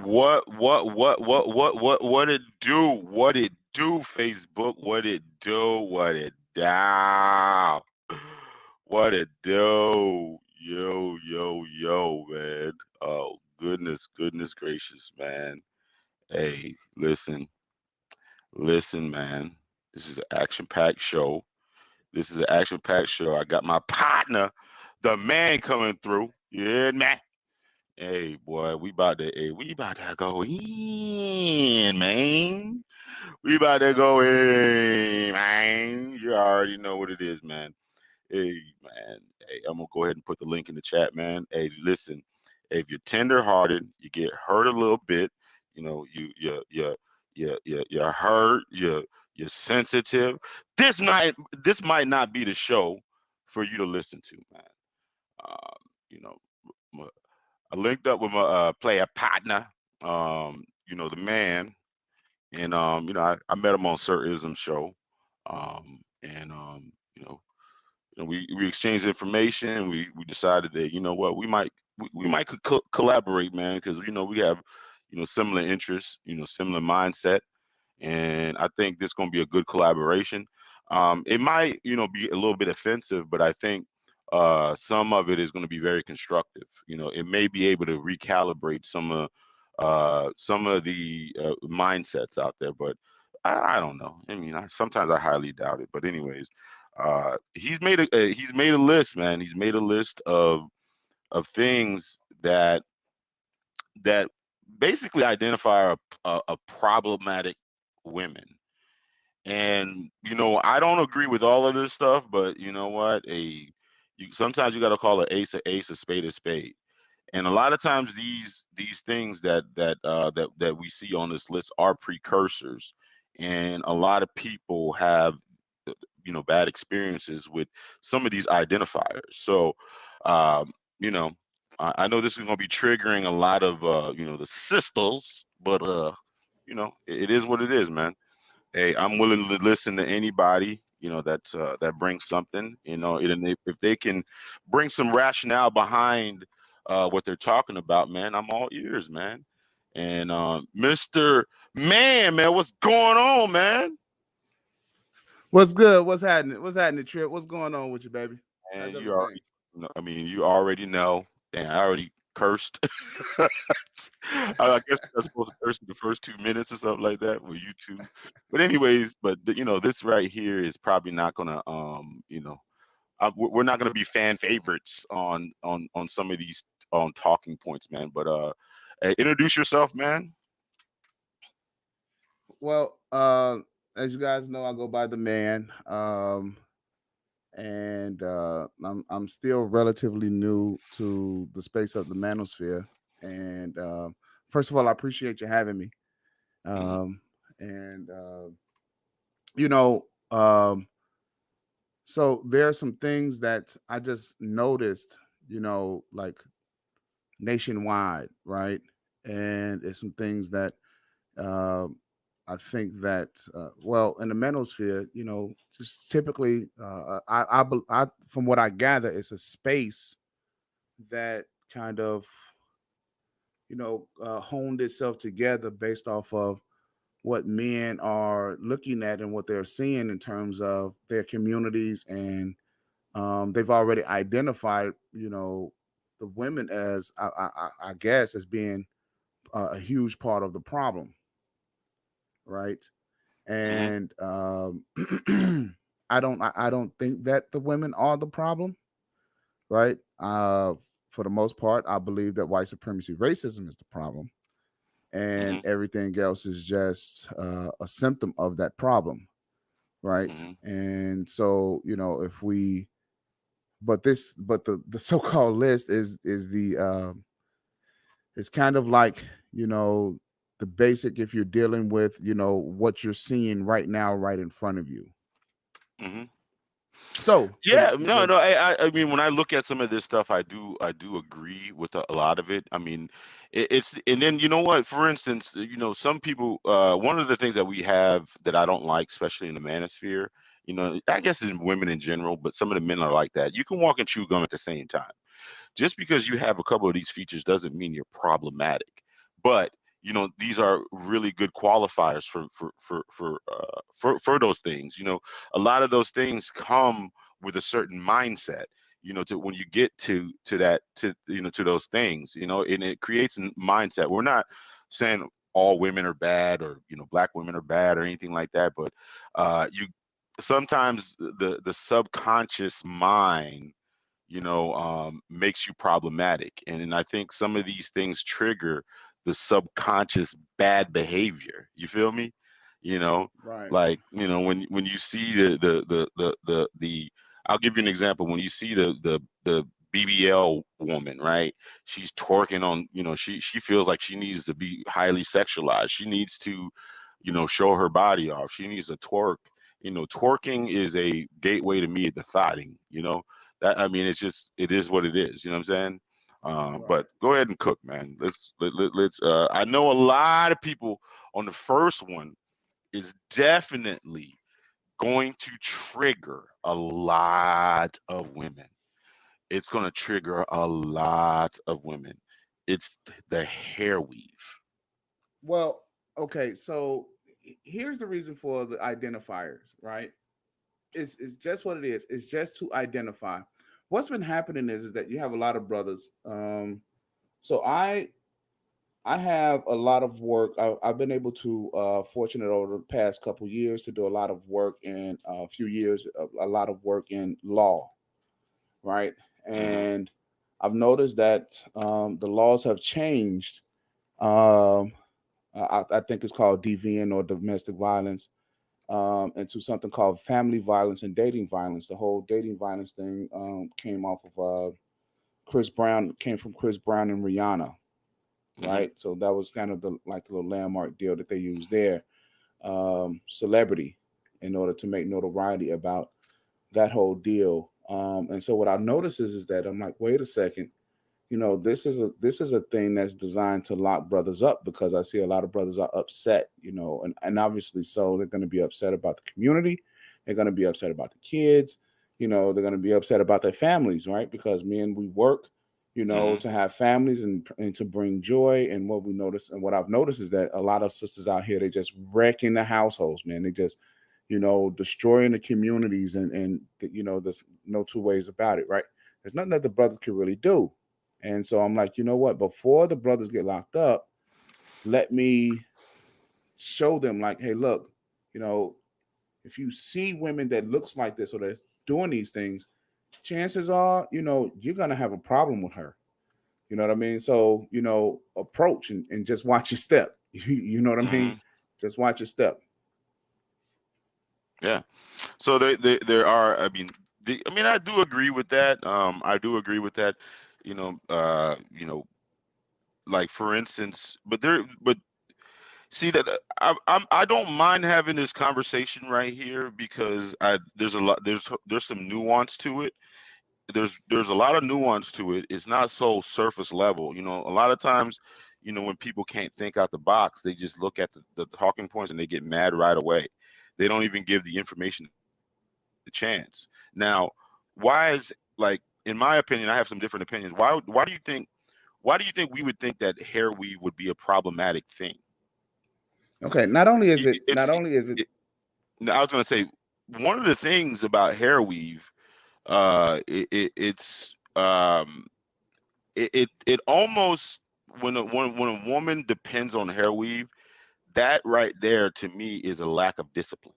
What it do? What it do, Facebook? What it do? What it do? What it do? Yo, man. Oh, goodness gracious, man. Hey, listen, man. This is an action-packed show. This is an action-packed show. I got my partner, the man, coming through. Yeah, man. Hey, boy, we about to go in, man. We about to go in, man. You already know what it is, man. Hey, man. Hey, I'm gonna go ahead and put the link in the chat, man. Hey, listen. If you're tender-hearted, you get hurt a little bit. You know, you're hurt. You're sensitive. This might not be the show for you to listen to, man. You know, I linked up with my player partner, the man, and I met him on Sir Ism's show, and we exchanged information, and we decided that what we might collaborate, man, because we have similar interests, similar mindset, and I think this is going to be a good collaboration. It might be a little bit offensive, but I think some of it is going to be very constructive. It may be able to recalibrate some of the mindsets out there, but I don't know. I mean, sometimes I highly doubt it. But anyways, he's made a list, man. He's made a list of things that basically identify a problematic women. And I don't agree with all of this stuff, but you know what? Sometimes you got to call an ace, a spade, a spade. And a lot of times these things that we see on this list are precursors, and a lot of people have bad experiences with some of these identifiers. So you know I know this is going to be triggering a lot of the sisters, but it is what it is, man. Hey, I'm willing to listen to anybody, that brings something, and if they can bring some rationale behind what they're talking about, man, I'm all ears, man. And Mr. Man, what's going on, man? What's good? What's happening? What's happening, Trip? What's going on with you, baby? How's And everything? you already know. Damn, I already cursed. I guess you're not supposed to curse in the first 2 minutes or something like that with YouTube. But anyways, this right here is probably not gonna, we're not gonna be fan favorites on some of these talking points, man. But introduce yourself, man. Well, as you guys know, I go by the man, and I'm still relatively new to the space of the manosphere. And first of all, I appreciate you having me. Hmm. And you know, um, so there are some things that I just noticed, like nationwide, right? And there's some things that um I think that, well, in the manosphere, just typically, from what I gather, it's a space that kind of, honed itself together based off of what men are looking at and what they're seeing in terms of their communities, and they've already identified, the women as, I guess, as being a huge part of the problem, right? Hmm. And I don't think that the women are the problem, right? For the most part, I believe that white supremacy, racism is the problem, and Hmm. everything else is just a symptom of that problem, right? Hmm. And so, if we, but the so-called list is the it's kind of like, the basic, if you're dealing with, what you're seeing right now right in front of you. Hmm. So Yeah, no, no. I mean, when I look at some of this stuff, I do agree with a lot of it. I mean, it's and then you know what? For instance, some people. One of the things that we have that I don't like, especially in the manosphere, I guess in women in general, but some of the men are like that. You can walk and chew gum at the same time. Just because you have a couple of these features doesn't mean you're problematic. But these are really good qualifiers for those things. A lot of those things come with a certain mindset, to when you get to that, to those things, and it creates a mindset. We're not saying all women are bad, or black women are bad, or anything like that, but you sometimes the subconscious mind, makes you problematic. And I think some of these things trigger the subconscious bad behavior. You feel me? You know, Right. like, when you see the I'll give you an example. When you see the BBL woman, right? She's twerking on, she feels like she needs to be highly sexualized. She needs to, show her body off. She needs to twerk. Twerking is a gateway to me to thotting, that, I mean, it is what it is. You know what I'm saying? But Right. go ahead and cook, man. Let's. I know a lot of people on the first one is definitely going to trigger a lot of women. It's going to trigger a lot of women. It's the hair weave. Well, okay, so here's the reason for the identifiers, right? It's just what it is. It's just to identify. What's been happening is that you have a lot of brothers. So I have a lot of work. I've been able to fortunate over the past couple years to do a lot of work in a few years, a lot of work in law, right? Hmm. And I've noticed that the laws have changed. Um, I think it's called DVN or domestic violence, into something called family violence and dating violence. The whole dating violence thing came off of Chris Brown, came from Chris Brown and Rihanna, Hmm. right? So that was kind of the little landmark deal that they used there, celebrity, in order to make notoriety about that whole deal. And so what I notice is that I'm like, wait a second, this is a thing that's designed to lock brothers up, because I see a lot of brothers are upset, and obviously so they're going to be upset about the community, they're going to be upset about the kids, they're going to be upset about their families, right? Because men, we work, Hmm. to have families and to bring joy. And what we notice, and what I've noticed, is that a lot of sisters out here, they just wrecking the households, man. They just destroying the communities, and there's no two ways about it, right? There's nothing that the brothers can really do. And so I'm like, you know what? Before the brothers get locked up, let me show them, like, hey, look, you know, if you see women that looks like this or that's doing these things, chances are, you're gonna have a problem with her. You know what I mean? So, approach and just watch your step. You know what I mean? Hmm. Just watch your step. Yeah. So there are. I mean, I do agree with that. I do agree with that. You know. Like, for instance, but see that, I don't mind having this conversation right here, because there's some nuance to it. There's a lot of nuance to it. It's not so surface level. A lot of times, when people can't think out the box, they just look at the talking points and they get mad right away. They don't even give the information a chance. Now, why is, like, in my opinion, I have some different opinions. Why do you think we would think that hair weave would be a problematic thing? Okay. Not only is it, It's not only is it, it, I was going to say, one of the things about hair weave, it's it almost, when a woman depends on hair weave, that right there to me is a lack of discipline.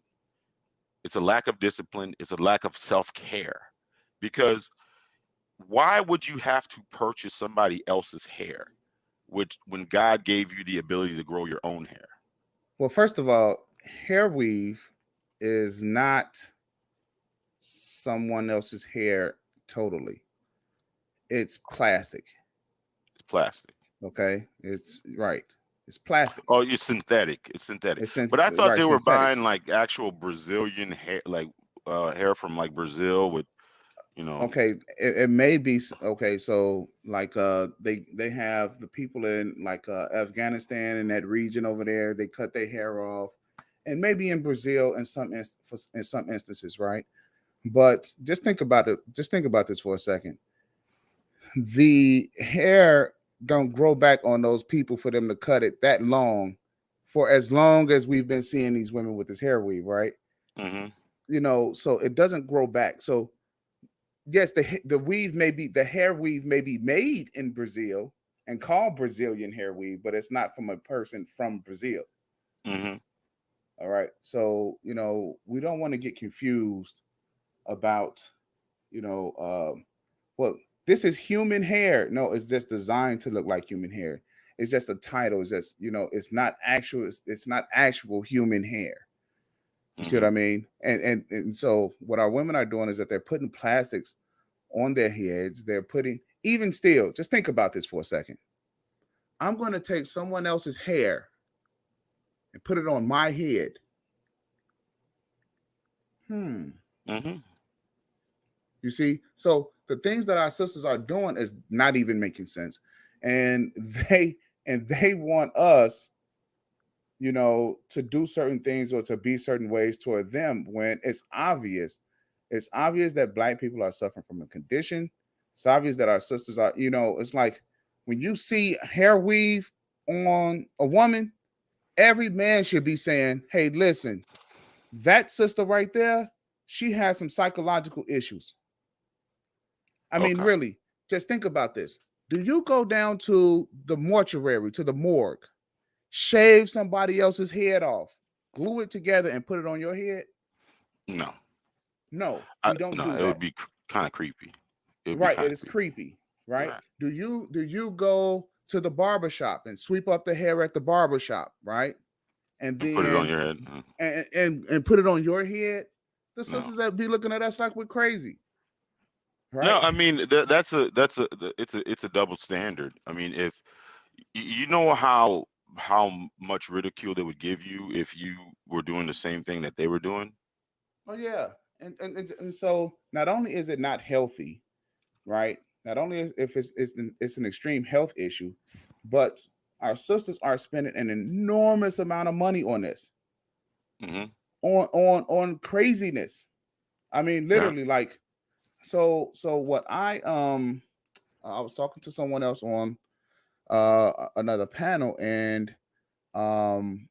It's a lack of discipline. It's a lack of self care, because why would you have to purchase somebody else's hair, which, when God gave you the ability to grow your own hair? well, first of all, hair weave is not someone else's hair totally. It's plastic. It's plastic. Okay, it's right. It's plastic. Oh, it's synthetic. It's synthetic. It's But I thought right, they were buying, synthetics. like, actual Brazilian hair, like, hair from, like, Brazil with, you know. Okay, it may be okay. So like they have the people in like Afghanistan and that region over there. They cut their hair off, and maybe in Brazil in in some instances, right? But just think about it. Just think about this for a second. The hair. don't grow back on those people for them to cut it that long, for as long as we've been seeing these women with this hair weave, right? Mm-hmm. So it doesn't grow back. So yes, the weave may be the hair weave may be made in Brazil and called Brazilian hair weave, but it's not from a person from Brazil. Mm-hmm. All right. So, we don't want to get confused about, you know, well, this is human hair. No, it's just designed to look like human hair. It's just a title. It's just, it's not actual, it's not actual human hair. You see what Mm-hmm. I mean? And so what our women are doing is that they're putting plastics on their heads. They're putting, even still, just think about this for a second. I'm going to take someone else's hair and put it on my head. Hmm. Mm-hmm. You see? So the things that our sisters are doing is not even making sense. And they they want us, to do certain things or to be certain ways toward them when it's obvious. It's obvious that black people are suffering from a condition. It's obvious that our sisters are, it's like when you see hair weave on a woman, every man should be saying, hey, listen, that sister right there, she has some psychological issues. I mean, Okay. really, just think about this. Do you go down to the mortuary, to the morgue, shave somebody else's head off, glue it together, and put it on your head? No, No, we don't no, do it would that. be kind of creepy. It would be Right. kind It of is creepy. creepy. Right. Right. Do you go to the barber shop and sweep up the hair at the barber shop, right? And And put it on then your head. and put it on your head? The No. sisters that be looking at us like we're crazy, No, right? I mean it's a double standard. I mean, if you know how much ridicule they would give you if you were doing the same thing that they were doing. Oh yeah. And so not only is it not healthy, right? Not only if it's an extreme health issue, but our sisters are spending an enormous amount of money on this, Hmm. on craziness. I mean, Yeah. literally, like, so what I was talking to someone else on another panel, and um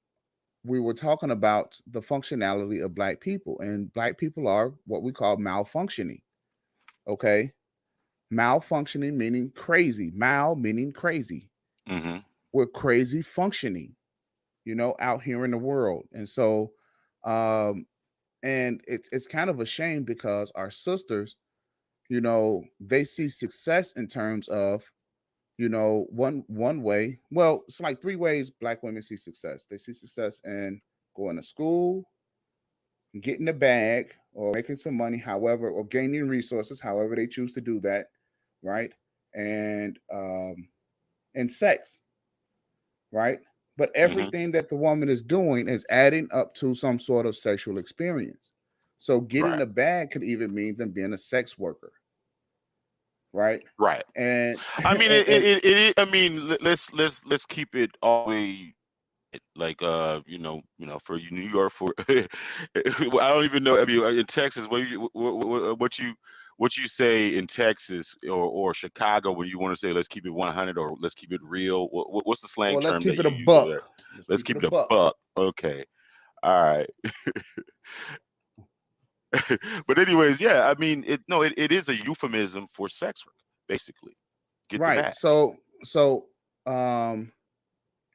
we were talking about the functionality of black people, and black people are what we call malfunctioning. Okay, malfunctioning meaning crazy, mal meaning crazy. Hmm. We're crazy functioning, out here in the world. And so um and it's kind of a shame because our sisters, they see success in terms of, one way. Well, it's like three ways black women see success. They see success in going to school, getting a bag, or making some money, however, or gaining resources, however they choose to do that, right? And sex, right? But Hmm. everything that the woman is doing is adding up to some sort of sexual experience. So getting Right. a bag could even mean them being a sex worker, right? Right. And I mean, and I mean, let's keep it all the way like for you New York for I don't even know. I mean, in Texas, what you say in Texas or Chicago when you want to say let's keep it 100 or let's keep it real. What's the slang or let's term that keep it you a use over buck. there? Let's Let's keep it keep a it a buck. buck. Okay. All right. But anyways, yeah. I mean, it is a euphemism for sex work, basically. Get the Right. bag. So um,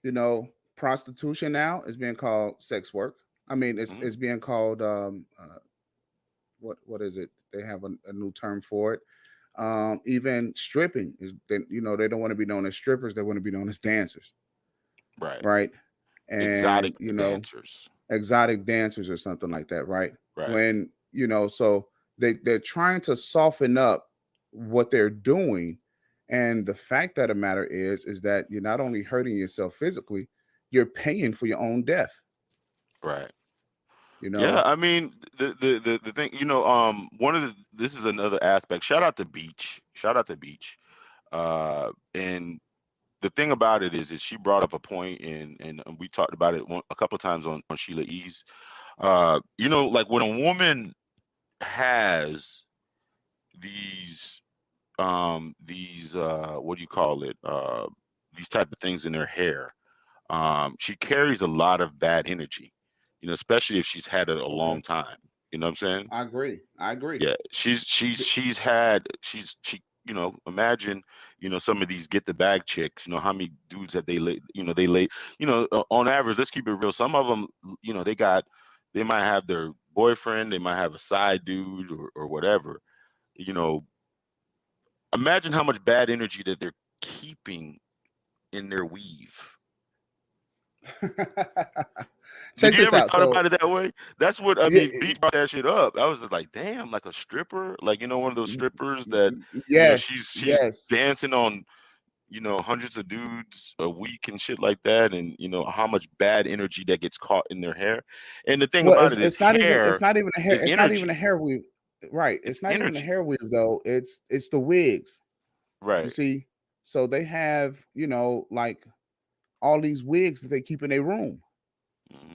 you know, prostitution now is being called sex work. I mean, Hmm. it's being called what is it? They have a new term for it. Even stripping is, they don't want to be known as strippers. They want to be known as dancers, Right. right? And Exotic dancers. exotic dancers or something like that, right? Right. When so they're trying to soften up what they're doing, and the fact of the matter is that you're not only hurting yourself physically, you're paying for your own death. Right. You Yeah, know, I mean the thing, one of the this is another aspect. Shout out to Beach. Shout out to Beach. And the thing about it is she brought up a point, and we talked about it a couple of times on Sheila E's. Like when a woman has these these what do you call it? These type of things in her hair. She carries a lot of bad energy, especially if she's had it a long Okay. time. You know what I'm saying? I agree. I agree. Yeah, imagine, some of these get the bag chicks, how many dudes that they lay, on average, let's keep it real. Some of them, they might have their boyfriend, they might have a side dude or whatever, you know, imagine how much bad energy that they're keeping in their weave. Did Check you this ever out. thought So about it that way? That's what I yeah, mean. B brought that shit up. I was just like, damn, like a stripper, like one of those strippers that, yes, she's yes. dancing on, hundreds of dudes a week and shit like that, and how much bad energy that gets caught in their hair. And the thing Well, about it's it is, it's not even it's hair not even a hair is it's not even a energy. hair weave. Right. It's It's not even a energy, hair weave though. It's the wigs. You right? see? So they have, like all these wigs that they keep in their room. Hmm.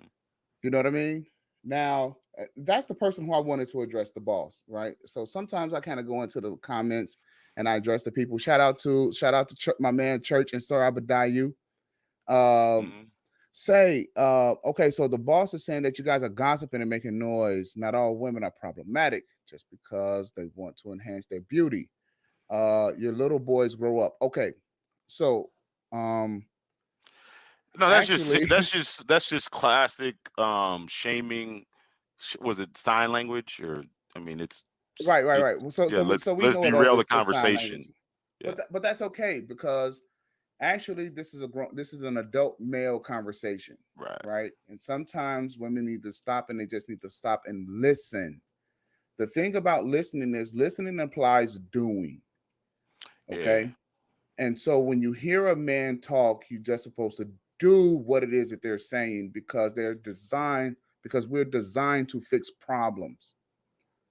You know what I mean? Now, that's the person who I wanted to address, the boss, right? So sometimes I kind of go into the comments and I address the people. Shout out to my man Church and Sir Abadayu. Um, Hmm. okay, so the boss is saying that you guys are gossiping and making noise. Not all women are problematic just because they want to enhance their beauty. Your little boys grow up. Okay, so um, No, actually, that's just classic shaming. Was it sign language or? I mean, right. it's So yeah. we Let's know what derail the it's sign language, conversation. Yeah, but that's okay because actually this is an adult male conversation, right. right? And sometimes women need to stop and they just need to stop and listen. The thing about listening is listening implies doing, Yeah, okay? And so when you hear a man talk, you're just supposed to do what it is that they're saying because we're designed to fix problems,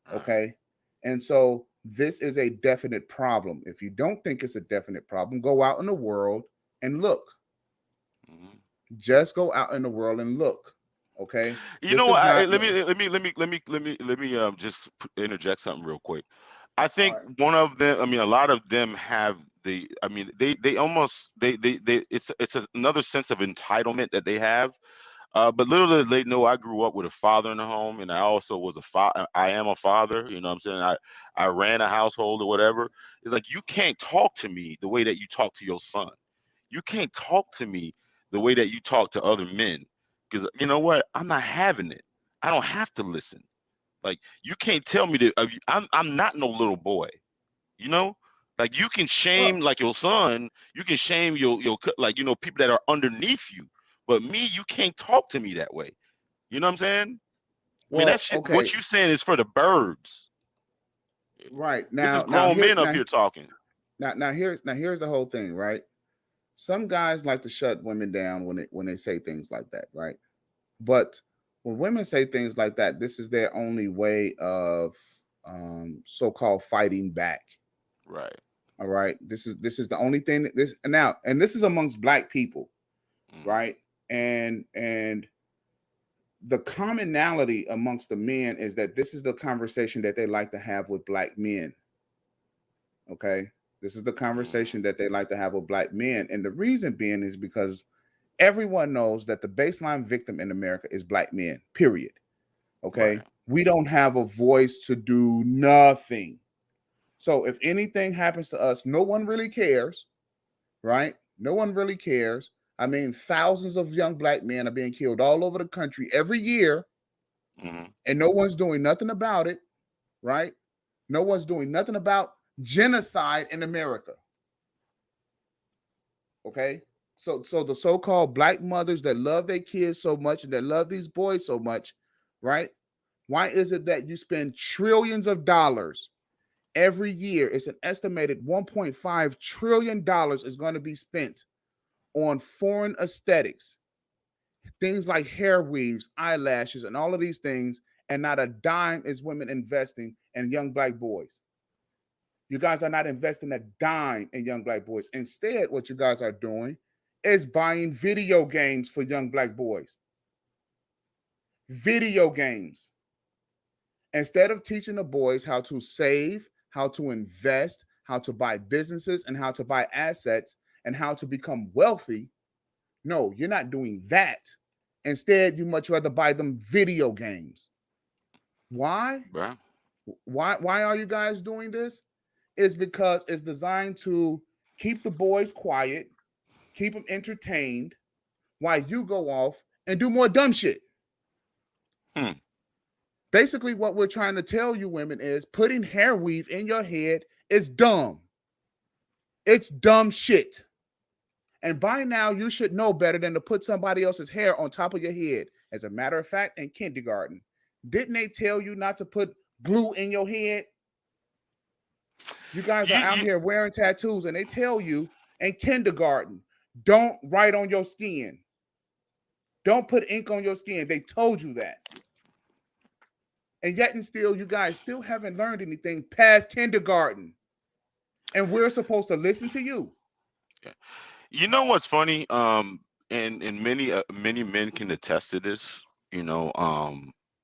right. okay? And so this is a definite problem. If you don't think it's a definite problem, go out in the world and look. Hmm. Just go out in the world and look. Okay. You This know is what? not Just interject something real quick. I all think right. one of them. I mean, a lot of them have the. I mean, they almost they. It's another sense of entitlement that they have. But little did they know, I grew up with a father in the home, and I also was a father. I am a father. You know what I'm saying? I ran a household or whatever. It's like you can't talk to me the way that you talk to your son. You can't talk to me the way that you talk to other men, because you know what? I'm not having it. I don't have to listen. Like you can't tell me that I'm not no little boy. You know, like you can Well, shame like your son. You can shame like people that are underneath you. But me, you can't talk to me that way. You know what I'm saying? I mean, that shit. okay. What you saying is for the birds. Right. This is Now grown men up here talking. here's the whole thing, right? Some guys like to shut women down when they say things like that, right? But when women say things like that, this is their only way of so-called fighting back. Right. All right. This is the only thing that this is amongst black people, Hmm. right? And the commonality amongst the men is that this is the conversation that they like to have with black men. Okay. This is the Hmm. conversation that they like to have with black men. And the reason being is because everyone knows that the baseline victim in America is black men, period. Okay. Right. We don't have a voice to do nothing. So if anything happens to us, no one really cares, right? No one really cares. I mean, thousands of young black men are being killed all over the country every year, Hmm. and no one's doing nothing about it, right? No one's doing nothing about genocide in America. Okay. So the so-called black mothers that love their kids so much and that love these boys so much, right? Why is it that you spend trillions of dollars every year? It's an estimated $1.5 trillion is going to be spent on foreign aesthetics, things like hair weaves, eyelashes, and all of these things, and not a dime is women investing in young black boys. You guys are not investing a dime in young black boys. Instead, what you guys are doing is buying video games for young black boys. Video games. Instead of teaching the boys how to save, how to invest, how to buy businesses and how to buy assets and how to become wealthy. No, you're not doing that. Instead, you much rather buy them video games. Why? Bruh. Why are you guys doing this? It's because it's designed to keep the boys quiet, keep them entertained, while you go off and do more dumb shit. Hmm. Basically, what we're trying to tell you women is putting hair weave in your head is dumb. It's dumb shit. And by now, you should know better than to put somebody else's hair on top of your head. As a matter of fact, in kindergarten, didn't they tell you not to put glue in your head? You guys are You, out you, here wearing tattoos, and they tell you in kindergarten, don't write on your skin. Don't put ink on your skin. They told you that. And yet and still, you guys still haven't learned anything past kindergarten. And we're supposed to listen to you. you know what's funny? And many men can attest to this.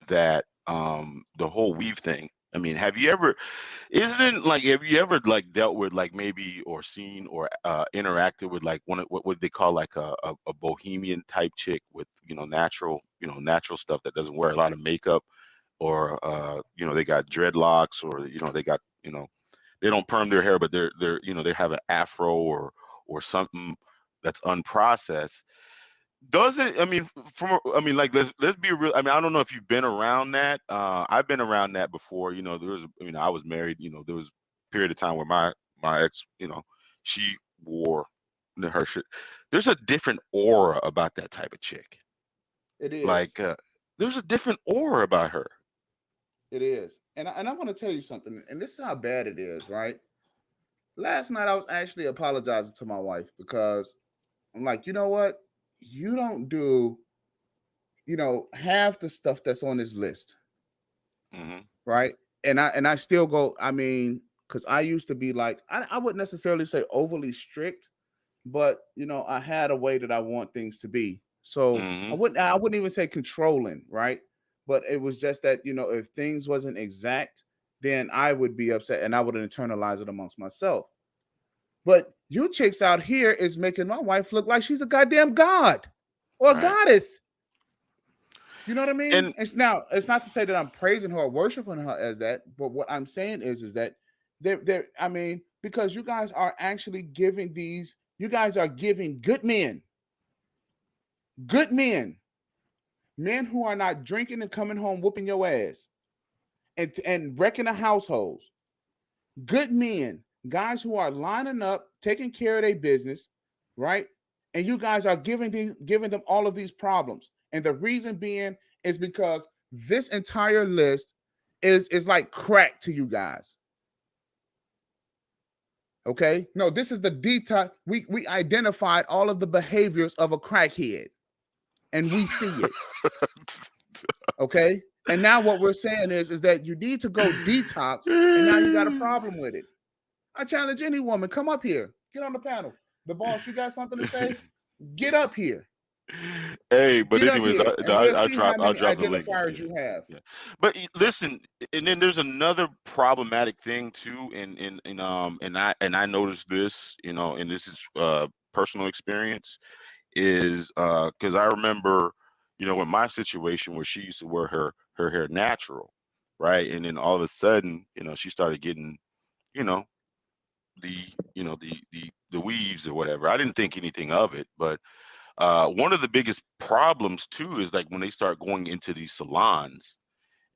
That the whole weave thing. I mean, have you ever like dealt with like maybe or seen or interacted with like what would they call like a bohemian type chick with natural stuff that doesn't wear a lot of makeup, or they got dreadlocks, or they got they don't perm their hair, but they have an afro or something that's unprocessed. Does it? I mean, like let's be real. I mean, I don't know if you've been around that. I've been around that before. There was, I was married. There was a period of time where my ex, she wore her shit. There's a different aura about that type of chick. It is. Like, there's a different aura about her. It is. And I want to tell you something. And this is how bad it is, right? Last night I was actually apologizing to my wife because I'm like, you know what? You don't do, half the stuff that's on this list, Hmm. right? And I still go, I mean, because I used to be like, I wouldn't necessarily say overly strict, but I had a way that I want things to be. So I Hmm. wouldn't I wouldn't even say controlling, right? But it was just that, if things wasn't exact, then I would be upset and I would internalize it amongst myself. But you chicks out here is making my wife look like she's a goddamn god or a Right. goddess. You know what I mean? And It's not to say that I'm praising her or worshiping her as that, but what I'm saying is that they're I mean, because you guys are actually giving you guys are giving good men who are not drinking and coming home whooping your ass and wrecking the households. Good men, guys who are lining up, taking care of their business, right? And you guys are giving them all of these problems. And the reason being is because this entire list is like crack to you guys. Okay? No, this is the detox. We identified all of the behaviors of a crackhead and we see it. Okay? And now what we're saying is that you need to go detox, and now you got a problem with it. I challenge any woman, come up here, get on the panel. The boss, you got something to say? Get up here. Hey, but Get up anyways, here, and we'll I see drop how I'll many drop the link. identifiers Yeah, you have. yeah. But listen, and then there's another problematic thing too, and I noticed this, and this is personal experience, is because I remember, with my situation where she used to wear her hair natural, right, and then all of a sudden, she started getting, you know, the the weaves or whatever. I didn't think anything of it, but one of the biggest problems too is like when they start going into these salons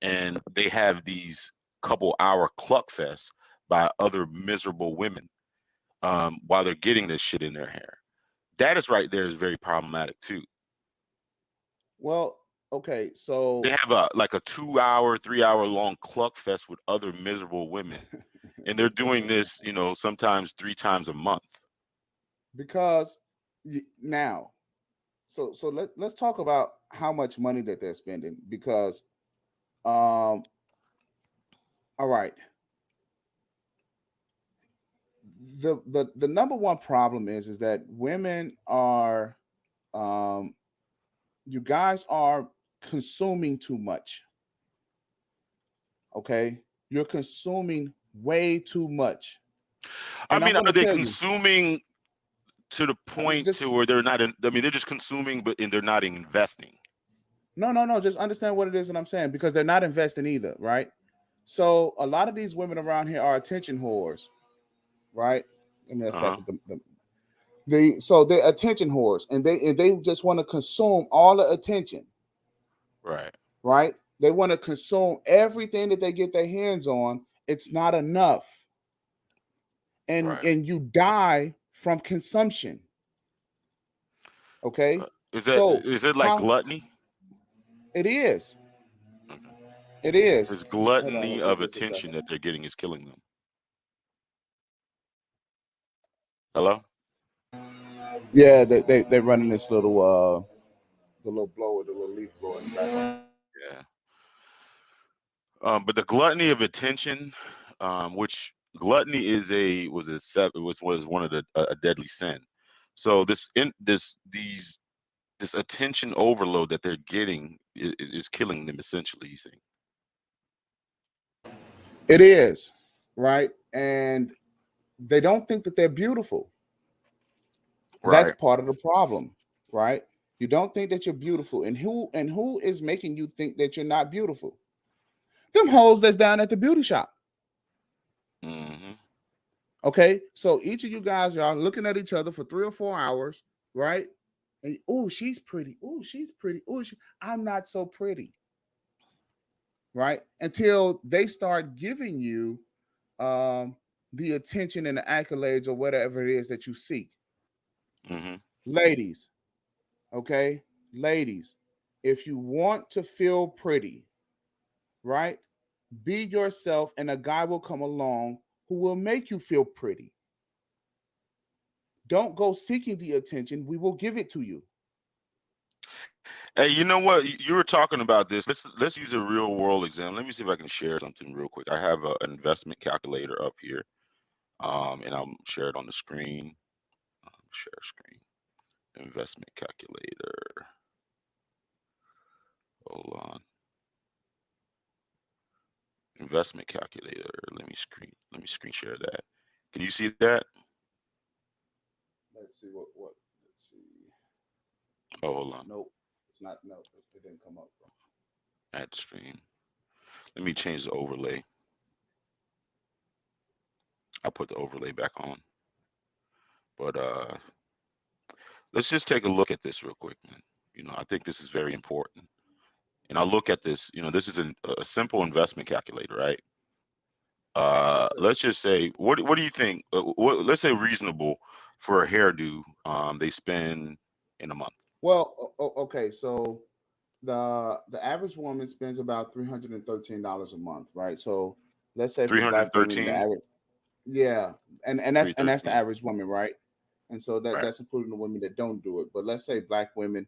and they have these couple-hour cluck fests by other miserable women, while they're getting this shit in their hair. That is right there is very problematic too. Well, okay, They so have a 2 hour, 3 hour long cluck fest with other miserable women, and they're doing this, sometimes 3 times a month. because now, so let's talk about how much money that they're spending because, all right, the number one problem is that women are, um, you guys are consuming too much. Okay, you're consuming way too much. I And I'm mean, going are to they tell you, consuming to the point to just where they're not in, I mean, they're just consuming, but and they're not investing. no. Just understand what it is that I'm saying because they're not investing either, right? So a lot of these women around here are attention whores, right? Give me a Uh-huh. second. So they're attention whores, and they just want to consume all the attention, Right. right? They want to consume everything that they get their hands on. It's not enough, Right. and you die from consumption. Okay, so Is it like how gluttony? it is, Okay. it is. It's Hold on, gluttony let's look of just a attention second. that they're getting is killing them. Hello? Yeah, they running this little the little blower, the little leaf blower in the background. Yeah. But the gluttony of attention, which gluttony is was one of the a deadly sin. So this attention overload that they're getting is killing them essentially. You think? It is right, and they don't think that they're beautiful. That's Right. part of the problem, right? You don't think that you're beautiful, and who is making you think that you're not beautiful? Them hoes that's down at the beauty shop. Hmm. Okay, so each of you guys are looking at each other for 3 or 4 hours, right? And oh, she's pretty. Oh, she's pretty. Oh, I'm not so pretty, right? Until they start giving you um, the attention and the accolades or whatever it is that you seek. Hmm. Ladies, okay? Ladies, if you want to feel pretty, right? Be yourself, and a guy will come along who will make you feel pretty. Don't go seeking the attention, we will give it to you. Hey, you know what? You were talking about this. Let's use a real world example. Let me see if I can share something real quick. I have an investment calculator up here, and I'll share it on the screen. Share screen. Investment calculator. Hold on. Investment calculator. Let me screen share that. Can you see that? Let's see what let's see. Oh, hold on. Nope. It's not nope. It didn't come up. Add stream. Let me change the overlay. I'll put the overlay back on. But let's just take a look at this real quick, man. I think this is very important. And I'll look at this. This is a simple investment calculator, right? Yes, sir. Let's just say, what do you think? Let's say reasonable for a hairdo. They spend in a month. Well, okay, so the average woman spends about $313 a month, right? So let's say for Three hundred black women, the thirteen. average, yeah, and Three that's the thirteen. average woman, right? And so Right. that's including the women that don't do it. But let's say black women,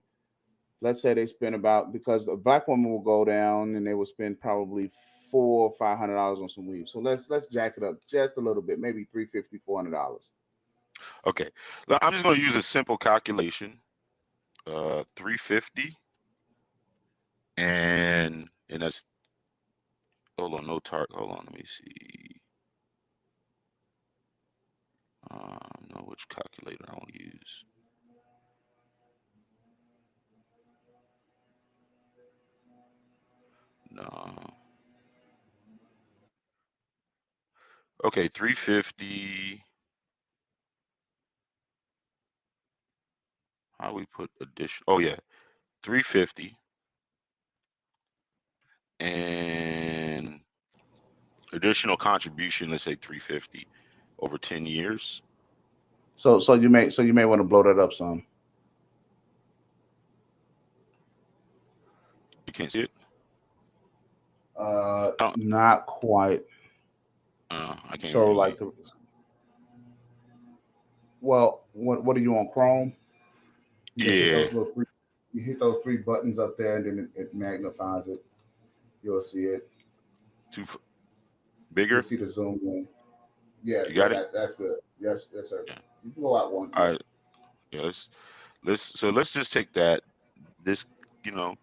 let's say they spend about because a black woman will go down and they will spend probably $400 or $500 on some weave. So let's jack it up just a little bit, maybe 350, $400. Okay. Now, I'm just going to use a simple calculation. 350, and that's, hold on, no target. Hold on, let me see. No, which calculator I want to use. No. Okay, 350. How do we put addition? Oh yeah, 350 and additional contribution. Let's say 350 over 10 years. So you may want to blow that up some. You can't see it. I don't. Not quite. I can't So like really. the well, what are you on Chrome? You just hit Yeah, those little three. You hit those three buttons up there, and then it magnifies it. You'll see it. too You'll bigger. see the zoom in. Yeah, You yeah, got it. that's good. Yes, yes, sir. Yeah. You can go out one. All Yeah. right. Yeah. Let's just take that. This, you know,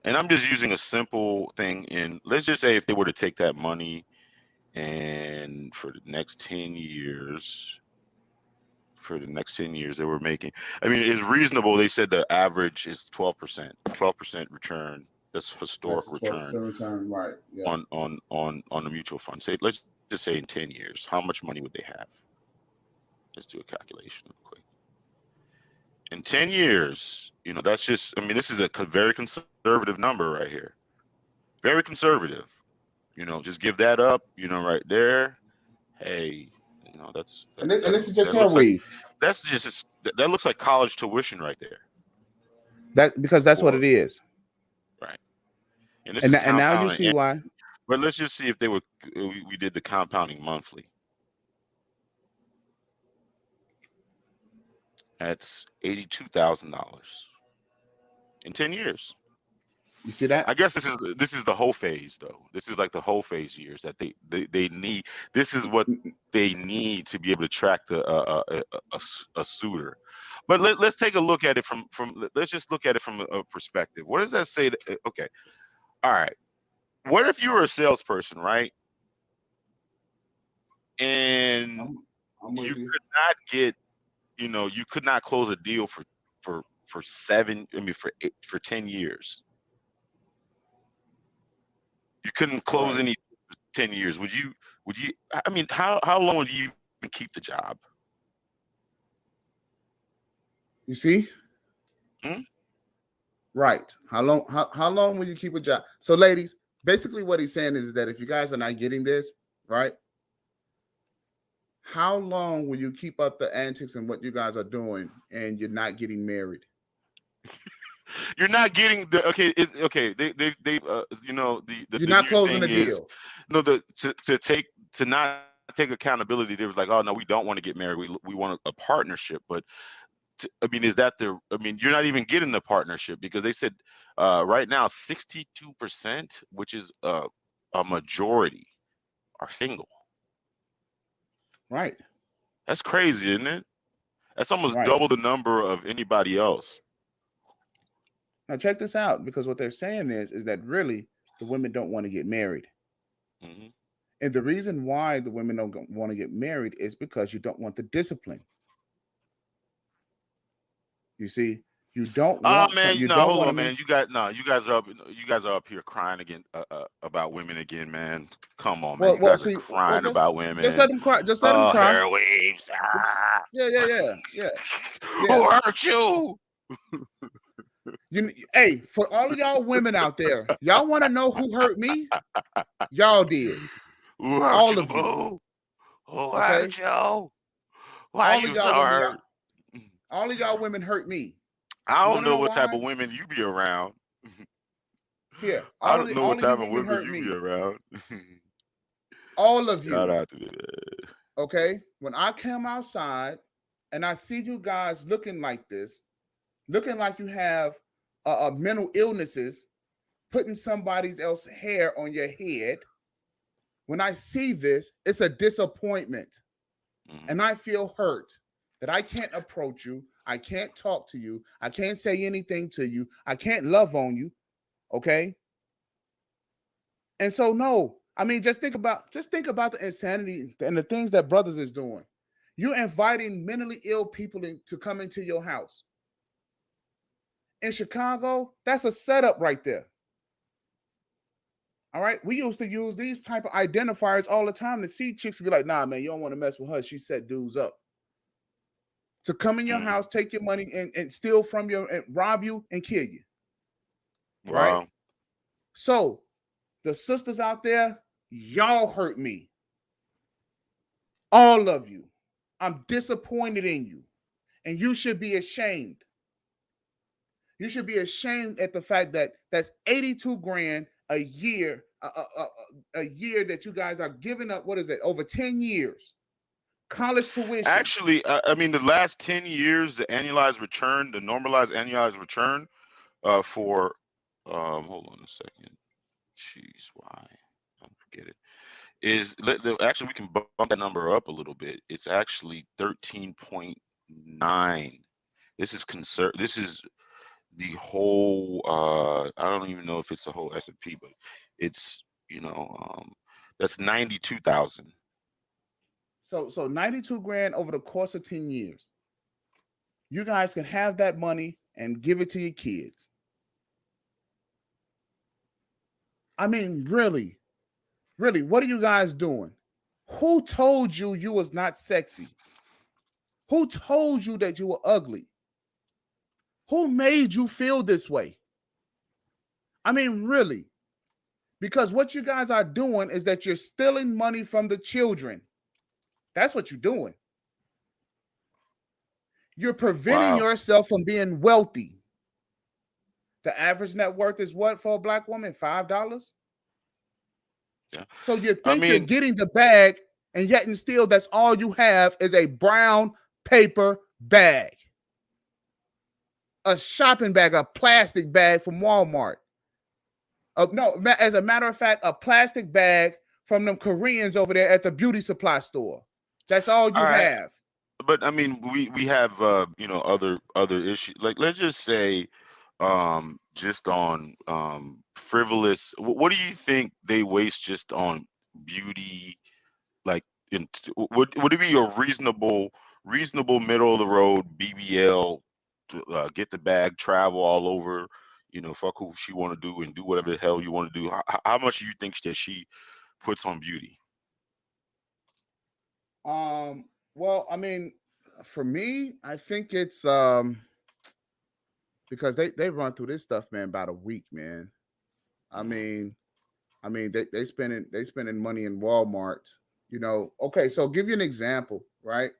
and I'm just using a simple thing. And let's just say if they were to take that money and for the next 10 years they were making, I mean, it's reasonable. They said the average is 12% return. That's historic That's a 12% return return, right? Yeah. on the mutual fund. Say, let's just say in 10 years, how much money would they have? Let's do a calculation real quick. In 10 years, that's just, I mean, this is a very conservative number right here. Very conservative. Just give that up, right there. Hey, that's that And that this is just that hair looks like weave. that looks like college tuition right there. That because that's what For it is. right, and this And is and now you compounding. see why. But let's just see if we did the compounding monthly. That's $82,000 in 10 years. You see that? I guess this is the whole phase though. This is like the whole phase years that they need. This is what they need to be able to track a suitor. But let's take a look at it from let's just look at it from a perspective. What does that say? Okay, all right. What if you were a salesperson, right? And I'm you with you. could not get, you could not close a deal for 10 years. You couldn't close Right. any 10 years. Would you, I mean, how long would you even keep the job? You see? Hmm? Right. How long will you keep a job? So, ladies, basically what he's saying is that if you guys are not getting this, right? How long will you keep up the antics and what you guys are doing and you're not getting married? You're not getting the okay. Okay. They You're the not new closing a thing is deal. no the to not take accountability. They was like, oh no, we don't want to get married. We want a partnership. But I mean, is that the? I mean, you're not even getting the partnership because they said right now 62%, which is a majority, are single. Right. That's crazy, isn't it? That's almost Right. double the number of anybody else. Now check this out because what they're saying is that really the women don't want to get married. Hmm. And the reason why the women don't want to get married is because you don't want the discipline. You see, you don't Oh want some. man, You no, don't hold want to on, make. man. You got no. You guys are up here crying again about women again, man. Come on, man. You Well, guys are see, well, crying about just let women. them cry. Just let them Oh, cry. hair waves. Ah. Yeah, yeah, yeah, yeah, Who yeah. hurt you? Hey, for all of y'all women out there, y'all want to know who hurt me? Y'all did. Who hurt All you, of you. boo? Who Okay. hurt you? Why All of you y'all so women. hurt? All of y'all women hurt me. I You don't want to know know what type why? of women you be around. Here, I don't know all what of you type of women women hurt you be me. around. All of Shout you. out to me. Okay. When I come outside and I see you guys looking like this, looking like you have mental illnesses, putting somebody else's hair on your head. When I see this, it's a disappointment. Hmm. And I feel hurt that I can't approach you. I can't talk to you. I can't say anything to you. I can't love on you. Okay. And so, no, I mean, just think about the insanity and the things that brothers is doing. You're inviting mentally ill people to come into your house. In Chicago, that's a setup right there. All right. We used to use these type of identifiers all the time to see chicks be like, nah, man, you don't want to mess with her. She set dudes up. To come in your Hmm. house, take your money and steal from you and rob you and kill you. Right? Wow. So the sisters out there, y'all hurt me. All of you. I'm disappointed in you. And you should be ashamed. You should be ashamed at the fact that that's 82 grand a year, a year that you guys are giving up. What is it? Over 10 years. College tuition. Actually, I mean, the last 10 years, the annualized return, the normalized annualized return for, hold on a second. Jeez, why? Don't forget it. Actually, we can bump that number up a little bit. It's actually 13.9. This is the whole, I don't even know if it's the whole S&P, but it's, That's 92,000. So 92 grand over the course of 10 years. You guys can have that money and give it to your kids. I mean, really, really, what are you guys doing? Who told you you was not sexy? Who told you that you were ugly? Who made you feel this way? I mean, really. Because what you guys are doing is that you're stealing money from the children. That's what you're doing. You're preventing Wow. yourself from being wealthy. The average net worth is what for a black woman? $5. Yeah. So you I think you're mean, getting the bag, and yet and still, that's all you have is a brown paper bag, a shopping bag, a plastic bag from Walmart. No, as a matter of fact, a plastic bag from them Koreans over there at the beauty supply store. That's all all you right. have. But I mean, we have other issues. Like, let's just say, just on frivolous. What do you think they waste just on beauty? Like, would it be a reasonable middle of the road BBL to get the bag, travel all over, fuck who she want to do and do whatever the hell you want to do? How much do you think that she puts on beauty? Um, well, I mean, for me, I think it's because they run through this stuff, man, about a week, man. I Hmm. mean, they spending money in Walmart. Okay, so I'll give you an example, right?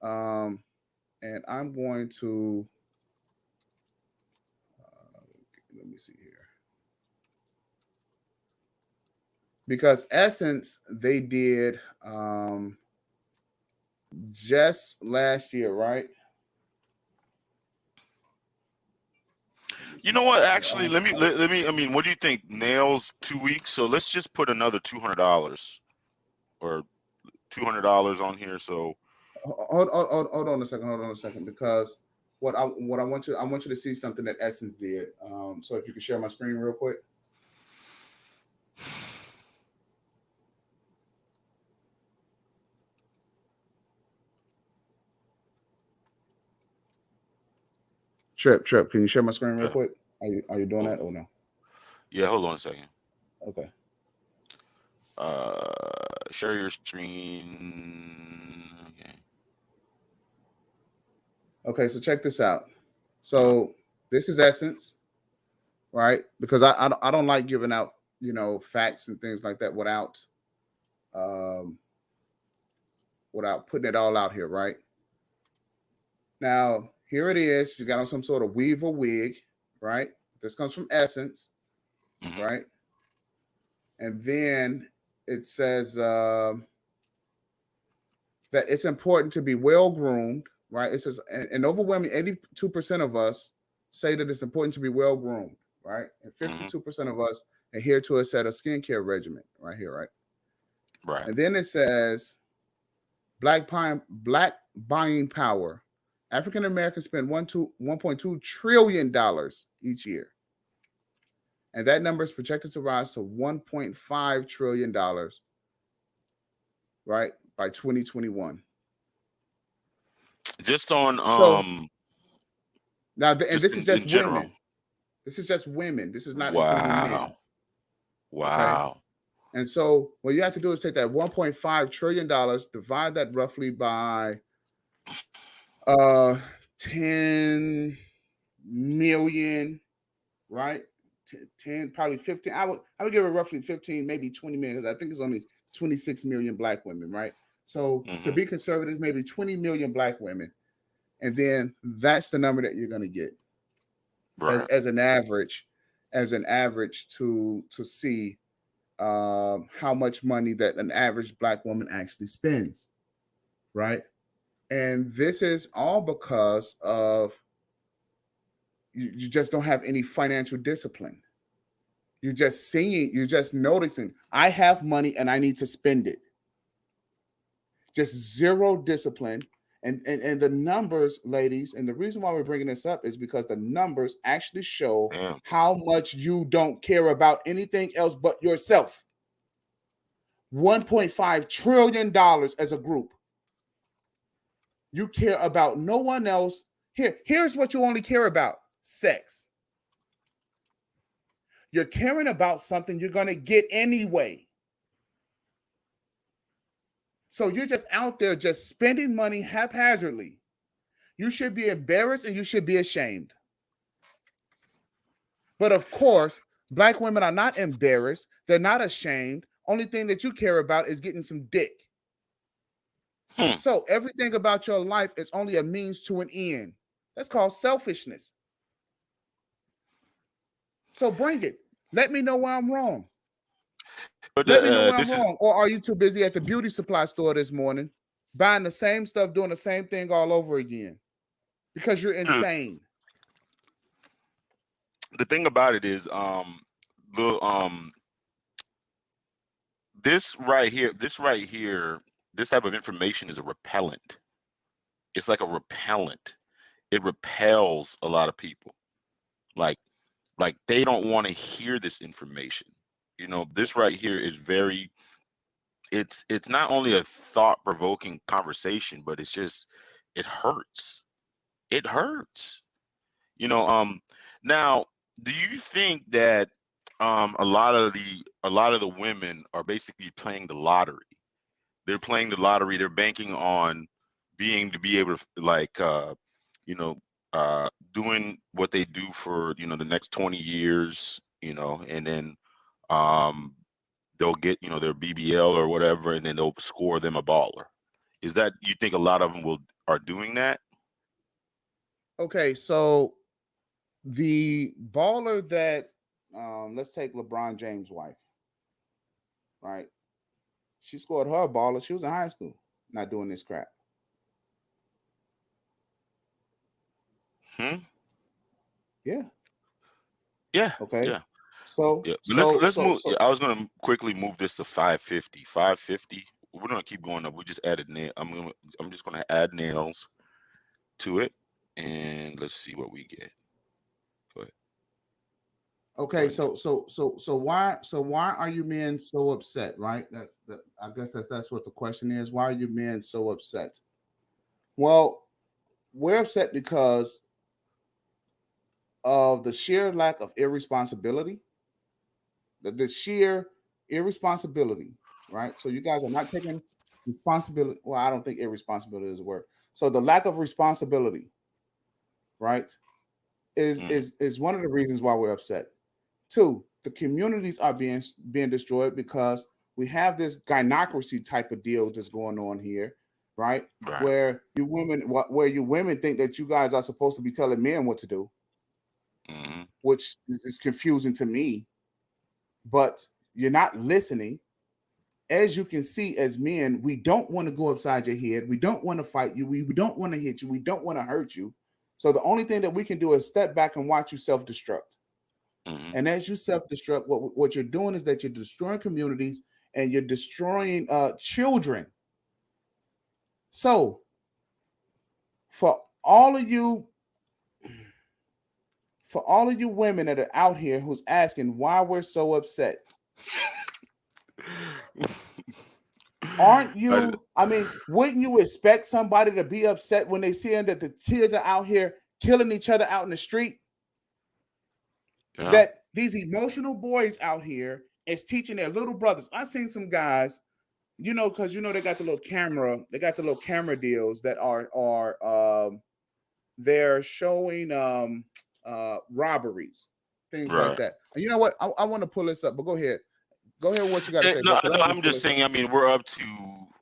Um, and I'm going to let me see here because Essence they did just last year, right? Let me You see know what? something here. Actually, let me. I mean, what do you think? Nails 2 weeks. So let's just put another $200 or $200 on here. So Hold on a second. Hold on a second, because I want you to see something that Essence did. So if you could share my screen real quick. Trip. Can you share my screen real yeah, quick? Are you doing hold, that or no? yeah. Hold on a second. Okay. Share your screen. Okay. Okay. So check this out. Uh, So this is Essence, right? Because I don't like giving out facts and things like that um without putting it all out here, right? Now here it is. You got on some sort of weave or wig, right? This comes from Essence, hmm. right? And then it says that it's important to be well groomed, right? It says an overwhelming 82% of us say that it's important to be well groomed, right? And Hmm. 52% of us adhere to a set of skincare regimen, right here, right? Right. And then it says black buying power. African Americans spend 1.2 trillion dollars each year, and that number is projected to rise to 1.5 trillion dollars, right, by 2021. Just on So now, and just this is in just general. women. This is just women. This is not including men. Wow. Okay. Wow. And so what you have to do is take that $1.5 trillion, divide that roughly by uh 10 million, right? 10, probably 15. I would give it roughly 15, maybe 20 million, because I think it's only 26 million black women, right? So to Hmm. be conservative, maybe 20 million black women. And then that's the number that you're gonna get as Right. as an average, to see how much money that an average black woman actually spends, right? And this is all because of you just don't have any financial discipline. You're just noticing, I have money and I need to spend it. Just zero discipline. And the numbers, ladies, and the reason why we're bringing this up is because the numbers actually show Damn. how much you don't care about anything else but yourself. $1.5 trillion as a group. You care about no one else. Here's what you only care about: sex. You're caring about something you're going to get anyway. So you're just out there just spending money haphazardly. You should be embarrassed and you should be ashamed. But of course, black women are not embarrassed. They're not ashamed. Only thing that you care about is getting some dick. Hmm. So everything about your life is only a means to an end. That's called selfishness. So bring it. Let me know where I'm wrong. But Let me know where this I'm is wrong. Or are you too busy at the beauty supply store this morning buying the same stuff, doing the same thing all over again? Because you're insane. the thing about it is the this right here, this type of information is a repellent. It's like a repellent. It repels a lot of people. Like they don't want to hear this information. This right here is very, it's not only a thought-provoking conversation, but it hurts. It hurts. You know, now, do you think that a lot of the women are basically playing the lottery? They're playing the lottery. They're banking on to be able to, like, you know, doing what they do for the next 20 years, and then um, they'll get their BBL or whatever, and then they'll score them a baller. Is that, you think a lot of them are doing that? Okay, so the baller that let's take LeBron James' wife, right? She scored her baller. She was in high school, not doing this crap. Hmm? Yeah. Yeah, Okay. yeah. So Yeah, but let's so let's so move. so Yeah, I was gonna quickly move this to 550. 550. We're gonna keep going up. We just added nail. I'm just gonna add nails to it, and let's see what we get. Go ahead. Go okay, ahead. so why are you men so upset, right? I guess that's what the question is. Why are you men so upset? Well, we're upset because of the sheer lack of irresponsibility, the sheer irresponsibility, right? So you guys are not taking responsibility. Well, I don't think irresponsibility is a word. So the lack of responsibility, right, is Mm, is is one of the reasons why we're upset. Two, the communities are being destroyed because we have this gynocracy type of deal that's going on here, right? right. Where you women think that you guys are supposed to be telling men what to do, Hmm. which is confusing to me. But you're not listening. As you can see, as men, we don't want to go upside your head. We don't want to fight you. We don't want to hit you. We don't want to hurt you. So the only thing that we can do is step back and watch you self-destruct. Hmm. And as you self-destruct, what you're doing is that you're destroying communities and you're destroying children. So for all of you, for all of you women that are out here who's asking why we're so upset, aren't I, you? I mean, wouldn't you expect somebody to be upset when they see that the kids are out here killing each other out in the street? yeah. That these emotional boys out here is teaching their little brothers. I seen some guys, because they got the little camera deals that are they're showing robberies, things like Right. that. And you know what? I want to pull this up, but go ahead. Go ahead with what you got to say, bro. No, Because I no, want to I'm pull just this up. saying. I mean, we're up to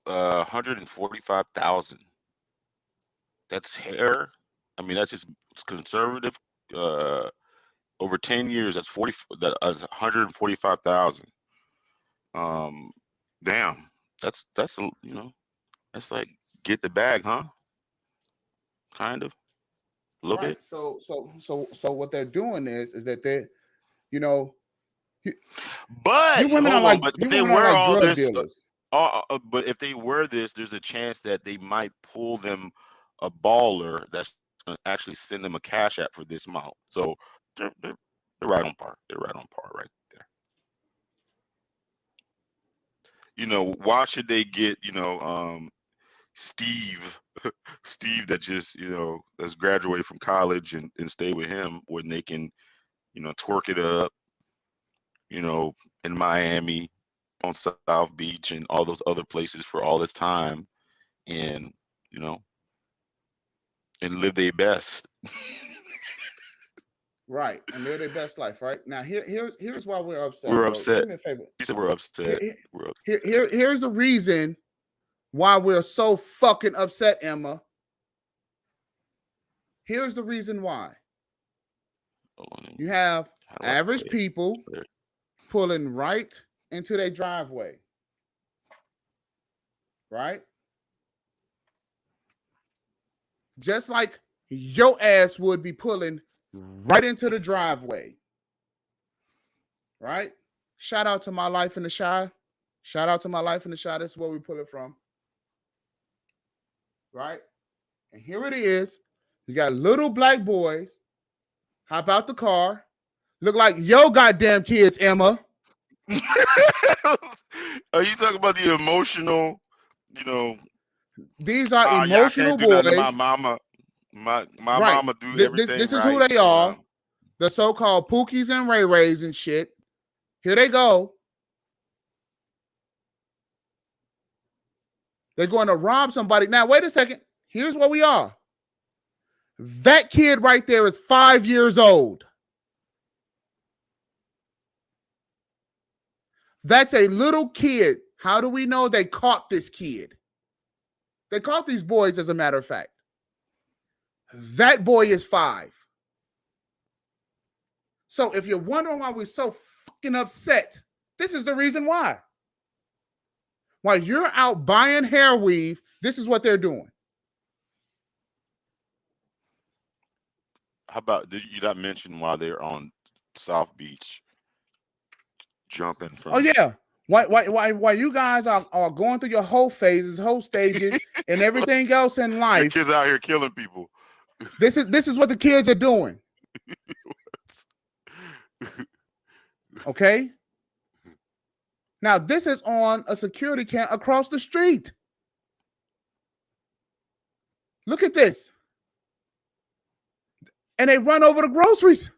145,000. That's hair. I mean, that's just conservative. Uh, Over 10 years, that's 145,000. Um, Damn, that's like, get the bag, huh? Kind of, a little bit. Right. So what they're doing is that you know, you, But you women are hold on, like but you they women are wear like all drug this. dealers. But if they wear this, there's a chance that they might pull them a baller that's going to actually send them a cash app for this amount. So they're right on par. They're right on par right there. why should they get, Steve, Steve that just, that's graduated from college and stay with him when they can, twerk it up, you know, in Miami, on South Beach and all those other places for all this time and, you know, and live their best. Right, and live their best life. Right now, here's why we're upset, We're bro. Do upset. me a favor. She said we're upset. Here, here, We're upset. here's the reason why we're so fucking upset, Emma. Here's the reason why. You have How do I average play it? people pulling right into their driveway, right? Just like your ass would be pulling right into the driveway, right? Shout out to my life in the shy. Shout out to my life in the shy. This is where we pull it from, right? And here it is. You got little black boys hop out the car, look like yo goddamn kids, Emma. Are you talking about the emotional, you know, These are y'all can't emotional do nothing to my boys, mama. My right? mama do everything This is who right. they are. The so-called Pookies and Ray Rays and shit. Here they go. They're going to rob somebody. Now, wait a second. Here's what we are. That kid right there is 5 years old. That's a little kid. How do we know they caught this kid? They caught these boys, as a matter of fact. That boy is 5. So if you're wondering why we're so fucking upset, this is the reason why. While you're out buying hair weave, this is what they're doing. How about, did you not mention while they're on South Beach jumping Oh from? yeah. Why you guys are going through your whole phases, whole stages, and everything else in Your life. kids out here killing people. This is what the kids are doing. Okay? Now this is on a security cam across the street. Look at this. And they run over the groceries.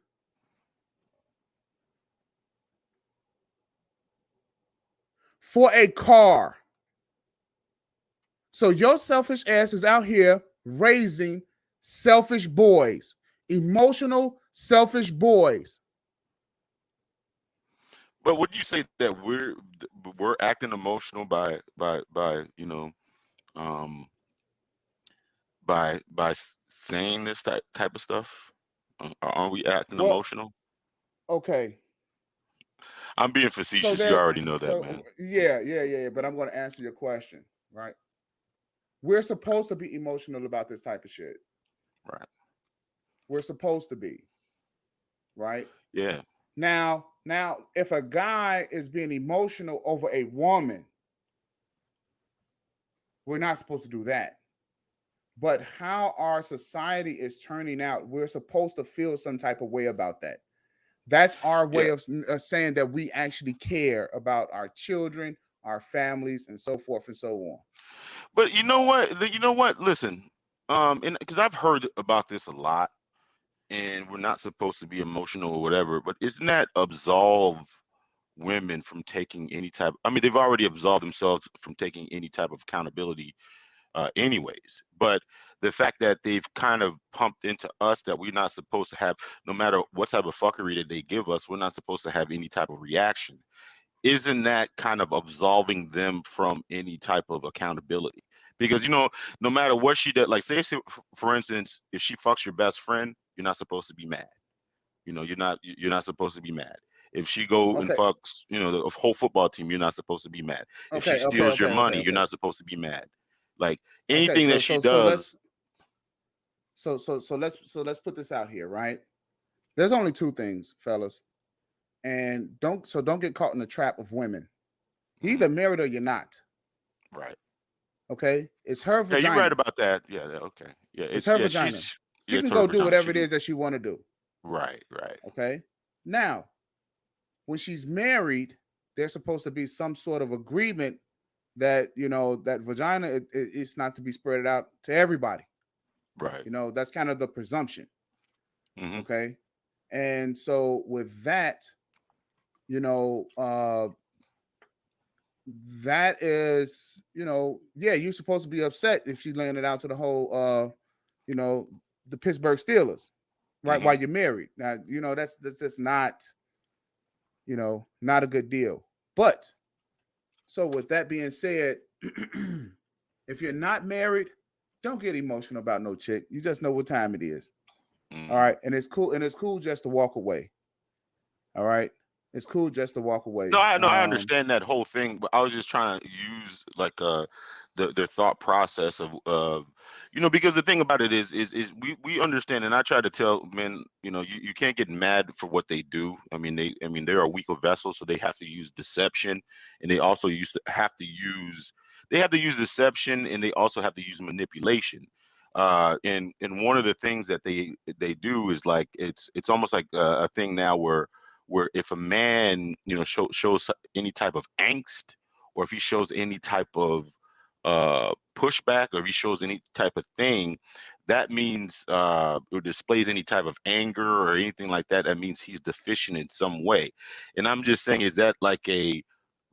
For a car. So your selfish ass is out here raising selfish boys, emotional, selfish boys. But would you say that we're acting emotional by um by saying this type of stuff? Aren't we acting Well, emotional? okay. I'm being So facetious. You there's already know that, so man. yeah. But I'm going to answer your question, right? We're supposed to be emotional about this type of shit. Right. We're supposed to be, right? Yeah. Now, if a guy is being emotional over a woman, we're not supposed to do that. But how our society is turning out, we're supposed to feel some type of way about that. That's our way Yeah. of saying that we actually care about our children, our families, and so forth and so on. But you know what? Listen, and because I've heard about this a lot, and we're not supposed to be emotional or whatever, but isn't that absolve women from taking any type? I mean, they've already absolved themselves from taking any type of accountability, anyways. But the fact that they've kind of pumped into us that we're not supposed to have, no matter what type of fuckery that they give us, we're not supposed to have any type of reaction. Isn't that kind of absolving them from any type of accountability? Because no matter what she did, like say, for instance, if she fucks your best friend, you're not supposed to be mad. You're not supposed to be mad. If she go and Okay, fucks, the whole football team, you're not supposed to be mad. If she okay, okay, steals your okay, okay, money, you're okay, not supposed to be mad. Like okay. anything So that she so so does, let's let's put this out here, right? There's only two things, fellas, and don't get caught in the trap of women. You either mhm, married or you're not. right? Okay, it's her Yeah, you're right vagina. about that. Yeah, okay. Yeah, It's it's her yeah, vagina. she's She yeah, it's can her go do vagina. whatever She it can is that she want to do. right, right. Okay. Now, when she's married, there's supposed to be some sort of agreement that that vagina it's not to be spread out to everybody. Right. That's kind of the presumption. Mm-hmm. Okay, and so with that, you know, uh, that is, yeah, you're supposed to be upset if she's laying it out to the whole, you know, the Pittsburgh Steelers, right? Mm-hmm. While you're married. Now, that's just not, not a good deal. But so with that being said, if you're not married, don't get emotional about no chick. You just know what time it is. All Mm-hmm. right. And it's cool just to walk away. All right. It's cool just to walk No, away. I understand that whole thing, but I was just trying to use like the thought process of because the thing about it is we understand, and I try to tell men, you can't get mad for what they do. I mean they're a weaker vessel, so they have to use deception, and they also have to use deception, and they also have to use manipulation. And one of the things that they do is like it's almost like a thing now where if a man shows any type of angst, or if he shows any type of pushback, or if he shows any type of thing that means or displays any type of anger or anything like that, that means he's deficient in some way. And I'm just saying, is that like a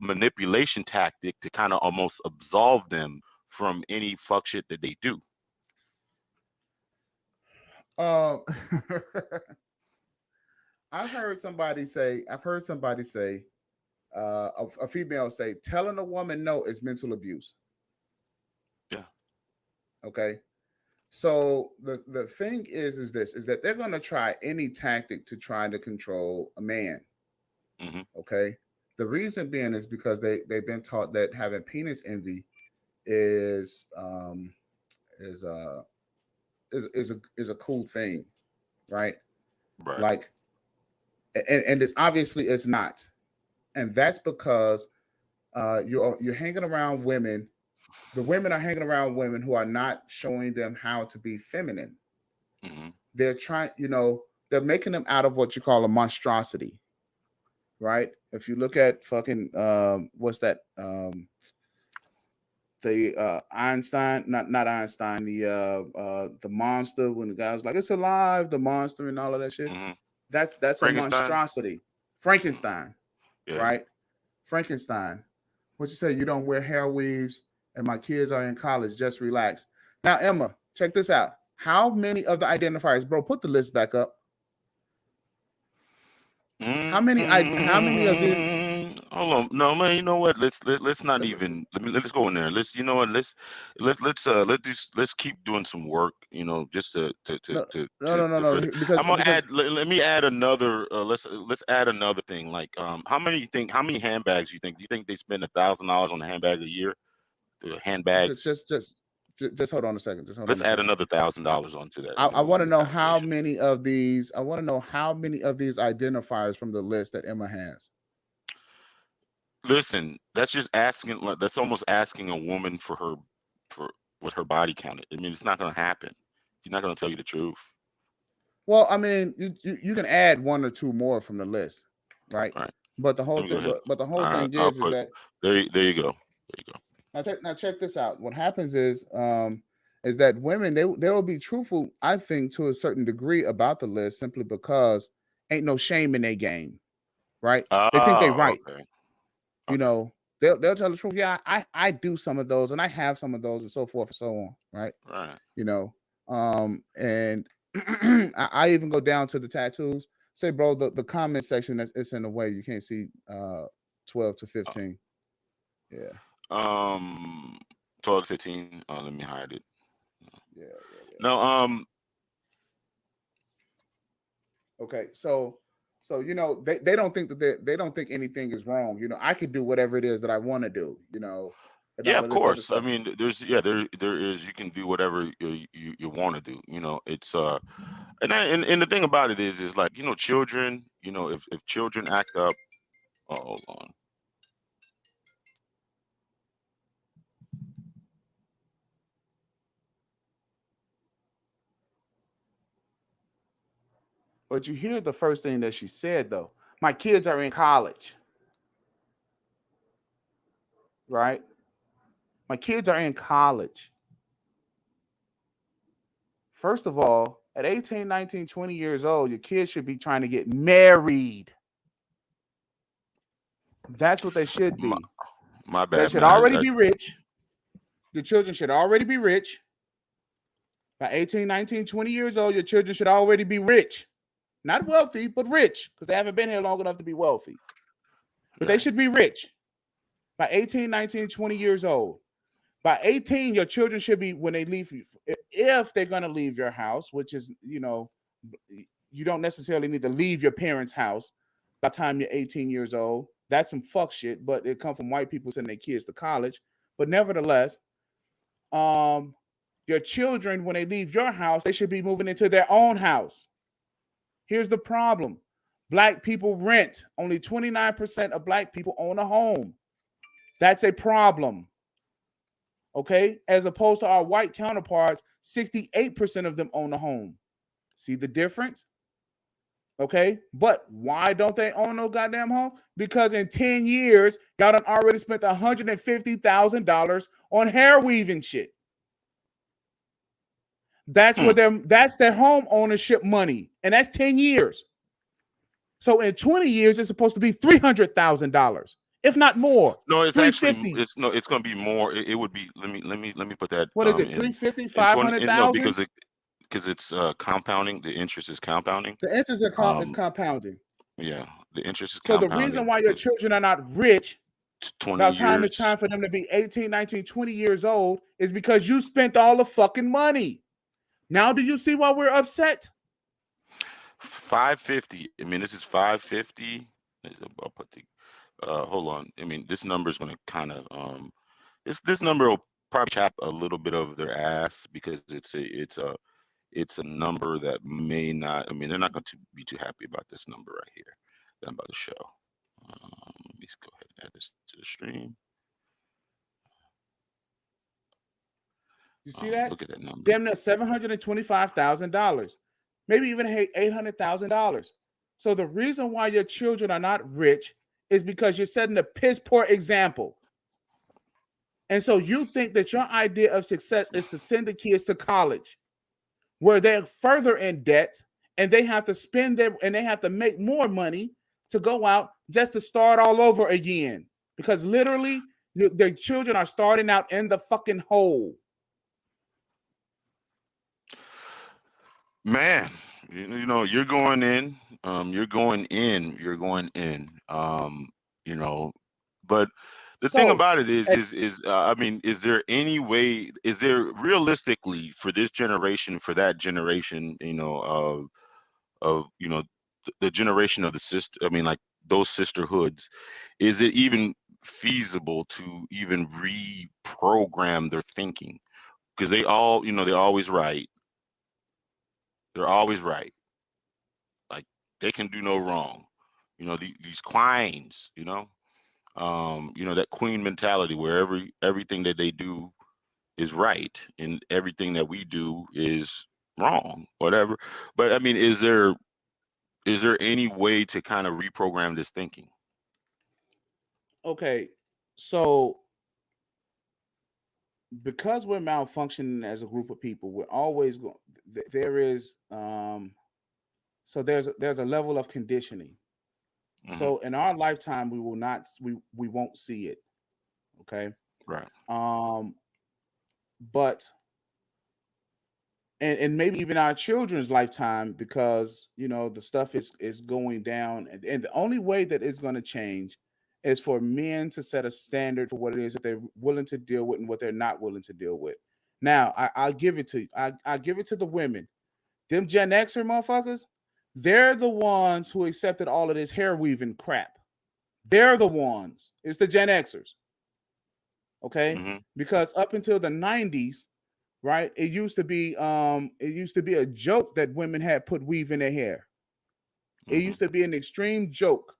manipulation tactic to kind of almost absolve them from any fuck shit that they do? Uh, I've heard somebody say, a female say, telling a woman no is mental abuse. Yeah. Okay. So the thing is that they're going to try any tactic to try to control a man. Hmm. Okay. The reason being is because they've been taught that having penis envy is is uh is a cool thing, right? Right. Like, and it's obviously it's not, and that's because you're hanging around women. The women are hanging around women who are not showing them how to be feminine. Hmm. They're trying, they're making them out of what you call a monstrosity, right? If you look at fucking what's that? The Einstein, not Einstein, the monster, when the guy was like, "It's alive," the monster and all of that shit. Hmm. That's a Frankenstein. monstrosity. Mhm. Frankenstein, Yeah. right? Frankenstein. What you say? You don't wear hair weaves, and my kids are in college. Just relax. Now, Emma, check this out. How many of the identifiers, bro? Put the list back up. How many of these? Hold on. No, man. You know what? Let's not even. Let's go in there. Let's keep doing some work. Just No, no, no, no, to further. no. Because I'm gonna because add. Let me add another. Let's add another thing. Like how many handbags you think? Do you think they spend $1,000 on a handbag a year? The just handbags. just just just hold on a second. Just hold on Let's a add second. another $1,000 onto that, I and we'll want do to the know how calculation. many of these. I want to know how many of these identifiers from the list that Emma has. Listen, that's just asking. That's almost asking a woman for what her body counted. I mean, it's not going to happen. She's not going to tell you the truth. Well, I mean, you can add one or two more from the list, right? All right. But the whole Let me go thing, ahead. but the whole All right. thing I'll is put that there. There you go. There you go. now check this out. What happens is that women they will be truthful, I think, to a certain degree about the list simply because ain't no shame in their game, right? They think they Oh, right. okay. You Okay. know, they'll tell the truth. Yeah, I do some of those, and I have some of those, and so forth and so on, right? Right. You know, and I even go down to the tattoos. Say, bro, the comment section that's it's in the way you can't see 12 to 15. Yeah, Um, 12 to 15. Let me hide it. yeah, yeah, yeah. No. Okay, so they don't think that they don't think anything is wrong. I could do whatever it is that I want to do. And Yeah, all of of this other course. I stuff. mean, there is. You can do whatever you want to do. It's and the thing about it is like children. If children act up. Oh, hold on. But you hear the first thing that she said though. My kids are in college, right? My kids are in college. First of all, at 18, 19, 20 years old, your kids should be trying to get married. That's what they should My, be. my They bad, should man. already be rich. The children should already be rich. By 18, 19, 20 years old, your children should already be rich. Not wealthy, but rich, because they haven't been here long enough to be wealthy. But they Right. should be rich by 18, 19, 20 years old. By 18, your children should be, when they leave, if they're going to leave your house, which is, you don't necessarily need to leave your parents' house by the time you're 18 years old. That's some fuck shit, but it come from white people sending their kids to college. But nevertheless, um, your children, when they leave your house, they should be moving into their own house. Here's the problem. Black people rent. Only 29% of black people own a home. That's a problem. Okay? As opposed to our white counterparts, 68% of them own a home. See the difference? Okay? But why don't they own no goddamn home? Because in 10 years, y'all done already spent $150,000 on hair weaving shit. That's their home ownership money. And that's 10 years. So in 20 years, it's supposed to be $300,000, if not more. No, it's actually 350. it's going to be more. It would be. Let me put that What is it? in 350, in 20. No, 500,000? because it's compounding. The interest is compounding. The interest is Um, compounding. yeah, the interest is So the reason compounding why your because children are not rich 20 by the time it's years. time for them to be 18, 19, 20 years old is because you spent all the fucking money. Now, do you see why we're upset? 550. I mean, this is 550. I'll put the hold on. I mean, this number is going to kind of this number will probably chap a little bit of their ass because it's a number that may not. I mean, they're not going to be too happy about this number right here that I'm about to show. Let me go ahead and add this to the stream. You see that? Look at that number. Damn near $725,000, maybe even $800,000. So the reason why your children are not rich is because you're setting a piss poor example. And so you think that your idea of success is to send the kids to college where they're further in debt and they have to they have to make more money to go out just to start all over again. Because literally, their children are starting out in the fucking hole. Man, you're going in. You're going in. You're going in. You know, but the thing So, about it is I mean, is there any way? Is there realistically for this generation, for that generation, of the generation of the sister? I mean, like those sisterhoods, is it even feasible to even reprogram their thinking? Because they all, they're always right. They're always right. Like they can do no wrong. These queens. That queen mentality where everything that they do is right and everything that we do is wrong, whatever. But I mean, is there any way to kind of reprogram this thinking? okay. So, because we're malfunctioning as a group of people, we're always going. There is so there's a level of conditioning. Hmm. So in our lifetime, we will not we won't see it. Okay. Right. Um, but and maybe even our children's lifetime, because the stuff is going down, and the only way that it's going to change is for men to set a standard for what it is that they're willing to deal with and what they're not willing to deal with. Now, I'll give it to I give it to the women. Them Gen Xer motherfuckers, they're the ones who accepted all of this hair weaving crap. They're the ones. It's the Gen Xers. Okay? Hmm. Because up until the 90s, right, it used to be a joke that women had put weave in their hair. It Hmm. used to be an extreme joke,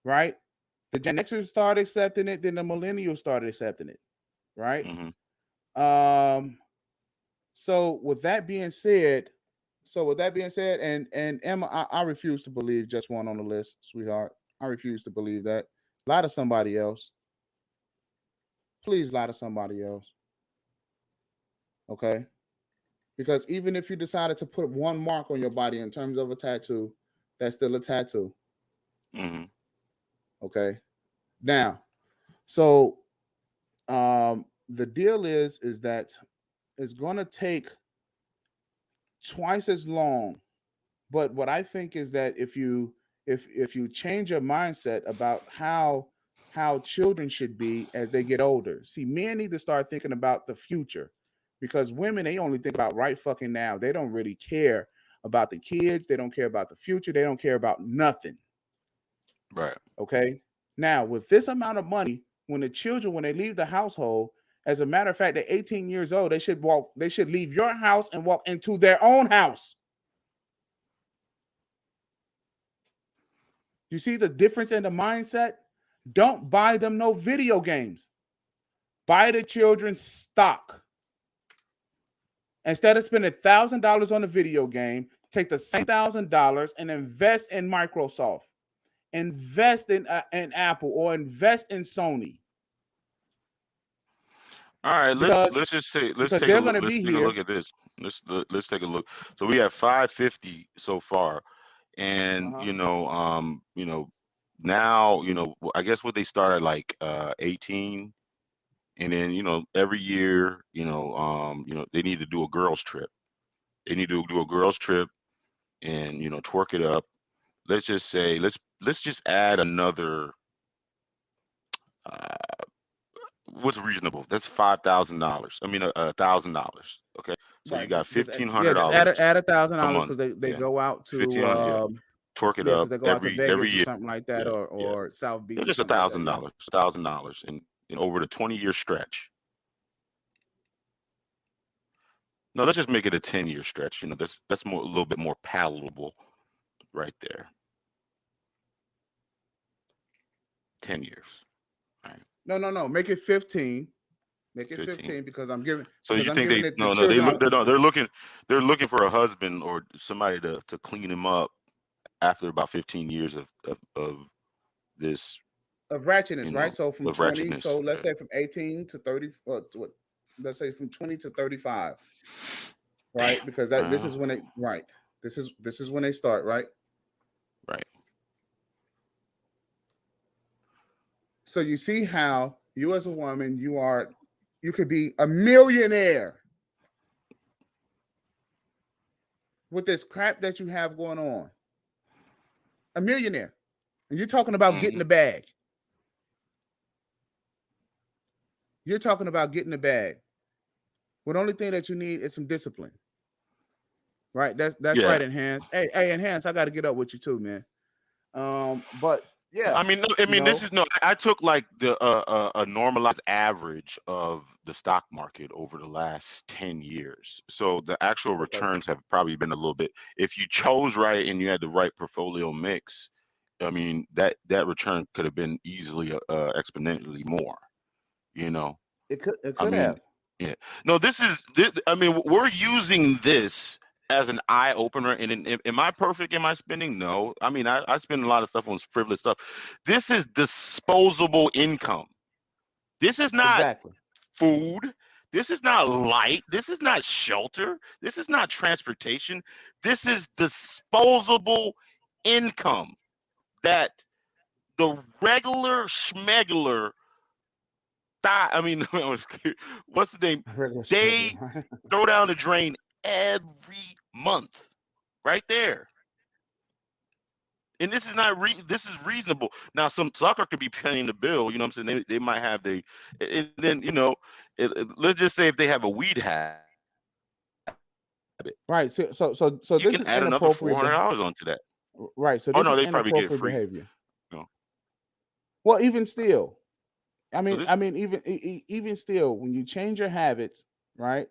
right? The Gen Xers started accepting it, then the millennials started accepting it, right? Hmm. Um, so with that being said, and Emma, I refuse to believe just one on the list, sweetheart. I refuse to believe that. A lot of somebody else. please lie to somebody else. Okay? Because even if you decided to put one mark on your body in terms of a tattoo, that's still a tattoo. Mm-hmm. Okay? Now, so the deal is that it's going to take twice as long. But what I think is that if you change your mindset about how children should be as they get older. See, men need to start thinking about the future, because women, they only think about right fucking now. They don't really care about the kids. They don't care about the future. They don't care about nothing. Right. Okay. Now, with this amount of money, when the children, when they leave the household, as a matter of fact, they're 18 years old, they should leave your house and walk into their own house. You see the difference in the mindset? Don't buy them no video games. Buy the children stock. Instead of spending $1,000 on a video game, take the same $1,000 and invest in Microsoft, invest in Apple, or invest in Sony. All right, Because let's just say let's because take a they're look. going to Let's be take a look here. at this. Let's take a look. So we have 550 so far, and Uh-huh. now I guess what they started like 18, and then every year they need to do a girls trip. They need to do a girls trip and twerk it up. Let's just say let's just add another. Uh, what's reasonable? That's $5,000. I mean, $1,000. Okay, so you Right. got fifteen hundred Just add dollars add a $1,000 month. because they Yeah, go out 1,500. Yeah, to twerk it yeah, because up they go out to every Vegas or year. something like that, Yeah, yeah. or South Beach or Just a something like that. thousand Yeah. dollars, $1,000, and over the 20-year stretch. No, let's just make it a 10-year stretch. That's more a little bit more palatable right there. 10 years, right? No. Make it 15. Make it 15. 15 So you because I'm think giving they it the no, they children. look they're looking for a husband or somebody to clean him up after about 15 years of this, Of ratchetness, right? So from of 20, so wretchedness. let's say from 18 to 30, what, let's say from 20 to 35, Damn. right? Because this is when they right. This is when they start, right? Right. So you see how you as a woman, you could be a millionaire with this crap that you have going on. A millionaire. And you're talking about getting Hmm. the bag. You're talking about getting the bag. Well, the only thing that you need is some discipline. Right? That's Yeah. right, Enhance. Hey, Enhance, I gotta get up with you too, man. But yeah, I mean, no, I you mean, this know, is no. I took like the a normalized average of the stock market over the last 10 years. So the actual okay. returns have probably been a little bit. If you chose right and you had the right portfolio mix, I mean that return could have been easily exponentially more. You know, It I could mean, have. yeah. No, I mean, we're using this as an eye opener. And am I perfect in my spending? No. I mean, I spend a lot of stuff on frivolous stuff. This is disposable income. This is not Exactly. food. This is not light. This is not shelter. This is not transportation. This is disposable income that the regular schmegular I mean, what's the name? Regular They schmegler. throw down the drain every month, right there. And this is not this is reasonable. Now, some sucker could be paying the bill. You know what I'm saying? They might have and then let's just say if they have a weed habit, Right. So you can add another this is $400 inappropriate. onto that. Right. So Oh this no, is they probably get it inappropriate free. behavior. You know? Well, even still, So this, even still, when you change your habits, right?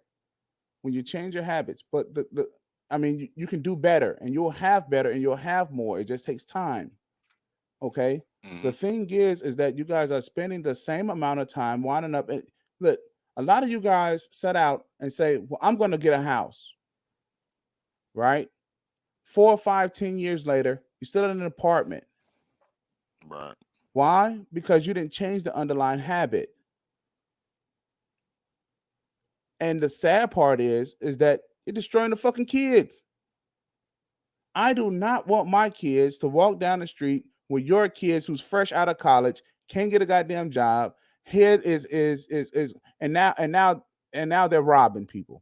When you change your habits, but you can do better, and you'll have better, and you'll have more. It just takes time. Okay. hmm The thing is that you guys are spending the same amount of time winding up. And look, a lot of you guys set out and say, "Well, I'm going to get a house." Right? 4 or 5, 10 years later, you're still in an apartment. right. Why? Because you didn't change the underlying habit. And the sad part is that you're destroying the fucking kids. I do not want my kids to walk down the street with your kids who's fresh out of college, can't get a goddamn job. Head is and now they're robbing people.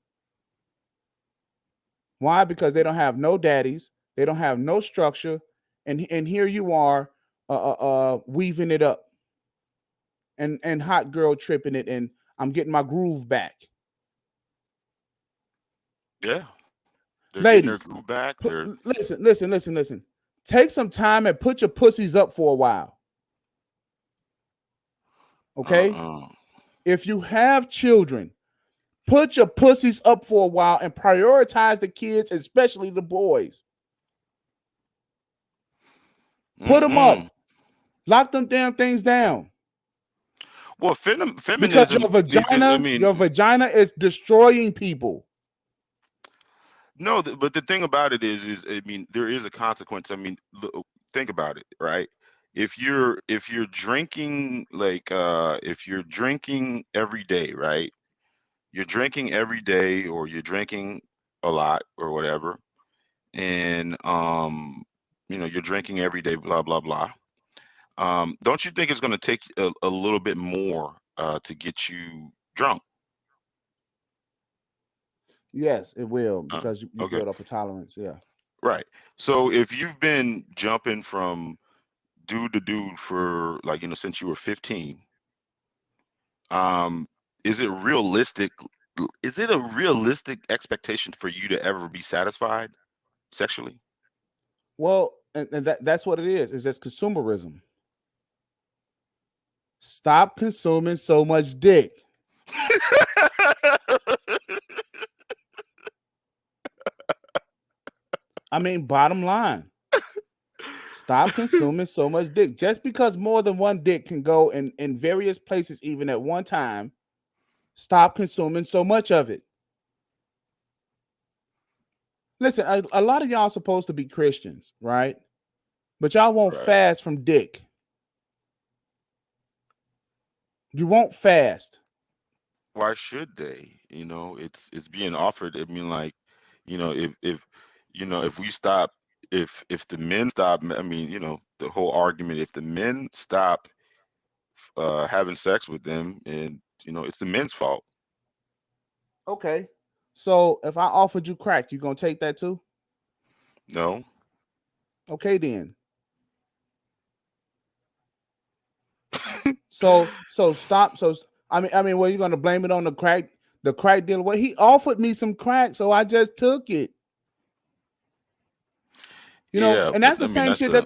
Why? Because they don't have no daddies, they don't have no structure, and here you are, weaving it up and hot girl tripping it, and I'm getting my groove back. Yeah, they're getting their Ladies, groove back. They're listen. Take some time and put your pussies up for a while. Okay? uh-uh. If you have children, put your pussies up for a while and prioritize the kids, especially the boys. Put them Mm-mm. up. Lock them damn things down. Well, Because feminism needs to. I your mean, vagina is destroying people. no, but the thing about it is I mean, there is a consequence. I mean, think about it, right? If you're drinking if you're drinking every day, right? You're drinking every day, or you're drinking a lot, or whatever, and you're drinking every day, blah blah blah. Don't you think it's going to take a little bit more to get you drunk? Yes, it will, because you Okay, build up a tolerance. Yeah. right. So if you've been jumping from dude to dude for, like, since you were 15, um, is it realistic? Is it a realistic expectation for you to ever be satisfied sexually? Well, and that's what it is. It's just consumerism. Stop consuming so much dick. I mean, bottom line, stop consuming so much dick. Just because more than one dick can go in various places, even at one time, stop consuming so much of it. Listen, a lot of y'all supposed to be Christians, right? But y'all won't Right. fast from dick. You won't fast. Why should they? It's being offered. I mean, like, if we stop, if the men stop, I mean, the whole argument, if the men stop having sex with them, and it's the men's fault. Okay. So if I offered you crack, you gonna take that too? No. Okay then. So stop. So I mean, well, you gonna blame it on the crack dealer? Well, he offered me some crack, so I just took it. Yeah, And but that's the I mean, same that's shit a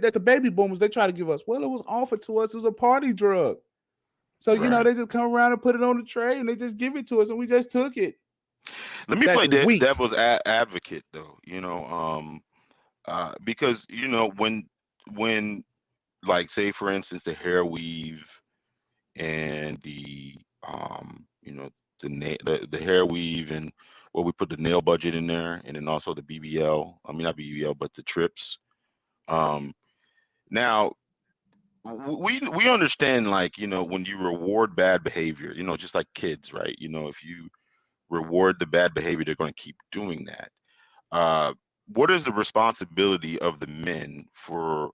that the baby boomers they try to give us. Well, it was offered to us as a party drug. So right. they just come around and put it on the tray and they just give it to us and we just took it. Let me That's play weak. devil's advocate, though. Because when like, say for instance, the hair weave and the hair weave, and where we put the nail budget in there, and then also the BBL. I mean, not BBL, but the trips. Um, Now we understand, like, when you reward bad behavior, just like kids, right? If you reward the bad behavior, they're going to keep doing that. Uh, what is the responsibility of the men for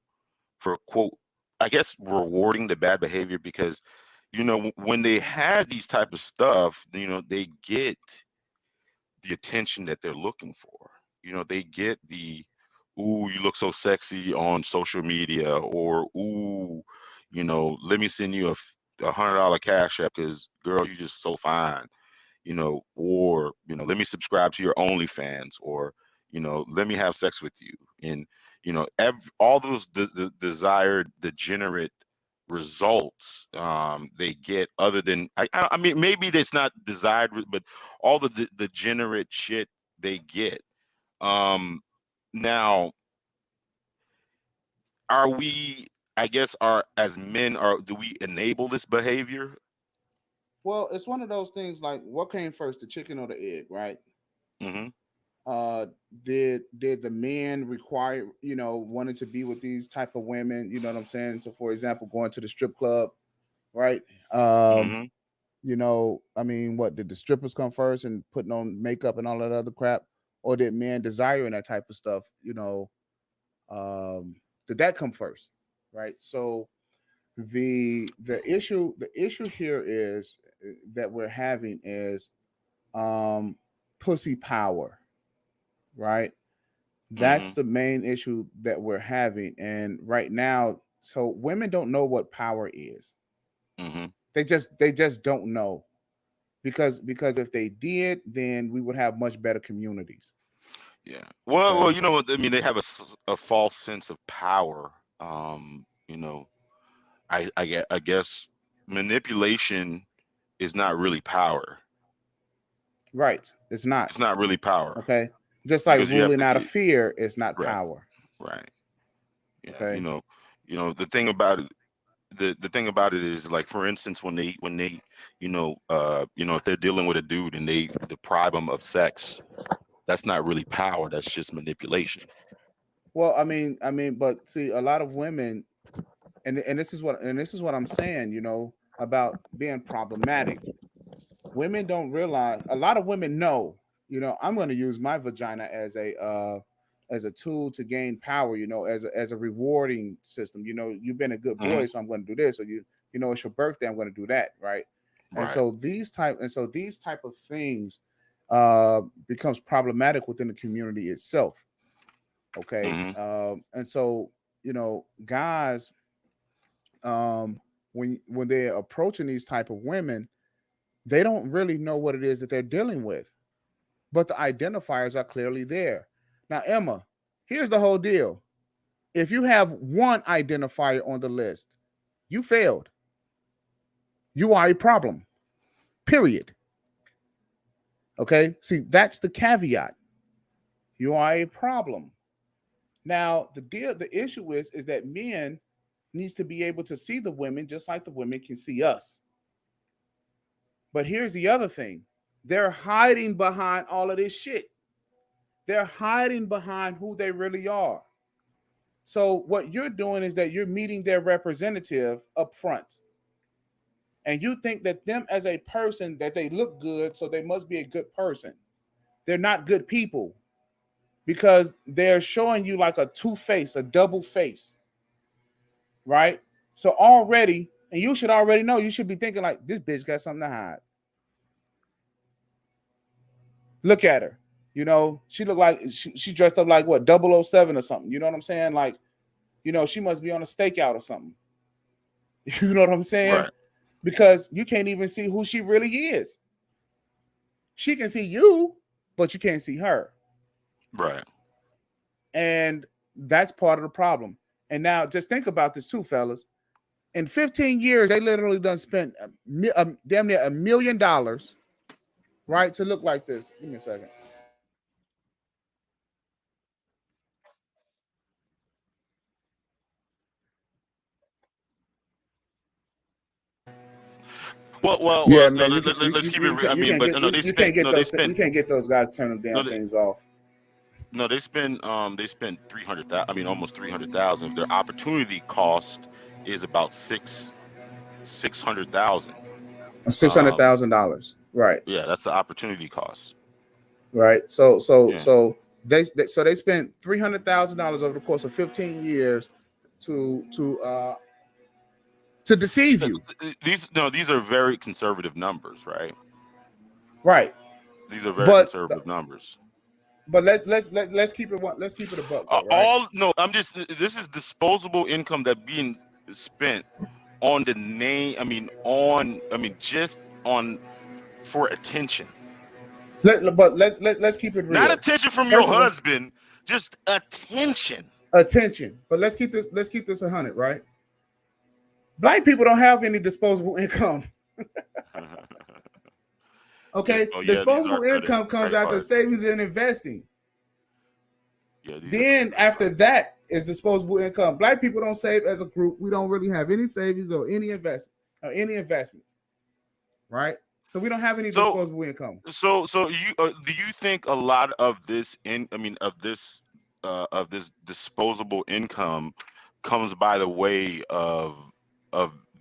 quote, I guess, rewarding the bad behavior? Because when they have these type of stuff, they get the attention that they're looking for. They get the, ooh, you look so sexy on social media, or ooh, let me send you $100 cash app because, girl, you just so fine. Or, let me subscribe to your OnlyFans, or, let me have sex with you. And, all those desired degenerate results they get, other than, I mean, maybe that's not desired, but all the degenerate shit they get. Um, Now, are we, I guess, are as men, are do we enable this behavior? Well, it's one of those things like what came first, the chicken or the egg, right? Hmm. Uh did the men require, wanted to be with these type of women, you know what I'm saying? So for example, going to the strip club, right? Um Hmm. I mean, what did the strippers come first and putting on makeup and all that other crap, or did men desiring that type of stuff? Did that come first, right? So the issue here is that we're having is um pussy power, right? That's Mm-hmm. the main issue that we're having, and right now, so women don't know what power is. Mm-hmm. They just don't know, because if they did, then we would have much better communities. Yeah. Well, Okay. you know what? I mean, they have a false sense of power. You know, I guess manipulation is not really power. Right. It's It's not. not really power Okay. Just like because you have ruling to. out of fear is not Right. power. Right. Yeah. Okay. The thing about it, the thing about it is, like, for instance, when they if they're dealing with a dude and they deprive them of sex, that's not really power. That's just manipulation. Well, I mean, but see, a lot of women, and this is what I'm saying, about being problematic. Women don't realize. A lot of women know. I'm going to use my vagina as a tool to gain power. As a rewarding system. You've been a good Hmm. boy, so I'm going to do this. Or it's your birthday, I'm going to do that, right? And Right. so these type of things becomes problematic within the community itself. Okay. Hmm. And so guys, when they're approaching these type of women, they don't really know what it is that they're dealing with, but the identifiers are clearly there. Now, Emma, here's the whole deal. If you have one identifier on the list, you failed. You are a problem, period. Okay. See, that's the caveat. You are a problem. Now, the issue is that men needs to be able to see the women just like the women can see us. But here's the other thing. They're hiding behind all of this shit. They're hiding behind who they really are. So what you're doing is that you're meeting their representative up front. And you think that them as a person, that they look good, so they must be a good person. They're not good people, because they're showing you like a two-face, a double face, right? So already, and you should already know, you should be thinking like, this bitch got something to hide. Look at her. She looked like she dressed up like what, 007 or something. You know what I'm saying? Like, she must be on a stakeout or something. You know what I'm saying? Right. Because you can't even see who she really is. She can see you, but you can't see her. Right. And that's part of the problem. And now just think about this too, fellas. In 15 years, they literally done spent damn near $1 million, right, to look like this. Give me a second. Well. Yeah, No. man, you can Let's you, keep it. you I can't you mean, can't but get no, they you can't spent. get No, they those you spent. can't get those guys to turn them No, damn things off. no, they spent 300,000. I mean, almost 300,000. Their opportunity cost is about 600,000. Six hundred Um, thousand dollars, right? yeah, that's the opportunity cost. Right. So so Yeah. so they spent $300,000 over the course of 15 years to deceive you. These are very conservative numbers, right? Right. These are very But conservative numbers. let's keep it let's keep it a buck though, right? All no, I'm just this is disposable income that being spent on the name. Just on for attention, Let's keep it not real. attention from your First of all, husband, just attention. attention. But let's keep this 100, right? Black people don't have any disposable income. Yeah. Okay, Oh yeah, these are disposable income comes credit after cards. savings and investing. Yeah, these are Then credit after cards. that is disposable income. Black people don't save as a group. We don't really have any savings or any investments, right? So we don't have any So disposable income. so you do you think a lot of this of this disposable income comes by the way of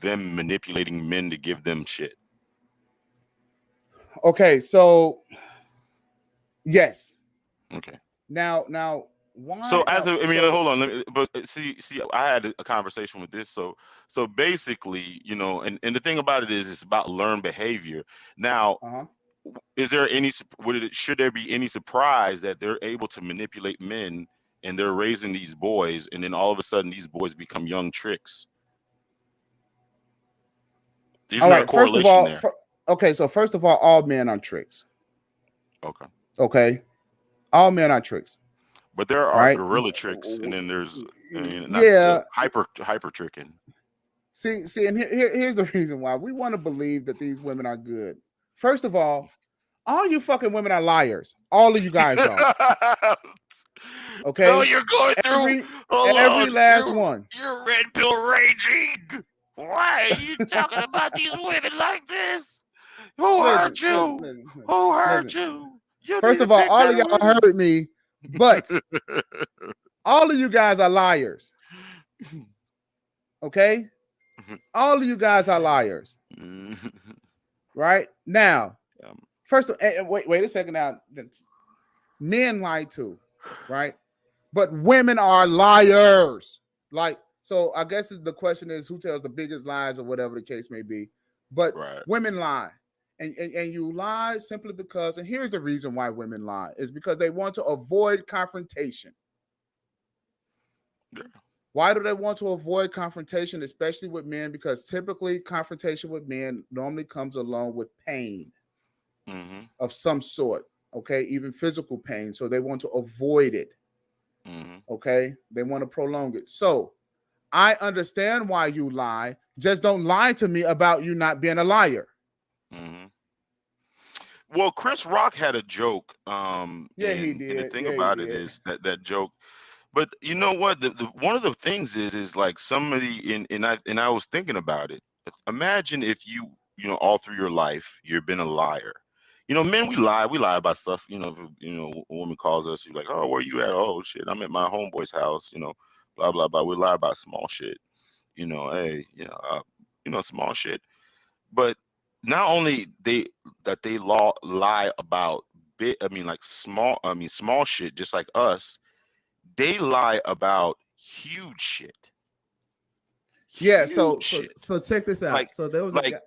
them manipulating men to give them shit? Okay, so yes. Okay. Now, So why? as Now, a, I mean, so hold on. But see, I had a conversation with this. So basically, and the thing about it is, it's about learned behavior. Now, uh-huh. is there any should there be any surprise that they're able to manipulate men and they're raising these boys, and then all of a sudden these boys become young tricks? There's All not a right. First of correlation all, there. okay. So first of all men are tricks. Okay. Okay, all men are tricks. But there are Right? gorilla tricks, and then there's, I mean, not Yeah. hyper tricking. See, and here's the reason why we want to believe that these women are good. First of all you fucking women are liars. All of you guys are. Bill, Okay, you're going through. every Hold every on, last one. you're red pill raging. Why are you talking about these women like this? Who Listen, hurt listen, you? listen, listen. Who hurt Listen. you? You need First to of all, pick all of better y'all women. heard me, but all of you guys are liars. Okay, all of you guys are liars. Right now, first, wait a second. Now, men lie too, right? But women are liars. Like, so I guess the question is who tells the biggest lies or whatever the case may be. But Right. women lie. And you lie simply because, and here's the reason why women lie, is because they want to avoid confrontation. Yeah. Why do they want to avoid confrontation, especially with men? Because typically confrontation with men normally comes along with pain Mm-hmm. of some sort, okay, even physical pain. So they want to avoid it, Mm-hmm. okay? They want to prolong it. So I understand why you lie. Just don't lie to me about you not being a liar. Mm-hmm. Well, Chris Rock had a joke, Yeah, he and the did. thing Yeah, he about it did. is that joke. But you know what? The one of the things is like somebody and I was thinking about it. Imagine if all through your life you've been a liar. Men, we lie about stuff. If a woman calls us, you're like, oh, where you at? Oh shit, I'm at my homeboy's house. Blah blah blah. We lie about small shit. Hey, small shit. But not only they lie about bit. I mean, like small. I mean, small shit, just like us. They lie about huge shit. Yeah, Huge shit. so check this Like out. So there was a guy.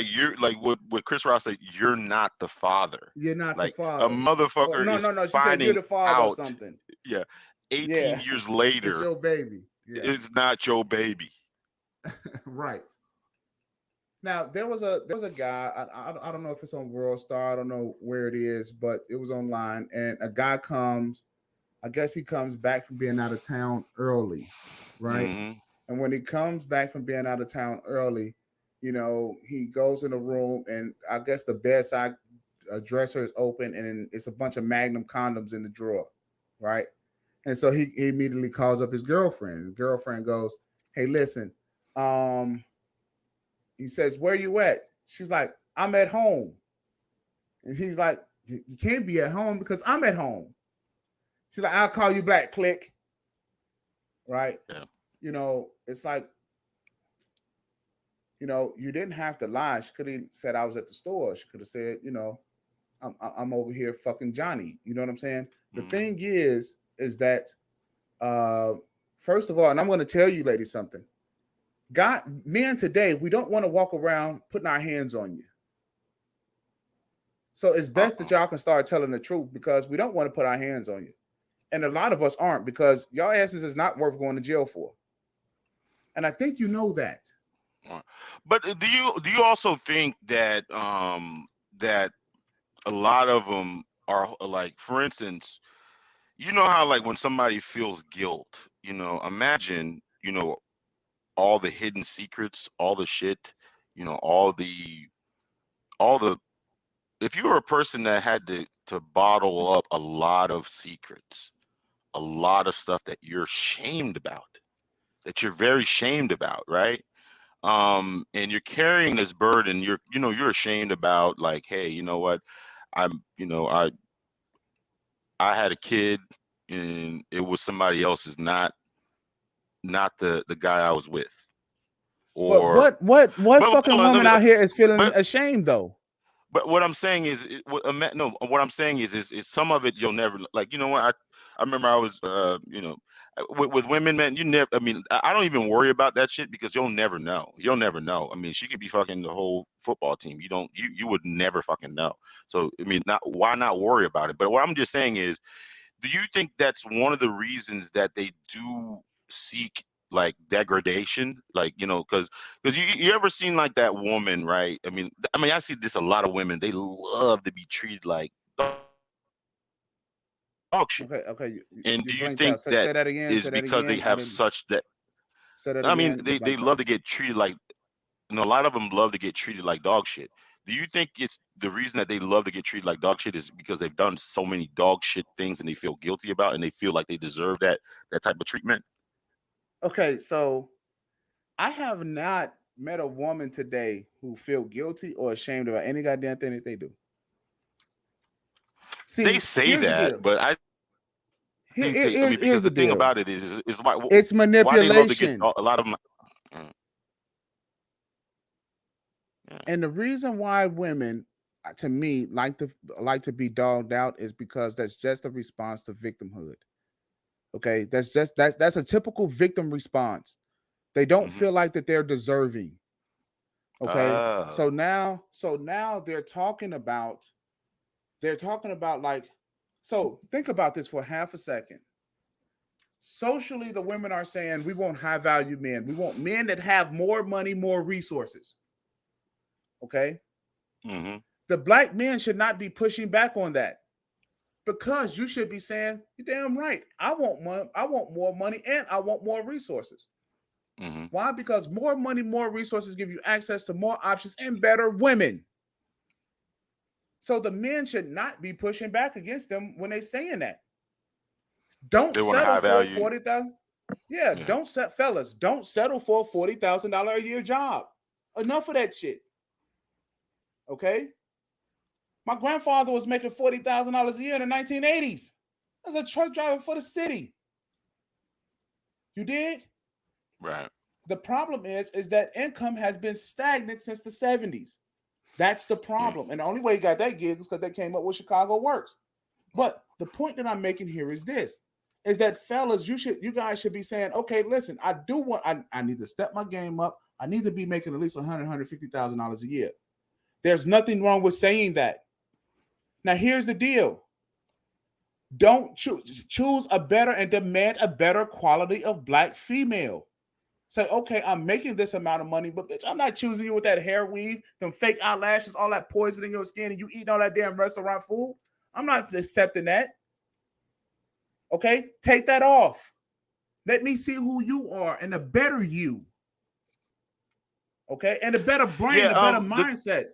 you're like what Chris Rock said, you're not the father. You're not the Like a father. Oh, motherfucker no, is no, no. She said you're finding the father or out, something. yeah, 18 Yeah, years it's later, your baby. Yeah, it's not your baby. right. Now there was a guy. I don't know if it's on World Star. I don't know where it is, but it was online. And a guy comes. I guess he comes back from being out of town early, right? Mm-hmm. And when he comes back from being out of town early, he goes in a room, and I guess the bedside dresser is open, and it's a bunch of Magnum condoms in the drawer, right? And so he immediately calls up his girlfriend. The girlfriend goes, "Hey, listen," um, he says, "Where you at?" She's like, "I'm at home." And he's like, "You can't be at home because I'm at home." She's like, "I'll call you back." Click. Right? Yeah. It's like, you didn't have to lie. She could have said I was at the store. She could have said, I'm over here fucking Johnny. You know what I'm saying? The Mm-hmm. thing is that uh, first of all, and I'm going to tell you, ladies, something. God, men today, we don't want to walk around putting our hands on you. So it's best that Uh-uh. y'all can start telling the truth because we don't want to put our hands on you. And a lot of us aren't because y'all asses is not worth going to jail for. And I think you know that. But do you also think that that a lot of them are like, for instance, how like when somebody feels guilt, imagine, all the hidden secrets, all the shit, all the if you were a person that had to bottle up a lot of secrets, a lot of stuff that you're shamed about, that you're very shamed about, right? And you're carrying this burden, you're ashamed about, like, hey, you know what? I'm, I had a kid and it was somebody else's, not the guy I was with. But Or what but fucking hold on, woman out here is feeling but ashamed though? But what I'm saying is, no. What I'm saying is some of it you'll never like. You know what? I remember I was, with women, man. You never. I mean, I don't even worry about that shit because you'll never know. You'll never know. I mean, she could be fucking the whole football team. You don't. You would never fucking know. So I mean, not why not worry about it? But what I'm just saying is, do you think that's one of the reasons that they do seek like degradation, like, because you ever seen like that woman, right? I mean I see this a lot of women, they love to be treated like dog shit. And do you think that is You because blinked they out. have Say that such again. that Say that again. I didn't. Say that again. You they love blinked to out. get treated like, a lot of them love to get treated like dog shit. Do you think it's the reason that they love to get treated like dog shit is because they've done so many dog shit things and they feel guilty about, and they feel like they deserve that type of treatment? Okay, so I have not met a woman today who feel guilty or ashamed about any goddamn thing that they do. They See, say here's the that, deal. but I think they. I mean, because the thing about it Here's is the deal. why It's they love to get a manipulation. lot of them. Mm, yeah. And the reason why women, to me, like to be dogged out is because that's just a response to victimhood. Okay, that's a typical victim response. They don't Hmm. feel like that they're deserving. Okay, Oh. so now they're talking about like, so think about this for half a second. Socially, the women are saying we want high value men. We want men that have more money, more resources. Okay, Hmm. the black men should not be pushing back on that because you should be saying, "You're damn right. I want money. I want more money, and I want more resources." Hmm. Why? Because more money, more resources give you access to more options and better women. So the men should not be pushing back against them when they're saying that. Don't They want a settle high for value. 40,000. Yeah, Yeah. don't set fellas. Don't settle for a $40,000 a year job. Enough of that shit. Okay. My grandfather was making $40,000 a year in the 1980s as a truck driver for the city. You dig? Right. The problem is that income has been stagnant since the 70s. That's the Yeah. problem. And the only way he got that gig is because they came up with Chicago Works. But the point that I'm making here is this: is that fellas, you guys should be saying, okay, listen, I need to step my game up. I need to be making at least $150,000 a year. There's nothing wrong with saying that. Now here's the deal. Don't choose a better and demand a better quality of black female. Say, okay, I'm making this amount of money, but bitch, I'm not choosing you with that hair weave, them fake eyelashes, all that poison in your skin, and you eating all that damn restaurant food. I'm not accepting that. Okay, take that off. Let me see who you are and a better you. Okay, and a better brain, Yeah. a better The mindset.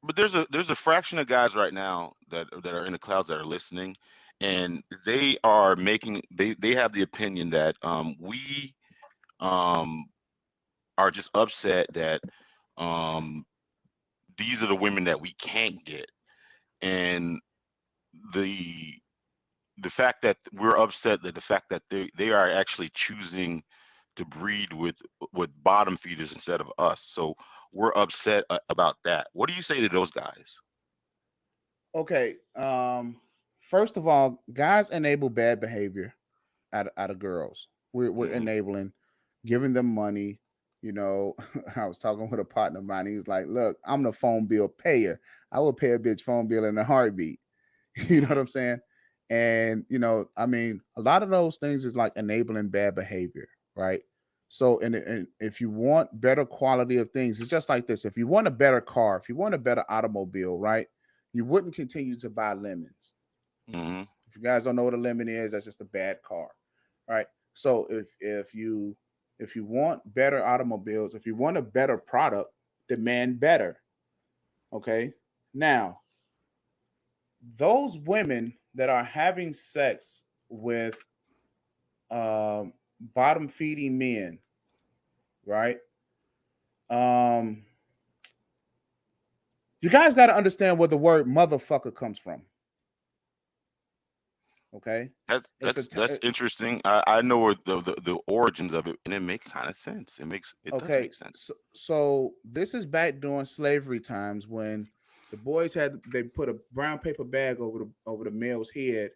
But there's a fraction of guys right now that are in the clouds that are listening, and they are making they have the opinion that we um are just upset that um these are the women that we can't get. And the the fact that we're upset, that the fact that they are actually choosing to breed with bottom feeders instead of us. So we're upset about that. What do you say to those guys? Okay, first of all, guys enable bad behavior out of girls. We're Hmm. enabling, giving them money. You know, I was talking with a partner of mine. He was like, "Look, I'm the phone bill payer. I will pay a bitch phone bill in a heartbeat." You know what Hmm. I'm saying? And I mean, a lot of those things is like enabling bad behavior, right? So, and if you want better quality of things, it's just like this. If you want a better car, if you want a better automobile, right, you wouldn't continue to buy lemons. Hmm. If you guys don't know what a lemon is, that's just a bad car, right? So if you want better automobiles, if you want a better product, demand better. Okay. Now, those women that are having sex with bottom feeding men, right? Um, you guys got to understand where the word motherfucker comes from. Okay, it's a That's interesting. I know where the origins of it, and it makes kind of sense. It does okay. make sense. So this is back during slavery times when the boys they put a brown paper bag over the male's head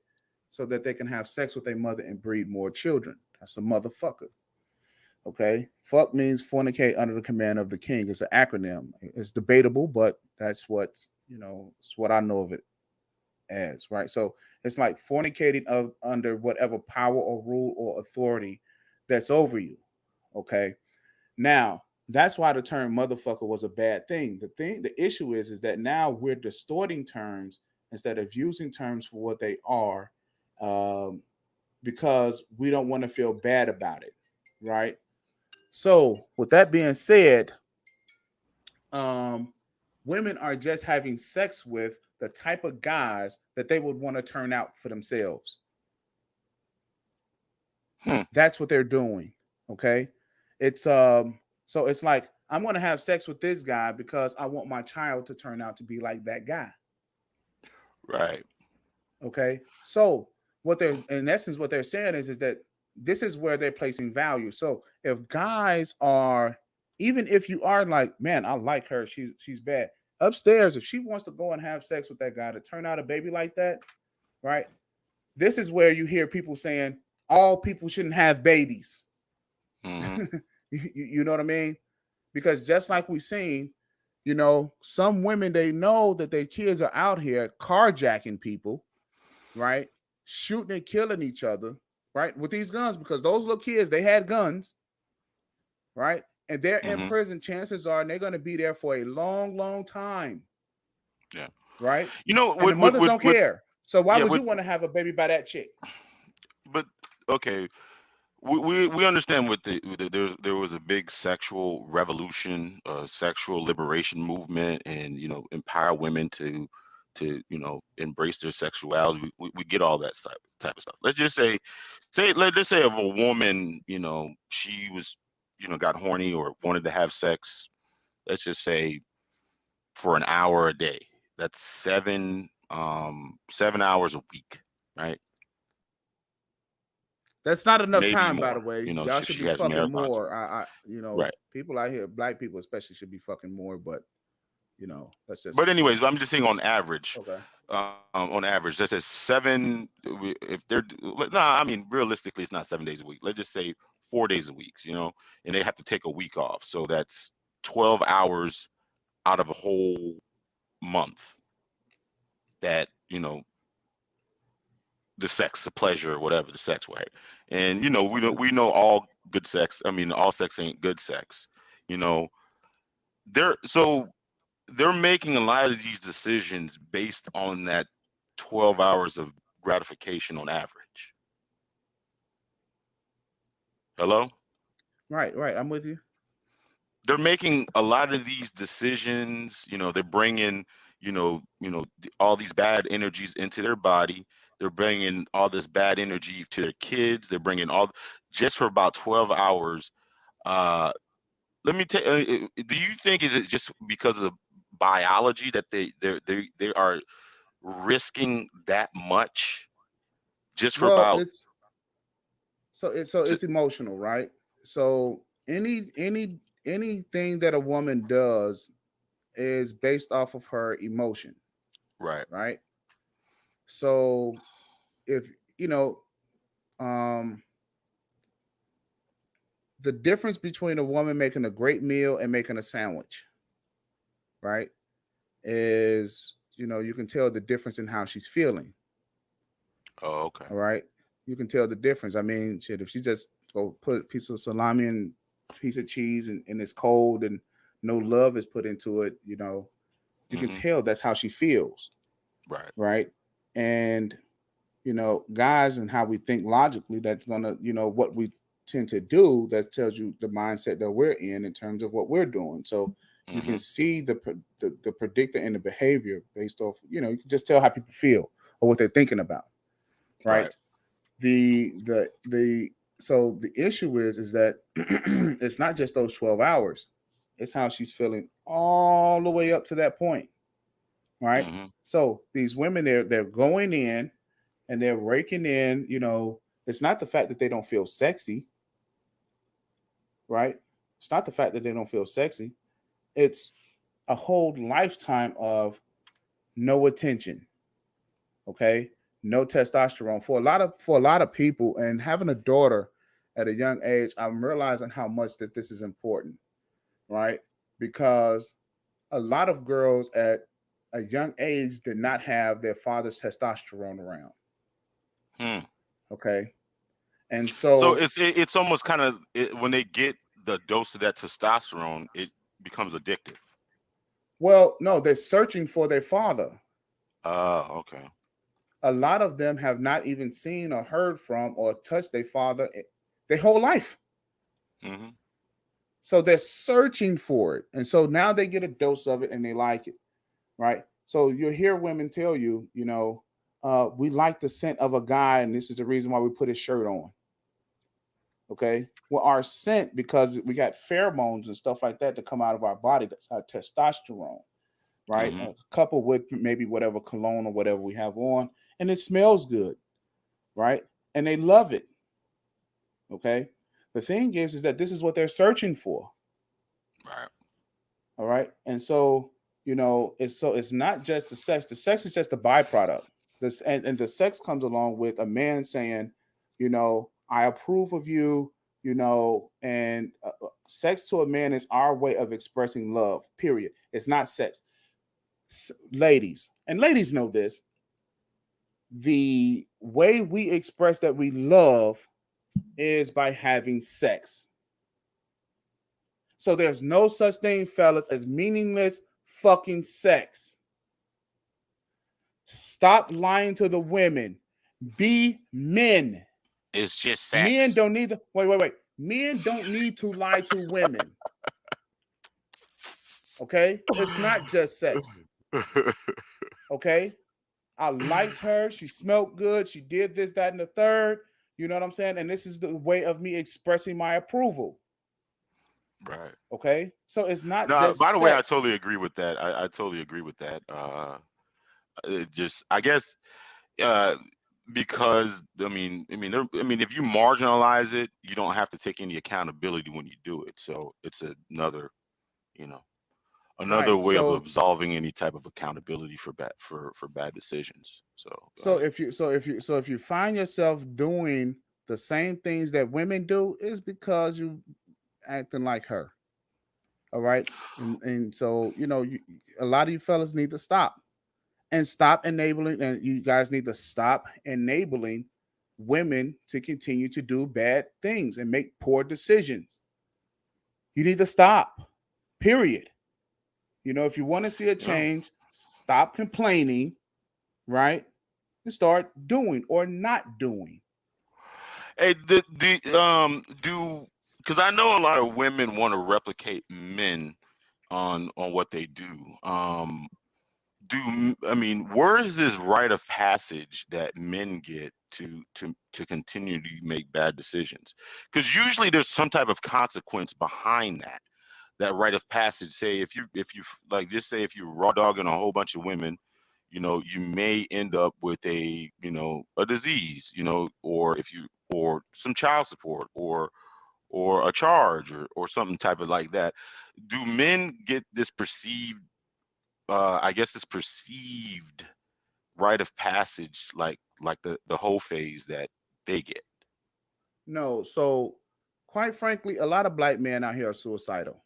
so that they can have sex with their mother and breed more children. That's a motherfucker. Okay, fuck means fornicate under the command of the king. It's an acronym. It's debatable, but that's it's what I know of it as, right? So it's like fornicating under whatever power or rule or authority that's over you. Okay, now that's why the term motherfucker was a bad thing. The issue is that now we're distorting terms instead of using terms for what they are, um, because we don't want to feel bad about it, right? So, with that being said, um, women are just having sex with the type of guys that they would want to turn out for themselves. Hmm. That's what they're doing. Okay, it's so it's like I'm going to have sex with this guy because I want my child to turn out to be like that guy. Right. Okay, so what they're in essence what they're saying is that this is where they're placing value. So if guys are, even if you are like, man, I like her, she's bad, upstairs, if she wants to go and have sex with that guy to turn out a baby like that, right? This is where you hear people saying all people shouldn't have babies. Hmm. You know what I mean? Because just like we seen, some women, they know that their kids are out here carjacking people, right? Shooting and killing each other, right? With these guns, because those little kids, they had guns, right? And they're in Hmm. prison. Chances are they're going to be there for a long, long time, Yeah. right? You know, And the mothers don't care. So why yeah, would you want to have a baby by that chick? but okay, we understand there was a big sexual revolution, sexual liberation movement, and empower women to embrace their sexuality. We get all that type of stuff. Let's just let's just say if a woman, she was, got horny or wanted to have sex. Let's just say for an hour a day. That's 7 hours a week, right? That's not enough Maybe time, by more. the way. Y'all She should she be has fucking marathons. more. Right. People out here, black people especially, should be fucking more. But let's just But anyways, I'm just saying on average. okay. On average, that says seven. If they're nah, I mean realistically, it's not 7 days a week. Let's just say 4 days a week. And they have to take a week off, so that's 12 hours out of a whole month. That the sex, the pleasure, or whatever the sex, right? And Okay. we know all good sex. I mean, all sex ain't good sex. You know, so they're making a lot of these decisions based on that 12 hours of gratification on average. Hello? Right, right. I'm with you. They're making a lot of these decisions, they're bringing, all these bad energies into their body. They're bringing all this bad energy to their kids. They're bringing all just for about 12 hours. Uh, Let me tell do you think is it just because of biology that they are risking that much just for Well, about it's emotional, right? So anything that a woman does is based off of her emotion, right. right? So if you know um the difference between a woman making a great meal and making a sandwich, right, is you can tell the difference in how she's feeling. Oh, okay. All right, you can tell the difference. I mean, shit, if she just go put a piece of salami and piece of cheese and it's cold and no love is put into it, you can Hmm. tell that's how she feels, Right. right? And guys and how we think logically, that's gonna, what we tend to do, that tells you the mindset that we're in terms of what we're doing. So you can Hmm. see the predictor and the behavior based off, you can just tell how people feel or what they're thinking about, Right. right? The so the issue is that it's not just those 12 hours, it's how she's feeling all the way up to that point, right? Hmm. So these women, they're going in, and they're raking in, it's not the fact that they don't feel sexy, right? It's not the fact that they don't feel sexy. It's a whole lifetime of no attention, okay? No testosterone for a lot of people, and having a daughter at a young age, I'm realizing how much that this is important, right? Because a lot of girls at a young age did not have their father's testosterone around, Hmm. okay? And So so, it's almost kind of when they get the dose of that testosterone, it becomes addictive. well, no, they're searching for their father. Okay. A lot of them have not even seen or heard from or touched their father their whole life. Hmm. So they're searching for it. And so now they get a dose of it and they like it, right? So you'll hear women tell you, we like the scent of a guy, and this is the reason why we put his shirt on. Okay. Well, our scent, because we got pheromones and stuff like that come out of our body, that's our testosterone, right? Hmm. Coupled with maybe whatever cologne or whatever we have on, and it smells good, right? And they love it. Okay. The thing is that this is what they're searching for. Right. All right. And so, it's not just the sex. The sex is just a byproduct. And the sex comes along with a man saying, I approve of you, and sex to a man is our way of expressing love, period. It's not sex. Ladies, and ladies know this, the way we express that we love is by having sex. So there's no such thing, fellas, as meaningless fucking sex. Stop lying to the women. Be men. It's just Men sex. don't need to wait. Men don't need to lie to women. Okay? It's not just sex. Okay? I liked her. She smelled good. She did this, that, and the third. You know what I'm saying? And this is the way of me expressing my approval. Right. Okay? So it's not No, by just the way, I sex. totally agree with that. I totally agree with that. It just, I guess, uh, because if you marginalize it, you don't have to take any accountability when you do it. So it's you know, another Right. way of So absolving any type of accountability for bad decisions. So go so ahead. if you find yourself doing the same things that women do, is because you acting like her. All right. And so, a lot of you fellas need to stop and stop enabling, and you guys need to stop enabling women to continue to do bad things and make poor decisions. You need to stop. Period. If you want to see a Yeah. change, stop complaining, right? And start doing or not doing. Hey, do because I know a lot of women want to replicate men on what they do. Where is this rite of passage that men get to continue to make bad decisions? Because usually there's some type of consequence behind that rite of passage. Say if you like just say if you're raw dogging a whole bunch of women, you may end up with a disease, or if you or some child support or a charge or something type of like that. Do men get this perceived I guess this perceived rite of passage like the whole phase that they get? No, so quite frankly, a lot of black men out here are suicidal.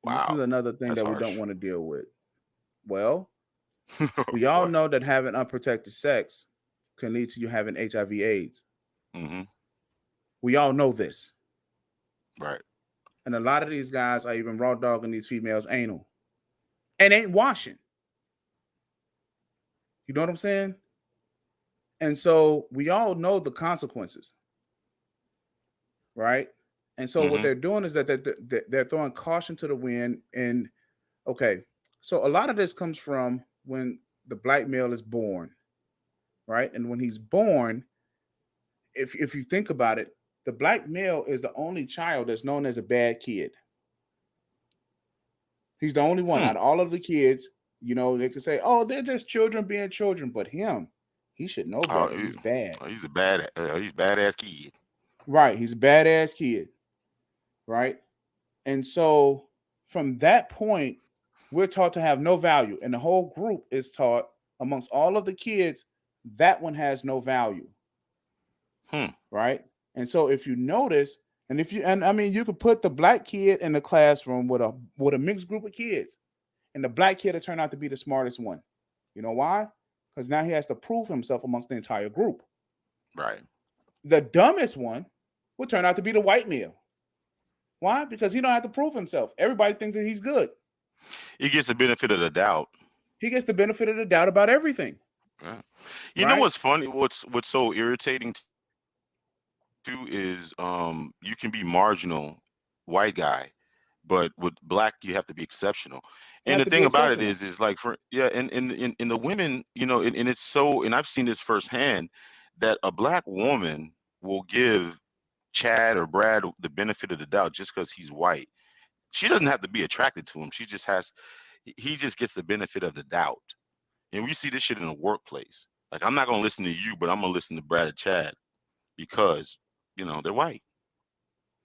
And this is Wow, another thing that's that we don't harsh. want to deal with. Well, Oh we all boy. know that having unprotected sex can lead to you having HIV/AIDS. Hmm. We all know this. Right. And a lot of these guys are even raw dogging these females anal and ain't washing. You know what I'm saying? And so we all know the consequences, right? And so what Hmm. they're doing is that they're throwing caution to the wind. And okay, so a lot of this comes from when the black male is born, right? And when he's born, if you think about it, the black male is the only child that's known as a bad kid. He's the only one Hmm. out of all of the kids. They could say, "Oh, they're just children being children," but him, He should know Oh, better. He's bad. he's a badass kid. Right. He's a badass kid. Right. And so from that point, we're taught to have no value. And the whole group is taught amongst all of the kids, that one has no value. Hmm. Right. And so if you notice, and I mean, you could put the black kid in the classroom with a mixed group of kids, and the black kid will turn out to be the smartest one. You know why? Because now he has to prove himself amongst the entire group. Right. The dumbest one will turn out to be the white male. Why? Because he don't have to prove himself. Everybody thinks that he's good. He gets the benefit of the doubt. He gets the benefit of the doubt about everything. Yeah. You know Right? what's funny? What's so irritating too is you can be marginal white guy, but with black you have to be exceptional. And the thing about it You have to be is like exceptional. for yeah, and the women, and it's so, and I've seen this firsthand that a black woman will give Chad or Brad the benefit of the doubt just because he's white. She doesn't have to be attracted to him. She just has he just gets the benefit of the doubt. And we see this shit in the workplace. Like, I'm not gonna listen to you, but I'm gonna listen to Brad or Chad because they're white.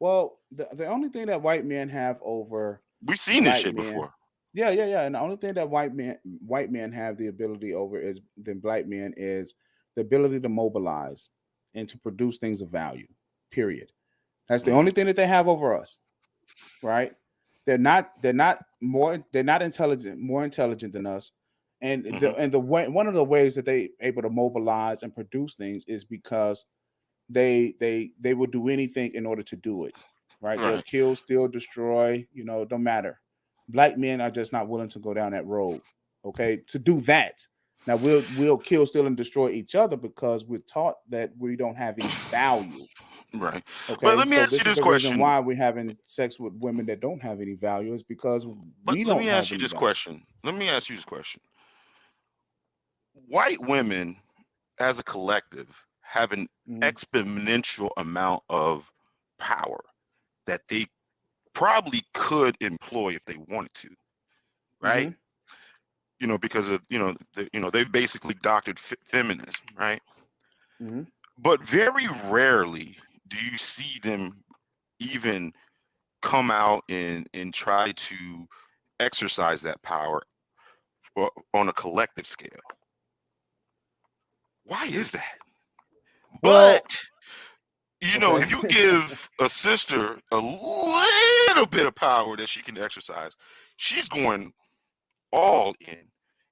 Well, the only thing that white men have over We've seen this black shit men, before. yeah. And the only thing that white men have the ability over is than black men is the ability to mobilize and to produce things of value. Period. That's the Hmm. only thing that they have over us. Right? They're not intelligent, more intelligent than us. And Hmm. the way, one of the ways that they able to mobilize and produce things is because they will do anything in order to do it. Right? They'll Right. kill, steal, destroy, don't matter. Black men are just not willing to go down that road. Okay? To do that. Now we'll kill, steal, and destroy each other because we're taught that we don't have any value. Right. But Okay, let me so ask you this is this the reason question. why we're having sex with women that don't have any value is because But we let don't me ask have you any this value. question. Let me ask you this question. White women as a collective have an Mm-hmm. exponential amount of power that they probably could employ if they wanted to, right? Mm-hmm. Because of they've basically doctored feminism, right? Mm-hmm. But very rarely do you see them even come out and try to exercise that power on a collective scale. Why is that? Well, But okay. if you give a sister a little bit of power that she can exercise, she's going all in,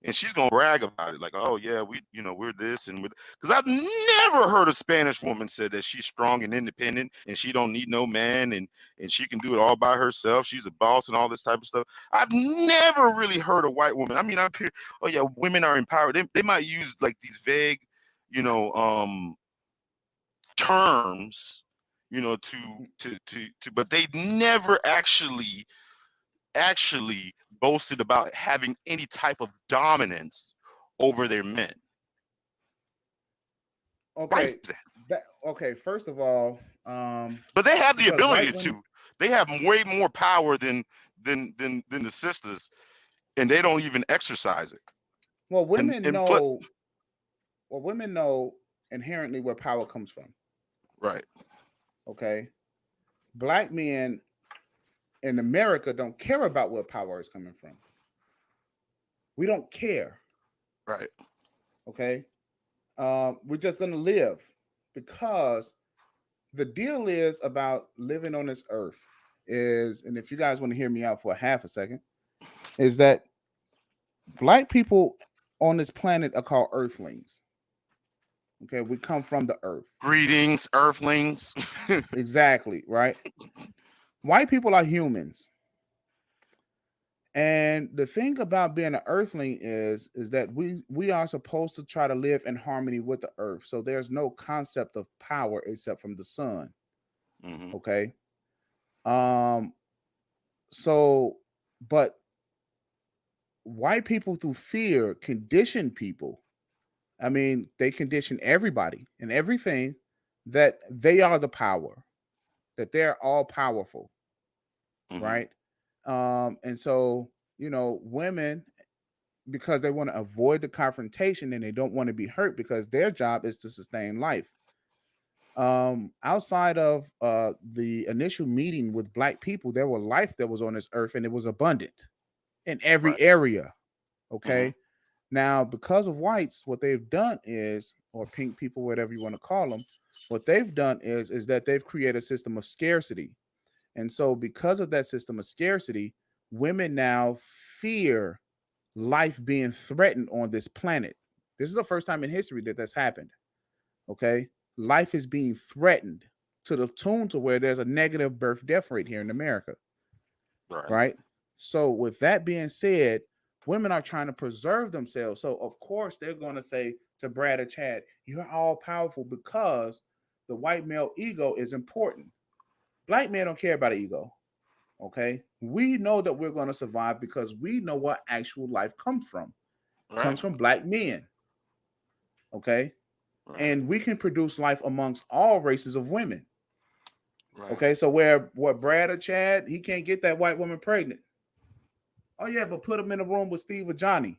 and she's gonna brag about it, like, oh yeah, we're this and with, because I've never heard a Spanish woman said that she's strong and independent and she don't need no man, and she can do it all by herself, she's a boss and all this type of stuff. I've never really heard a white woman, I mean, I've heard, oh yeah, women are empowered. They might use like these vague, you know um terms, but they never actually boasted about having any type of dominance over their men. Why is Okay. that? First of all, But they have the because ability white women, to. They have way more power than the sisters, and they don't even exercise it. well, And women and plus, know, women know inherently where power comes from. right, Okay, black men in America don't care about where power is coming from. We don't care. right. Okay, we're just gonna live because the deal is about living on this earth is, and if you guys want to hear me out for a half a second, is that black people on this planet are called earthlings. Okay, we come from the earth. Greetings, Earthlings. Exactly, right? White people are humans. And the thing about being an earthling is that we are supposed to try to live in harmony with the earth. So there's no concept of power except from the sun. Hmm. Okay. Um so but white people through fear condition people. I mean, they condition everybody and everything that they are the power, that they're all powerful, Hmm. right? And so, women, because they want to avoid the confrontation and they don't want to be hurt because their job is to sustain life. Outside of the initial meeting with black people, there was life that was on this earth and it was abundant in every Right. area. Hmm. Okay. Now, because of whites, what they've done is, or pink people, whatever you want to call them, what they've done is that they've created a system of scarcity. And so, because of that system of scarcity, women now fear life being threatened on this planet. This is the first time in history that that's happened. Okay. Life is being threatened to the tune to where there's a negative birth death rate here in America. Right. Right. So, with that being said, women are trying to preserve themselves. So, of course, they're going to say to Brad or Chad, you're all powerful because the white male ego is important. Black men don't care about an ego. Okay. We know that we're going to survive because we know what actual life comes from. Right. Comes from black men. Okay. Right. And we can produce life amongst all races of women. Right. Okay. So where what Brad or Chad, he can't get that white woman pregnant. Oh yeah, but put him in a room with Steve or Johnny.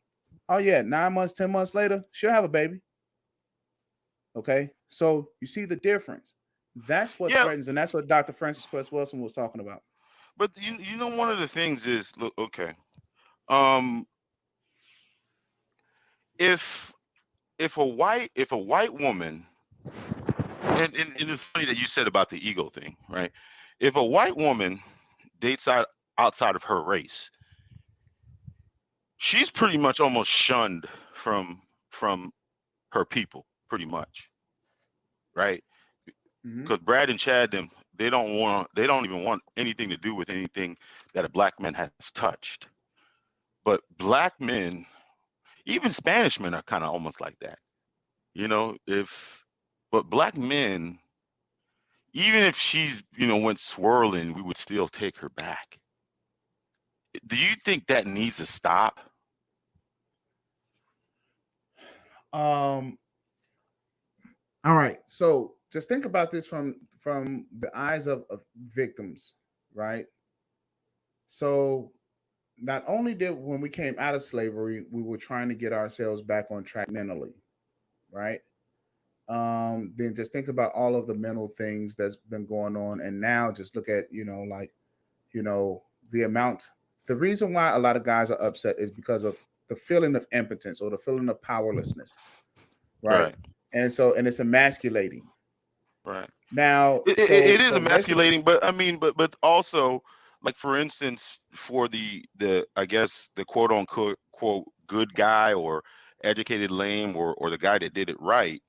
Oh yeah, 9 months, 10 months later, she'll have a baby. Okay. So you see the difference. That's what Yeah, threatens, and that's what Dr. Francis Quest Wilson was talking about. but you know one of the things is look, okay. Um, if if a white woman, and it's funny that you said about the ego thing, right? If a white woman dates outside of her race, she's pretty much almost shunned from her people, pretty much, right? Mm-hmm. Because Brad and Chad them they don't even want anything to do with anything that a black man has touched. But black men, even Spanish men, are kind of almost like that. If but black men, even if she's went swirling, we would still take her back. Do you think that needs to stop? Um. All right. So just think about this from the eyes of victims, right? So not only did when we came out of slavery, we were trying to get ourselves back on track mentally, right? Then just think about all of the mental things that's been going on, and now just look at like you know the amount. The reason why a lot of guys are upset is because of the feeling of impotence or the feeling of powerlessness, right? Right, And it's emasculating. right. Now, It is so let's emasculating, but I mean, but also, like for instance, for the I guess the quote unquote quote good guy or educated lame or the guy that did it right.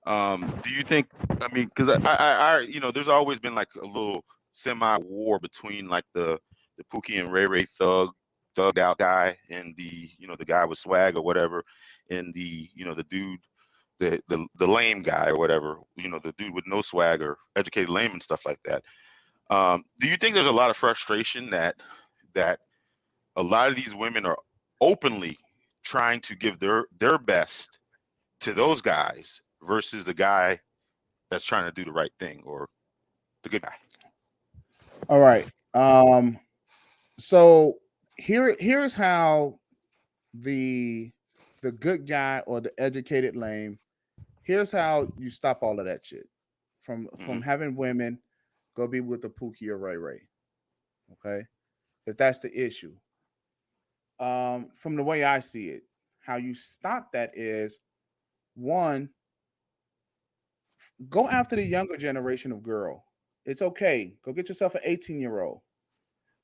Do you think? I mean, because there's always been like a little semi war between like the Pookie and Ray Ray thugged out guy and the guy with swag or whatever, and the dude the lame guy or whatever, the dude with no swag or educated lame and stuff like that. Do you think there's a lot of frustration that a lot of these women are openly trying to give their best to those guys versus the guy that's trying to do the right thing or the good guy? all right. So here's how the the good guy or the educated lame. Here's how you stop all of that shit from Hmm. having women go be with the Pookie or Ray Ray. Okay, if that's the issue. From the way I see it, how you stop that is one, go after the younger generation of girl. It's okay. Go get yourself an 18-year-old.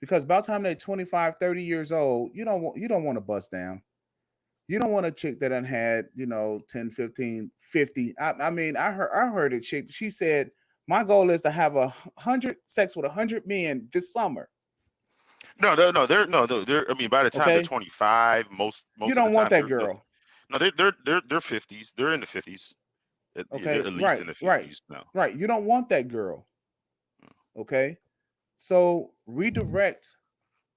Because by the time they're 25, 30 years old, you don't want to bust down. You don't want a chick that done had, 10, 15, 50. I mean, I heard a chick, she said, my goal is to have 100 sex with 100 men this summer. No, they're no, they're. I mean, by the time they're Okay. 25, You most of the don't want time that they're girl. no, they're 50s. They're in the 50s. Yeah, they're Okay. at least Right. in the Right. 50s now. Right. You don't want that girl. Okay. So redirect.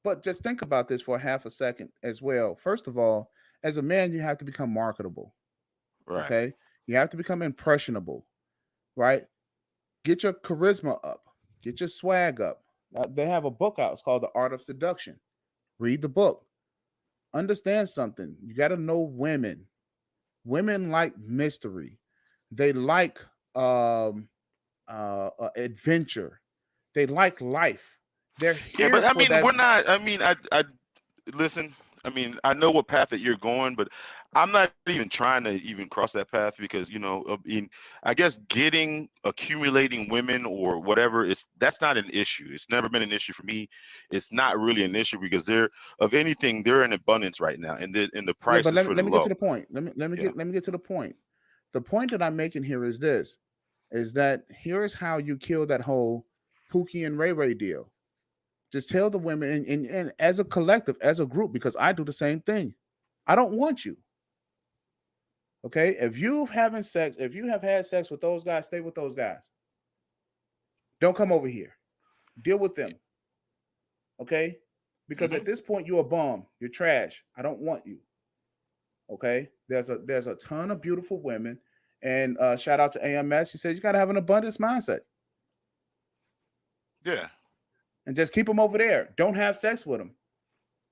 But just think about this for half a second as well. First of all, as a man, you have to become marketable. Right. Okay. You have to become impressionable. Right. Get your charisma up. Get your swag up. They have a book out. It's called The Art of Seduction. Read the book. understand something. You got to know women. Women like mystery. They like um, adventure. They like life. They're Yeah, here but I for mean, that. we're not. I mean, I listen. I mean, I know what path that you're going, but I'm not even trying to even cross that path because I mean, I guess accumulating women or whatever is that's not an issue. It's never been an issue for me. It's not really an issue because they're of anything they're in abundance right now, and the Yeah, but price is for the let me get to low. the point. Yeah. Let me get to the point. The point that I'm making here is this: is that here is how you kill that whole Pookie and Ray Ray deal. Just tell the women, and as a collective, as a group, because I do the same thing. I don't want you. Okay, if you have had sex with those guys, stay with those guys. Don't come over here. Deal with them. Okay, because Hmm. at this point you're a bum. You're trash. I don't want you. Okay, there's a ton of beautiful women, and shout out to AMS. He said you got to have an abundance mindset Yeah. and just keep them over there. Don't have sex with them.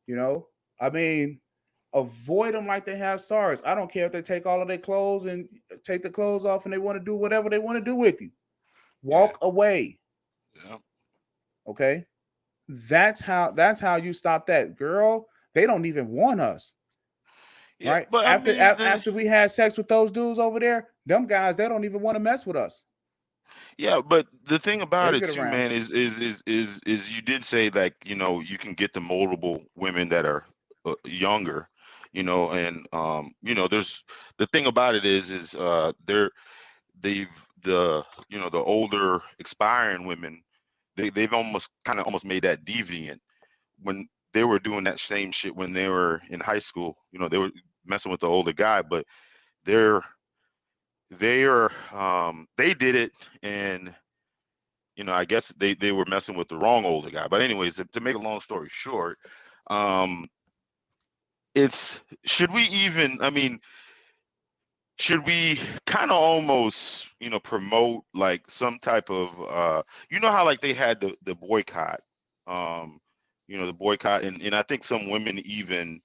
You know, I mean, avoid them like they have SARS. I don't care if they take all of their clothes and take the clothes off and they want to do whatever they want to do with you. Yeah. Walk away. Yeah. Okay. That's how you stop that. Girl, they don't even want us. Yeah. Right? But I mean, After we had sex with those dudes over there, them guys, they don't even want to mess with us. yeah, but the thing about They'll it get too, around. man, is you did say like you can get the multiple women that are younger, and there's the thing about it is the the older expiring women they've almost made that deviant when they were doing that same shit when they were in high school. They were messing with the older guy, but they're they did it and I guess they were messing with the wrong older guy. But anyways, to make a long story short, um, it's should we even? I mean, should we kind of almost promote like some type of how like they had the boycott, um, the boycott, and I think some women even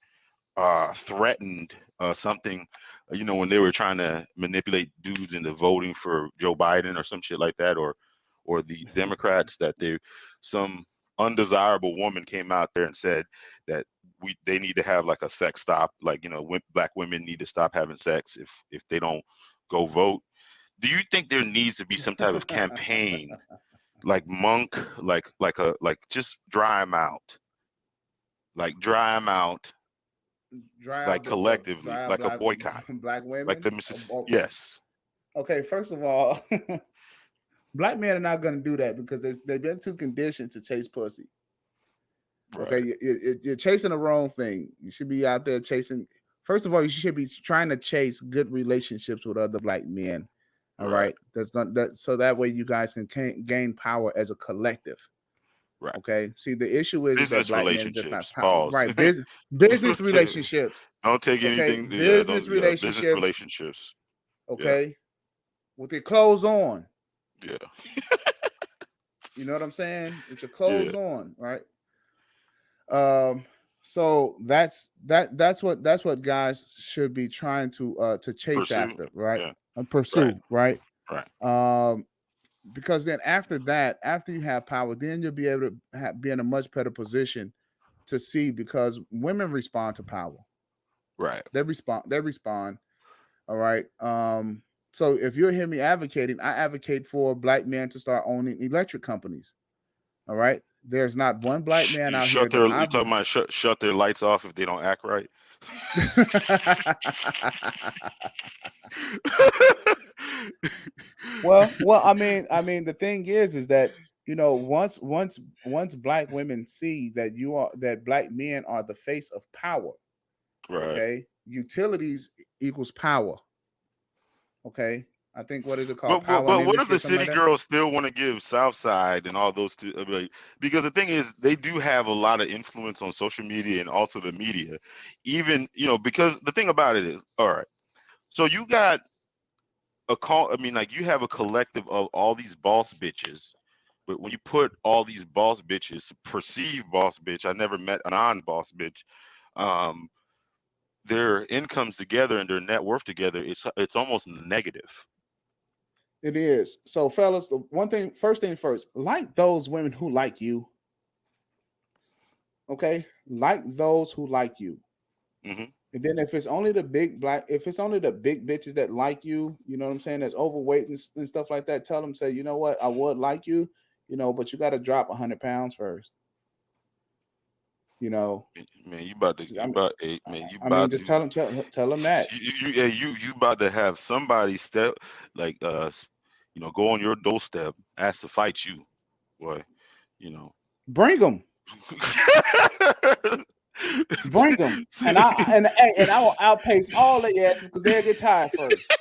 threatened something, when they were trying to manipulate dudes into voting for Joe Biden or some shit like that, or the Democrats that some undesirable woman came out there and said that they need to have like a sex stop, like black women need to stop having sex if they don't go vote. Do you think there needs to be some type of campaign like Monk, like just dry them out Dry like out the what? collectively, Dry out like a black boycott, black like women? the Oh, Mrs. oh, Yes, okay, first of all, black men are not going to do that because they've been too conditioned to chase pussy. Okay, right, you're chasing the wrong thing. You should be out there chasing. First of all, you should be trying to chase good relationships with other black men. All right, right, that's going that so that way you guys can gain power as a collective. right. Okay, see the issue is that Business black men are just not relationships. Pause. right. Business relationships. Don't take Okay, anything. Yeah, business don't. Yeah, business relationships. relationships. Yeah, Okay, with your clothes on. yeah, You know what I'm saying? With your yeah. clothes on, right? Um, so that's what guys should be trying to chase Pursue. after, right? Yeah, And right, pursue, right? right, Um, because then after that, after you have power, then you'll be able to be in a much better position to see because women respond to power. right. They respond. They respond. All right. So if you hear me advocating, I advocate for black men to start owning electric companies. All right. There's not one black man You out here shut that their. You I've talking about shut their lights off if they don't act right? well, the thing is that once black women see that black men are the face of power, Right. okay, utilities equals power, okay. I think what is it called, But power in but what if industry or the something like city that. girls still want to give Southside and all those two? Like, because the thing is, they do have a lot of influence on social media and also the media. Even because the thing about it is, all right. So you got a call. I mean, like you have a collective of all these boss bitches. But when you put all these boss bitches, perceived boss bitch, I never met a non-boss bitch. Um, their incomes together and their net worth together, it's almost negative. It is. So, fellas, the one thing, first thing first, like those women who like you. Okay, like those who like you. Hmm. And then if it's only the big black, if it's only the big bitches that like you know what I'm saying, that's overweight and stuff like that, tell them, say, you know what, I would like you, but you got to drop 100 pounds first. You know, Man, you about to I you mean, about hey, man, you I mean, about just to tell them that. you about to have somebody step like go on your doorstep, ask to fight you, boy. You know. Bring them, bring them, and I will outpace all their asses because they'll get tired first.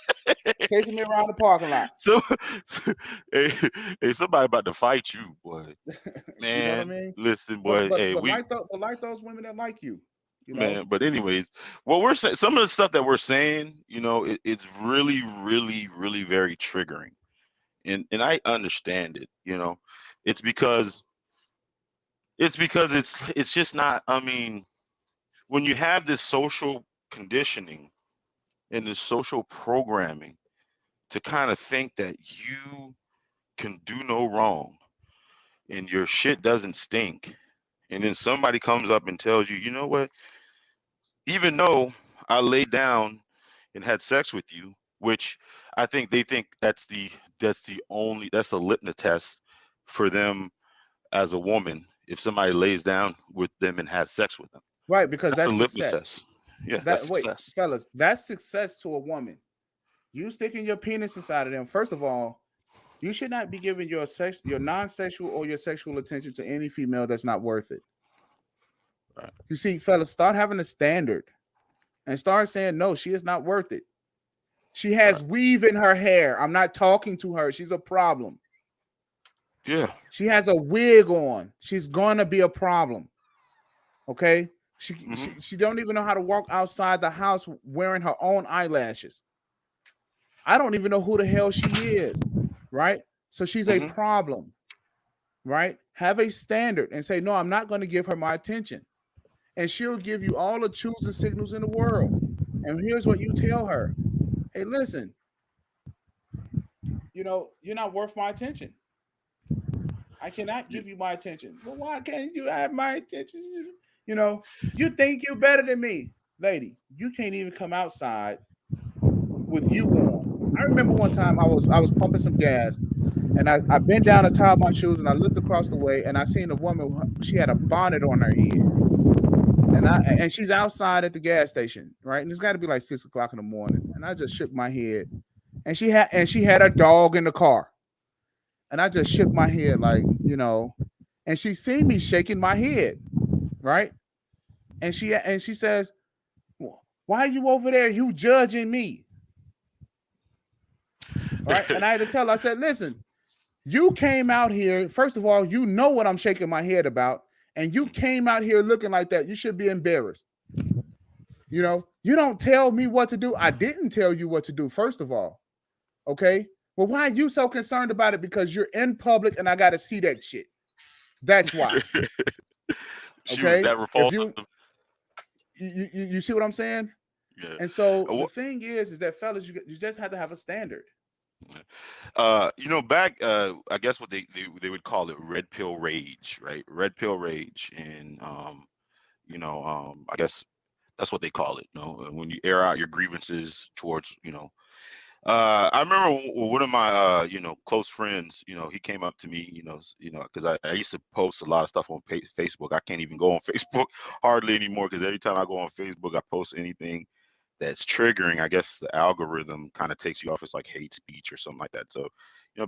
Chasing me around the parking lot. so, so hey, hey, somebody about to fight you, boy. You know what I Man, mean? listen, But boy. but Hey, but we like those women that like you, you know. man. But anyways, what we're saying, some of the stuff that we're saying, it's really, really, really very triggering, and I understand it. It's because it's just not. I mean, when you have this social conditioning and this social programming to kind of think that you can do no wrong and your shit doesn't stink, and then somebody comes up and tells you, you know what, even though I laid down and had sex with you, which I think they think that's a litmus test for them as a woman. If somebody lays down with them and has sex with them, Right, because that's a that's litmus success. test. Yeah, that's That wait, success. fellas, that's success to a woman. You sticking your penis inside of them. First of all, you should not be giving your non-sexual or your sexual attention to any female that's not worth it. Right. You see, fellas, start having a standard and start saying no, she is not worth it. She has Right. weave in her hair. I'm not talking to her. She's a problem. Yeah. She has a wig on. She's gonna be a problem. Okay. She, Hmm. she she don't even know how to walk outside the house wearing her own eyelashes. I don't even know who the hell she is, right? So she's a Hmm. problem, right? Have a standard and say, no, I'm not going to give her my attention. And she'll give you all the choosing signals in the world. And here's what you tell her: hey, listen, you're not worth my attention. I cannot Yeah. give you my attention. Well, why can't you have my attention? You know, you think you're better than me, lady. You can't even come outside with you on. I remember one time I was pumping some gas, and I bent down to tie my shoes, and I looked across the way, and I seen a woman. She had a bonnet on her head, and she's outside at the gas station, right? And it's got to be like 6 o'clock in the morning. And I just shook my head, and she had a dog in the car, and I just shook my head and she seen me shaking my head, right? And she says, "Why are you over there? You judging me?" Right? And I had to tell her, I said, "Listen, you came out here, first of all, you know what I'm shaking my head about, and you came out here looking like that. You should be embarrassed. You don't tell me what to do. I didn't tell you what to do, first of all. Okay? Well, why are you so concerned about it? Because you're in public and I got to see that shit. That's why. She was Okay? that If repulsive. you see what I'm saying? Yeah. And so Uh, the thing is that fellas, you just have to have a standard. Back, I guess what they would call it red pill rage, right? Red pill rage, and I guess that's what they call it. When you air out your grievances towards, I remember one of my, close friends. He came up to me, because I used to post a lot of stuff on Facebook. I can't even go on Facebook hardly anymore because every time I go on Facebook, I post anything that's triggering. I guess the algorithm kind of takes you off as like hate speech or something like that. So,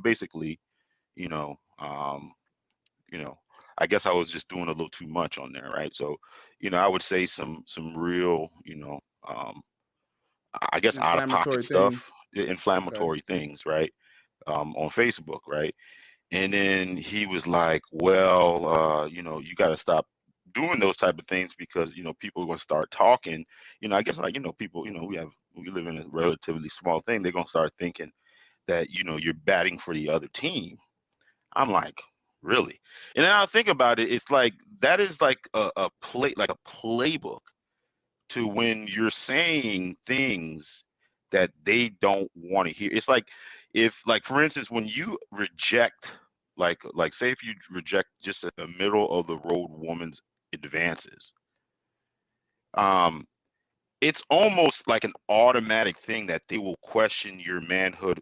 basically, you know, um, you know, I guess I was just doing a little too much on there, right? So, I would say some real, I guess out of pocket Inflammatory stuff, things. Okay. inflammatory things, right? On Facebook, right? And then he was like, well, you got to stop doing those type of things because, people are going to start talking. I guess like, people, we live in a relatively small thing. They're going to start thinking that, you're batting for the other team. I'm like, really? And then I think about it, it's like, that is like a playbook to when you're saying things that they don't want to hear. It's like if, like, for instance, when you reject, like say if you reject just a middle of the road woman's advances, um, it's almost like an automatic thing that they will question your manhood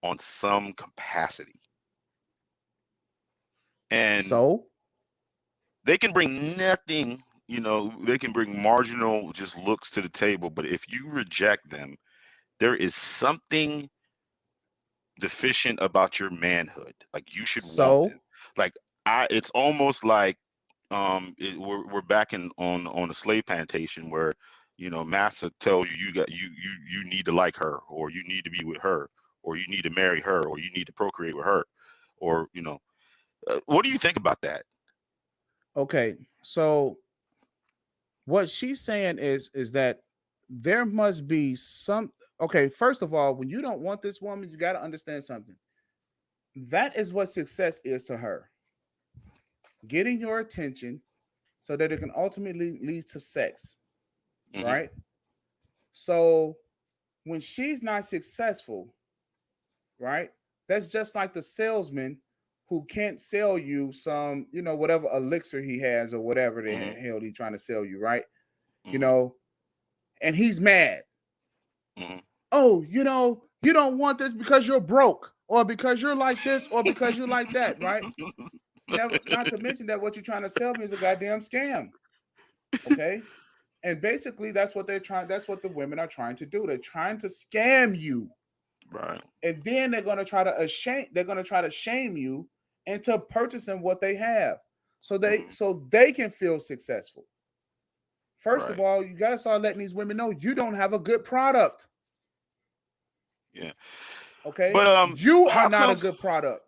on some capacity. And So, they can bring nothing, they can bring marginal just looks to the table, but if you reject them, there is something deficient about your manhood. Like, you should want them. so, Like, it's almost like, we're back in on a slave plantation where, massa tell you, you need to like her, or you need to be with her, or you need to marry her, or you need to procreate with her, or what do you think about that? okay. So what she's saying is that there must be some, okay, first of all, when you don't want this woman, you got to understand something. That is what success is to her. Getting your attention so that it can ultimately lead to sex, Hmm. right? So when she's not successful, right? That's just like the salesman who can't sell you some, whatever elixir he has or whatever the Hmm. hell he's trying to sell you, right? You Hmm. know, and he's mad. Hmm. Oh, you don't want this because you're broke or because you're like this or because you're like that, right? Never, not to mention that what you're trying to sell me is a goddamn scam. Okay. And basically that's what that's what the women are trying to do. They're trying to scam you. Right. And then they're gonna try to shame you into purchasing what they have. Hmm. So they can feel successful. First of Right. all, you gotta start letting these women know you don't have a good product. Yeah. Okay? But You are how not a come good product.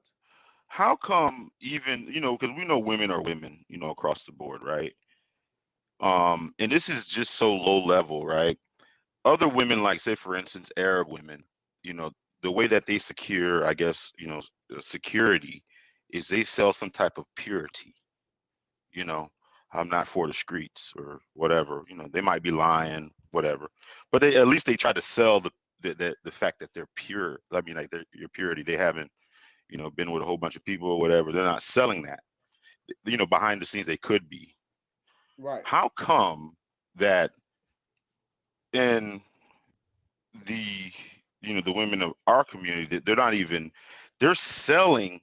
even, because we know women are women, across the board, right? And this is just so low level, right? Other women, like, say for instance, Arab women, you know, the way that they secure, I guess, security, is they sell some type of purity. You know, I'm not for the streets or whatever. They might be lying, whatever, but they, at least they try to sell the fact that they're pure. I mean, like, your purity. They haven't, been with a whole bunch of people or whatever. They're not selling that. Behind the scenes they could be. Right. How come that in the the women of our community, that they're not even, they're selling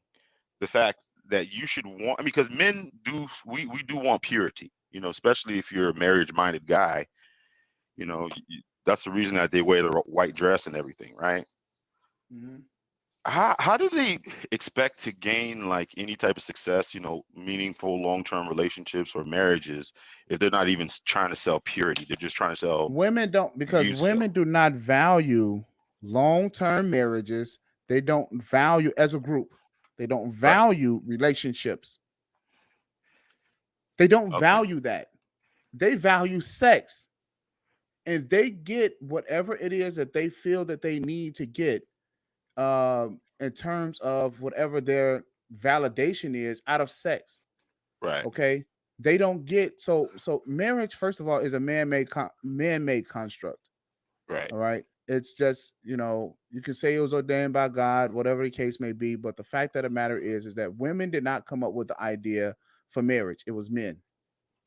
the fact that you should want, I mean, because men do, we do want purity, especially if you're a marriage minded guy. That's the reason that they wear the white dress and everything, right? Mm-hmm. How do they expect to gain, like, any type of success, meaningful long-term relationships or marriages, if they're not even trying to sell purity? They're just trying to sell Women don't, because you women still. do not value long-term marriages. They don't value as a group. They don't Right. value relationships. They don't Okay. value that. They value sex. And they get whatever it is that they feel that they need to get in terms of whatever their validation is out of sex. Right. Okay, they don't get, so marriage, first of all, is a man-made construct. Right. All right, it's just, you can say it was ordained by God, whatever the case may be, but the fact of the matter is that women did not come up with the idea for marriage. It was men.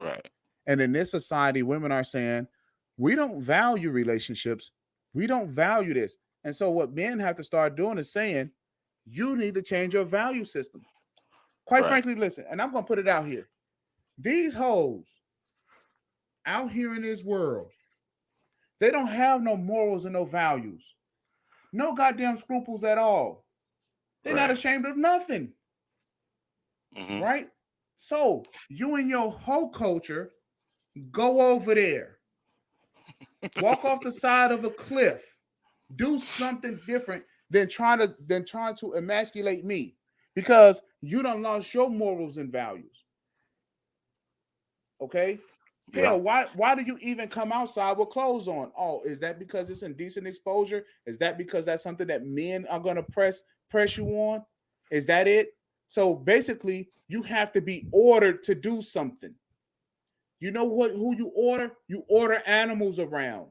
Right. And in this society, women are saying, we don't value relationships. We don't value this. And so what men have to start doing is saying, you need to change your value system. Quite Right. frankly, listen, and I'm going to put it out here. These hoes out here in this world, they don't have no morals and no values, no goddamn scruples at all. They're not Right. ashamed of nothing, Hmm. right? So you and your hoe culture, go over there, walk off the side of a cliff, do something different than trying to emasculate me, because you done lost your morals and values. Okay. Yeah. Hell, why do you even come outside with clothes on? Oh, is that because it's indecent exposure? Is that because that's something that men are gonna press you on? Is that it? So basically, you have to be ordered to do something. You know what? Who you order? You order animals around.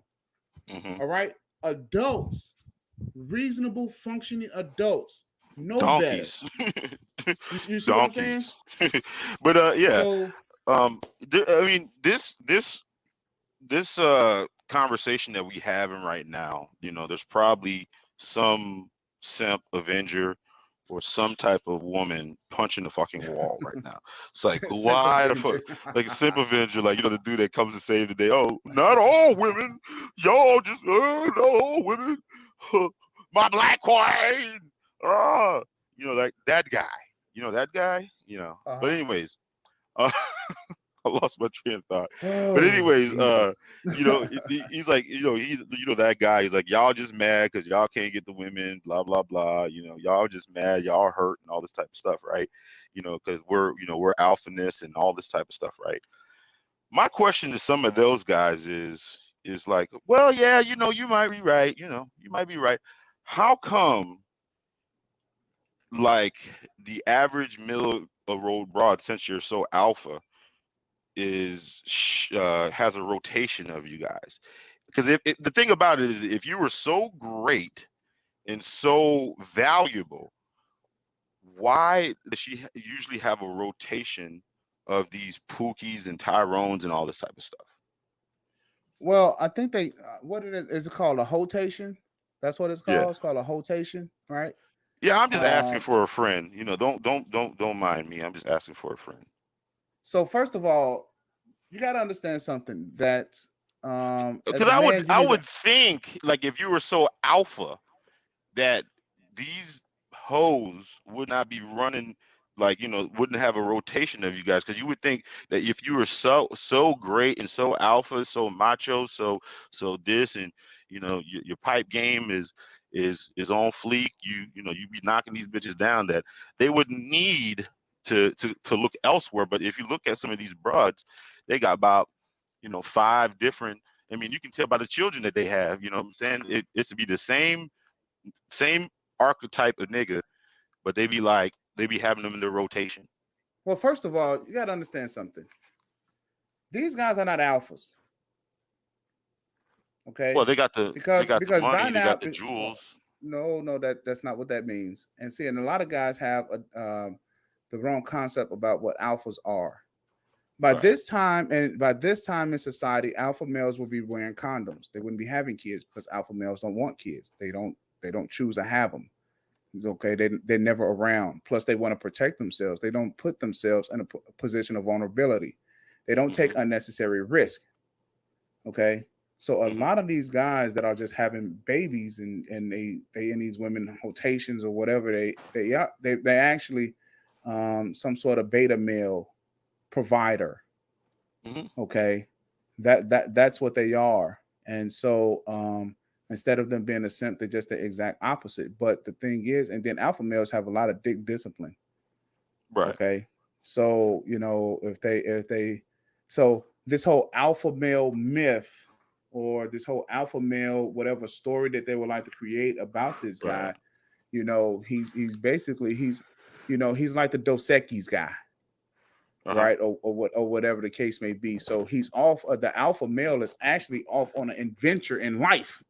Hmm. All right, adults, reasonable functioning adults, know better. Donkeys. You see what I'm saying? Donkeys. But yeah. So I mean, this conversation that we having right now, there's probably some simp avenger or some type of woman punching the fucking wall right now. It's like, simp why the fuck? avenger. Like a simp avenger, like, the dude that comes to save the day. Oh, not all women. Y'all just, not all women. My black queen. Ah, like that guy. That guy. But Uh-huh. anyways, uh, I lost my train of thought. But Oh anyways, Jesus. he's like, that guy. He's like, y'all just mad because y'all can't get the women, blah blah blah. Y'all just mad, y'all hurt, and all this type of stuff, right? Because we're alphaness and all this type of stuff, right? My question to some of those guys is like, well, yeah, you might be right. You might be right. How come, like, the average middle of road broad, since you're so alpha, has a rotation of you guys? Because if the thing about it is, if you were so great and so valuable, why does she usually have a rotation of these Pookies and Tyrones and all this type of stuff? Well, I think they what is it called, a hotation? That's what it's Yeah, called. It's called a hotation, right? yeah. I'm just asking Um, for a friend. Don't mind me. I'm just asking for a friend. so first of all, you got to understand something that as Because a I would man, you I need to. would think, like, if you were so alpha, that these hoes would not be running, like, wouldn't have a rotation of you guys, because you would think that if you were so great and so alpha, so macho, so this, and your pipe game is on fleek, you be knocking these bitches down, that they wouldn't need to look elsewhere. But if you look at some of these broads, they got about, five different. I mean, you can tell by the children that they have. You know what I'm saying? It's to be the same archetype of nigga, but they be having them in their rotation. Well, first of all, you got to understand something. These guys are not alphas, okay? Well, they got the Because by money, they now, got the well, jewels. no, that's not what that means. And see, and a lot of guys have the wrong concept about what alphas are. Right. By this time in society, alpha males will be wearing condoms. They wouldn't be having kids because alpha males don't want kids. They don't choose to have them. It's okay. They're never around. Plus, they want to protect themselves. They don't put themselves in a position of vulnerability. They don't take Hmm. unnecessary risk. Okay. So a Hmm. lot of these guys that are just having babies and they in these women rotations or whatever, they actually some sort of beta male provider. Hmm. Okay, that's what they are. And so instead of them being a simp, they're just the exact opposite. But the thing is, and then alpha males have a lot of dick discipline. Right. Okay, so if they so this whole alpha male myth or this whole alpha male whatever story that they would like to create about this Right. guy, he's basically he's like the Dos Equis guy, Uh-huh. right? Or whatever the case may be. So he's off. The alpha male is actually off on an adventure in life.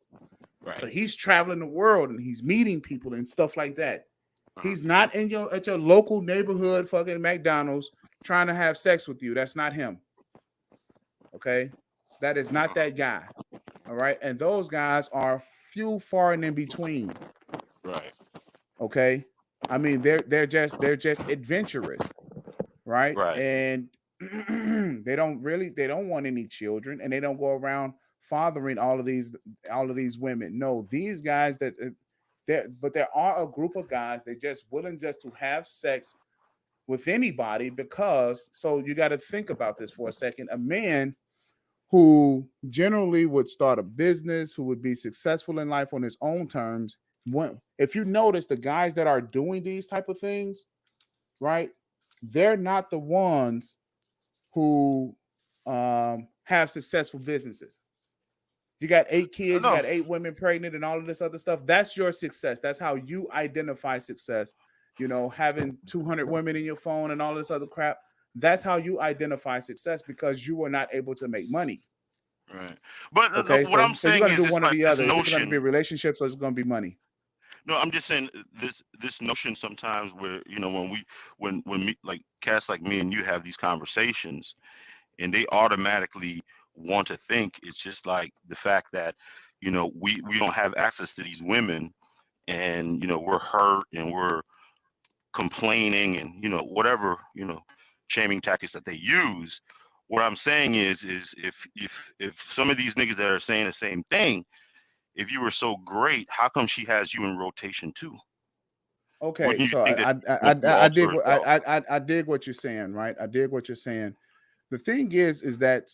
So Right. he's traveling the world and he's meeting people and stuff like that. Uh-huh. He's not in your at your local neighborhood fucking McDonald's trying to have sex with you. That's not him. Okay, that is not Uh-huh. that guy. All right, and those guys are few, far, and in between. Right. Okay, I mean they're just adventurous, right? Right. And they don't want any children, and they don't go around fathering all of these women. No, these guys but there are a group of guys that just willing just to have sex with anybody because so you got to think about this for a second. A man who generally would start a business, who would be successful in life on his own terms. If you notice the guys that are doing these type of things, right? They're not the ones who have successful businesses. You got 8 kids, you No. got 8 women pregnant, and all of this other stuff. That's your success. That's how you identify success. Having 200 women in your phone and all this other crap. That's how you identify success, because you were not able to make money. Right. But Okay, what I'm so you're saying gonna do is, it's one or like the this other. It's either gonna be notion. relationships or it's gonna be money. No, I'm just saying, this notion sometimes where, when me, like cats like me and you have these conversations, and they automatically want to think it's just like the fact that, we don't have access to these women, and we're hurt and we're complaining, and whatever, shaming tactics that they use. What I'm saying is if some of these niggas that are saying the same thing, if you were so great, how come she has you in rotation too? Okay, Wouldn't you so think that I she I went through I, I all dig sort of what stuff? I dig what you're saying, right? I dig what you're saying. The thing is that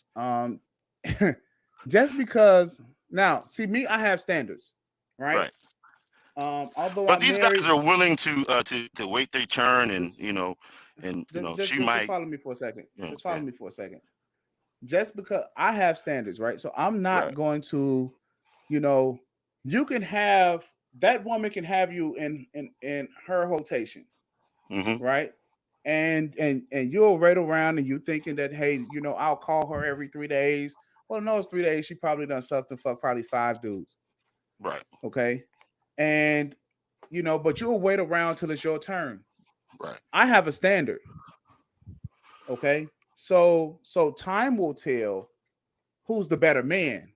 just because, now see me, I have standards, right? Right. Although But I'm these guys married, are willing to wait their turn, and just she just might, follow me for a second. Just follow okay. me for a second. Just because I have standards, right? So I'm not Right. going to, you know, you can have, that woman can have you in her rotation, Mm-hmm. right? And you'll wait around and you thinking that, hey, I'll call her every 3 days. Well, no, it's 3 days. She probably done sucked and fuck probably 5 dudes. Right. Okay. And but you'll wait around till it's your turn. Right. I have a standard. Okay. So time will tell who's the better man.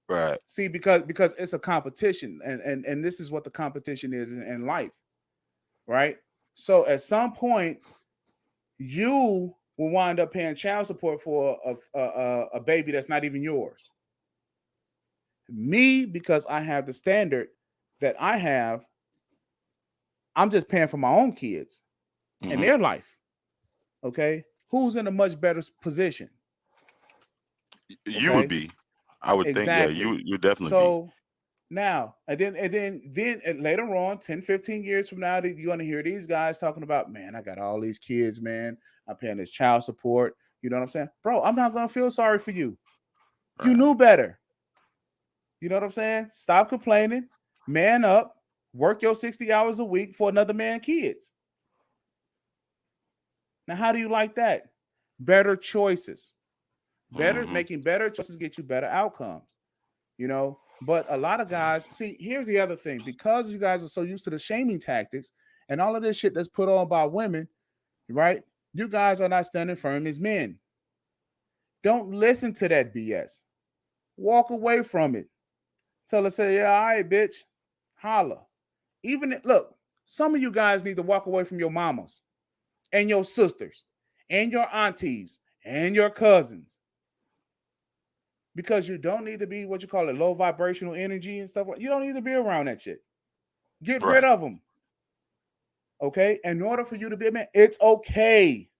Right. See, because it's a competition, and this is what the competition is in life, right? So at some point, you will wind up paying child support for a baby that's not even yours. Me, because I have the standard that I have, I'm just paying for my own kids and Mm-hmm. their life. Okay, who's in a much better position? You would Okay, be. I would think, yeah, exactly. you definitely be. So now, and then later on, 10, 15 years from now, you're gonna hear these guys talking about, man, I got all these kids, man. I'm paying this child support. You know what I'm saying? Bro, I'm not gonna feel sorry for you. You Right. knew better. You know what I'm saying? Stop complaining, man up, work your 60 hours a week for another man kids. Now, how do you like that? Better choices. Mm-hmm. Making better choices get you better outcomes. But a lot of guys, see, here's the other thing, because you guys are so used to the shaming tactics and all of this shit that's put on by women, right? You guys are not standing firm as men. Don't listen to that BS. Walk away from it. Tell her, say, yeah, all right, bitch, holla. Look, some of you guys need to walk away from your mamas and your sisters and your aunties and your cousins, because you don't need to be, what you call it, low vibrational energy and stuff. You don't need to be around that shit. Get rid Right. of them. Okay. In order for you to be a man, it's okay.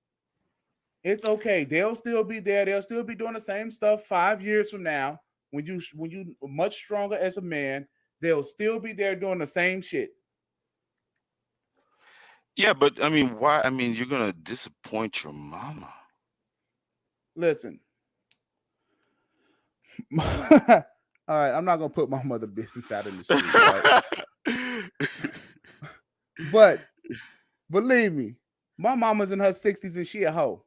It's okay. They'll still be there. They'll still be doing the same stuff 5 years from now. When you much stronger as a man, they'll still be there doing the same shit. Yeah, but I mean, why? I mean, you're gonna disappoint your mama. Listen. All right, I'm not gonna put my mother business out in the street, right? But believe me, my mama's in her 60s and she a hoe.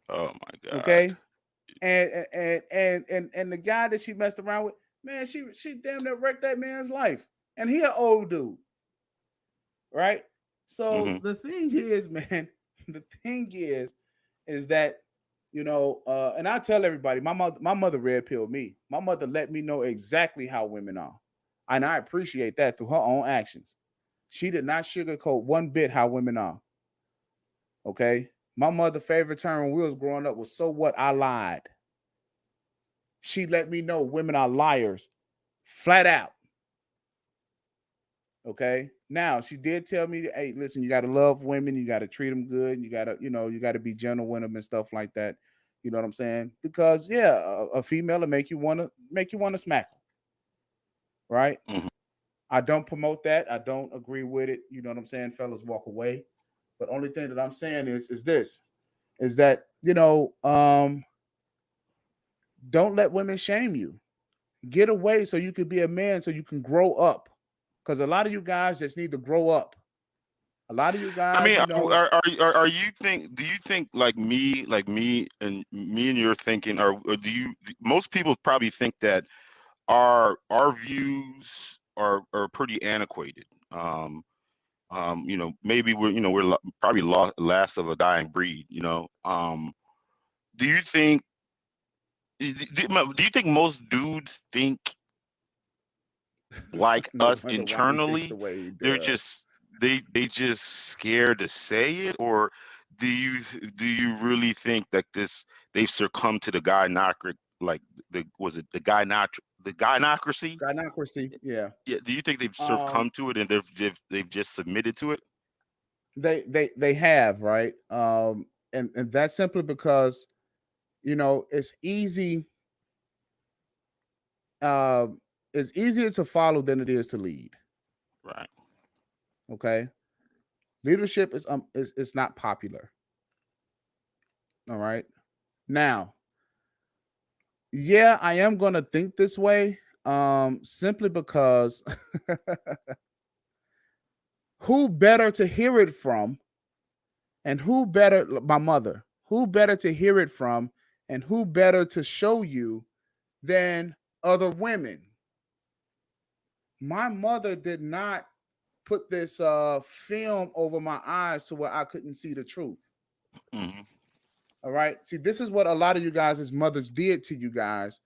Oh my God. Okay. And the guy that she messed around with, man, she damn near wrecked that man's life. And he an old dude, right? So Mm-hmm. the thing is, man, the thing is that, and I tell everybody, my mother red pilled me. My mother let me know exactly how women are. And I appreciate that through her own actions. She did not sugarcoat one bit how women are. Okay. My mother's favorite term when we was growing up was, so what, I lied. She let me know women are liars, flat out. Okay. Now she did tell me, hey, listen, you gotta love women, you gotta treat them good, you gotta be gentle with them and stuff like that. You know what I'm saying? Because yeah, a female will make you wanna smack them, right? Mm-hmm. I don't promote that. I don't agree with it. You know what I'm saying? Fellas, walk away. But only thing that I'm saying is this: is that don't let women shame you. Get away so you can be a man, so you can grow up. Because a lot of you guys just need to grow up. A lot of you I guys, mean, you know, are you think? Do you think like me and you're thinking, or do you? Most people probably think that our views are pretty antiquated. Maybe we're probably last of a dying breed. Do you think? Do you think most dudes think like no us wonder why he thinks the internally? way he They're does. just they just scared to say it, or do you really think that they've succumbed to the gynocracy, like the was it the gynocracy? Gynocracy, yeah. Yeah, do you think they've Um, succumbed to it and they've just submitted to it? they have, right. And that's simply because, it's easy. Uh, it's easier to follow than it is to lead. Right. Okay, leadership is not popular. All right. Now, yeah, I am gonna think this way. Simply because who better to hear it from, and who better, my mother, who better to hear it from, and who better to show you than other women? My mother did not put this film over my eyes to where I couldn't see the truth. Hmm. All right. See, this is what a lot of you guys as mothers did to you guys.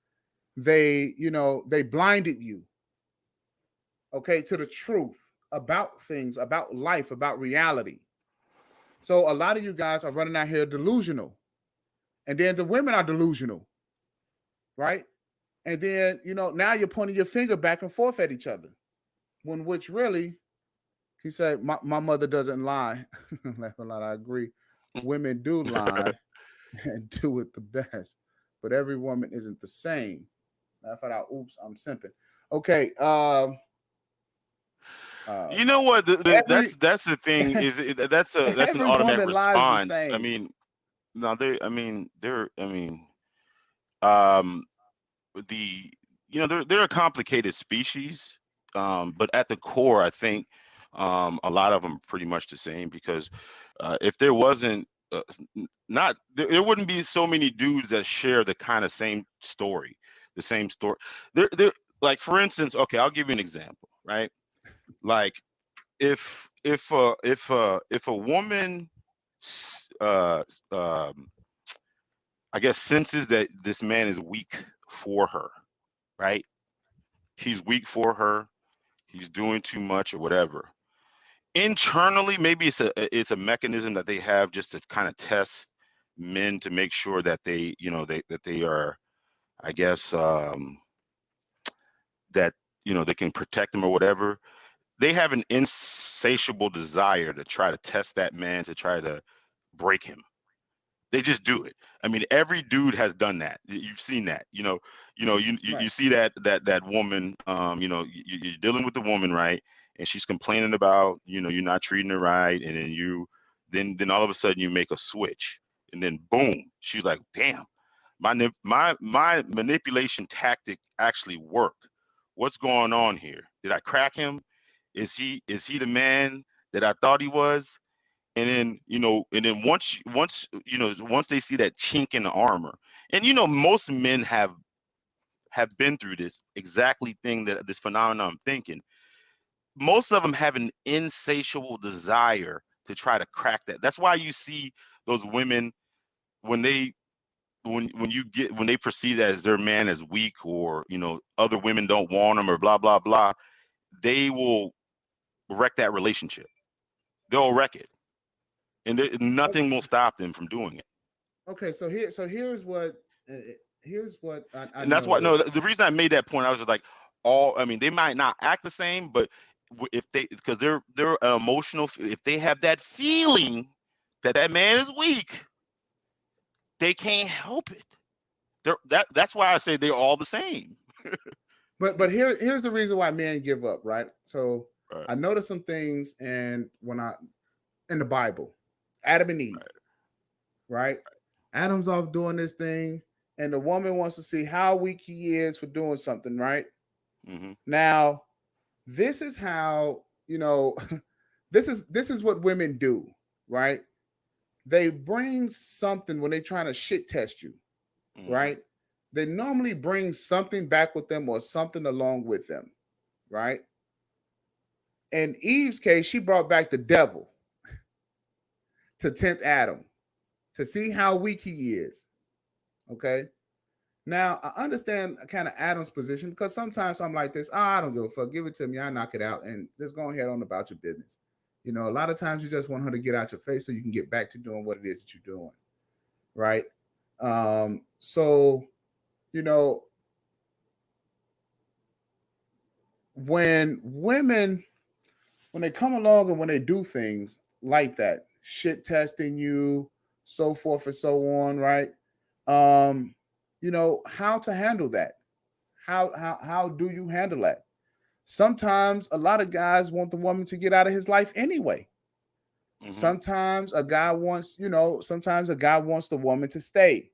They blinded you, okay, to the truth about things, about life, about reality. So a lot of you guys are running out here delusional. And then the women are delusional, right? And then, now you're pointing your finger back and forth at each other. When which really, he said, my mother doesn't lie. Laugh a lot, I agree. Women do lie and do it the best. But every woman isn't the same. I thought out, oops, I'm simping. Okay. You know what? Every That's the thing. That's an every automatic woman lies the response. I same. mean, no, um, the they're a complicated species, but at the core, I think a lot of them pretty much the same because if there wasn't not there wouldn't be so many dudes that share the kind of same story, the same story. There like for instance, okay, I'll give you an example, right? Like if a woman uh um I guess senses that this man is weak for her, right? He's weak for her, he's doing too much or whatever. Internally, maybe it's a mechanism that they have just to kind of test men to make sure that they are, I guess, that they can protect them or whatever. They have an insatiable desire to try to test that man, to try to break him. They just do it. I mean, every dude has done that. You've seen that. You Right. see that woman. You're dealing with the woman, right? And she's complaining about you're not treating her right, and then all of a sudden you make a switch, and then boom, she's like, damn, my manipulation tactic actually worked. What's going on here? Did I crack him? Is he the man that I thought he was? And then once they see that chink in the armor, and most men have been through this exactly thing, that this phenomenon I'm thinking. Most of them have an insatiable desire to try to crack that. That's why you see those women when they when they perceive that as their man as weak, or other women don't want them, or blah blah blah, they will wreck that relationship. They'll wreck it, and nothing will stop them from doing it. Okay, so uh, here's what I And that's why, no, noticed. the reason I made that point, I was just like, all I mean, they might not act the same, but if they, because they're emotional, if they have that feeling that that man is weak, they can't help it. That's why I say they're all the same. But here's the reason why men give up, right? So Right. I noticed some things, and in the Bible, Adam and Eve, right? Adam's off doing this thing, and the woman wants to see how weak he is for doing something, right? Hmm. Now, this is how This is what women do, right? They bring something when they're trying to shit test you, Hmm. right? They normally bring something back with them or something along with them, right? In Eve's case, she brought back the devil to tempt Adam to see how weak he is. Okay. Now I understand kind of Adam's position because sometimes I'm like this. Oh, I don't give a fuck. Give it to me. I knock it out and just go ahead on about your business. A lot of times you just want her to get out your face so you can get back to doing what it is that you're doing, right? So you know when women when they come along and when they do things like that, shit testing you, so forth and so on, right? Um, how to handle that. How do you handle that? Sometimes a lot of guys want the woman to get out of his life anyway. Hmm. Sometimes a guy wants the woman to stay.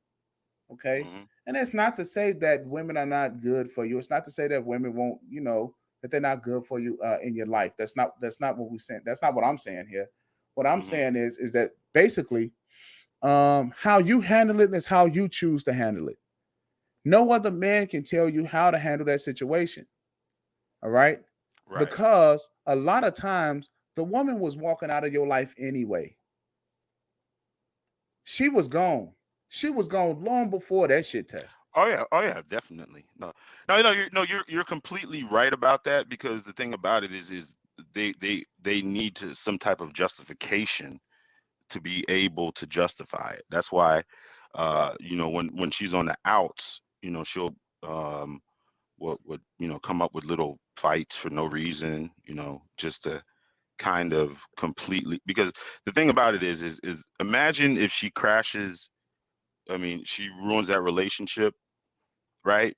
Okay. Hmm. And that's not to say that women are not good for you. It's not to say that women won't, that they're not good for you in your life. That's not what we're saying. That's not what I'm saying here. What I'm Hmm. saying is that basically, how you handle it is how you choose to handle it. No other man can tell you how to handle that situation. All right. Right. Because a lot of times the woman was walking out of your life anyway. She was gone. She was gone long before that shit test. Oh yeah, oh yeah, definitely. No, no, no, you're completely right about that because the thing about it is they need to some type of justification to be able to justify it. That's why, when she's on the outs, she'll um, would come up with little fights for no reason, just to kind of completely because the thing about it is imagine if she crashes. I mean, she ruins that relationship, right?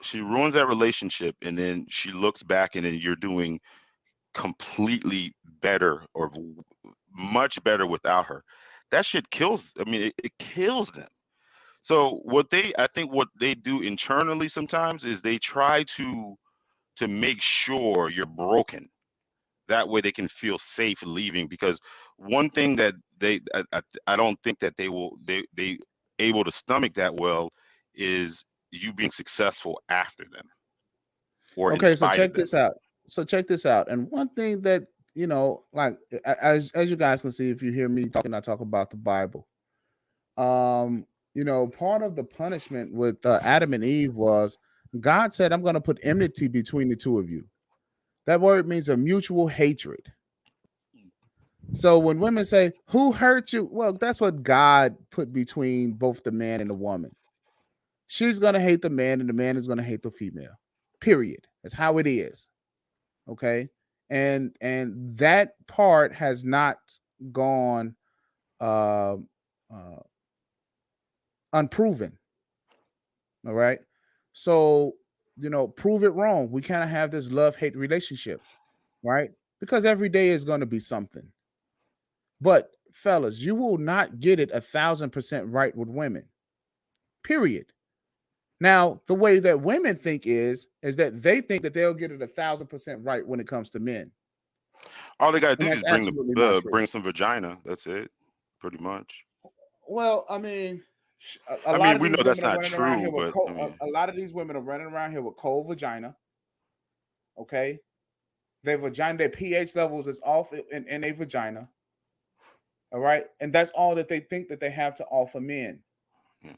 She ruins that relationship and then she looks back and then you're doing completely better or much better without her. That shit kills. I mean, it kills them. So I think what they do internally sometimes is they try to make sure you're broken. That way they can feel safe leaving because one thing that I don't think that they able to stomach that well is you being successful after them or in Okay, so spite of check them. this out. And one thing that like as you guys can see, if you hear me talking, I talk about the Bible. Part of the punishment with Adam and Eve was God said, "I'm going to put enmity between the two of you." That word means a mutual hatred. So when women say, "Who hurt you?" Well, that's what God put between both the man and the woman. She's going to hate the man, and the man is going to hate the female. Period. That's how it is. Okay. And that part has not gone uh, uh, unproven. All right. So, prove it wrong. We kind of have this love hate relationship, right? Because every day is going to be something. But fellas, you will not get it 1,000% right with women. Period. Now, the way that women think is that they think that they'll get it 1,000% right when it comes to men, All they gotta and do that's is absolutely not true. bring some vagina. That's it, pretty much. Well, I mean, a I lot mean, of we know these that's women are not running around here true, with but I cold. mean, A lot of these women are running around here with cold vagina. Okay, their vagina, their pH levels is off in a vagina. All right, and that's all that they think that they have to offer men. yeah.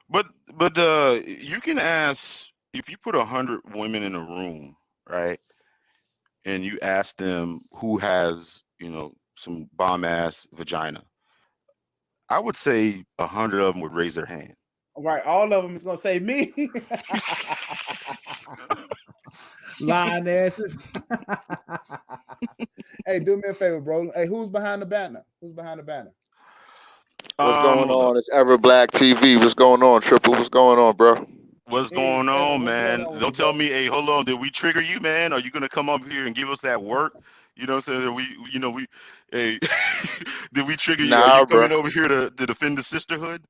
but you can ask if you put 100 women in a room, right, and you ask them who has some bomb ass vagina. I would say 100 of them would raise their hand. All right, all of them is gonna say me. Lying asses. Hey, do me a favor, bro. Hey, who's behind the banner? Who's behind the banner? What's going Hold up. on? It's Ever Black TV. What's going on, Triple? What's going on, bro? What's Hey, going Evan, on, what's going man? on with you, Don't tell bro? me, hey, hold on, did we trigger you, man? Are you gonna come up here and give us that work? You know what I'm saying? Hey, did we trigger you? Are you Nah, bro. coming over here to defend the sisterhood?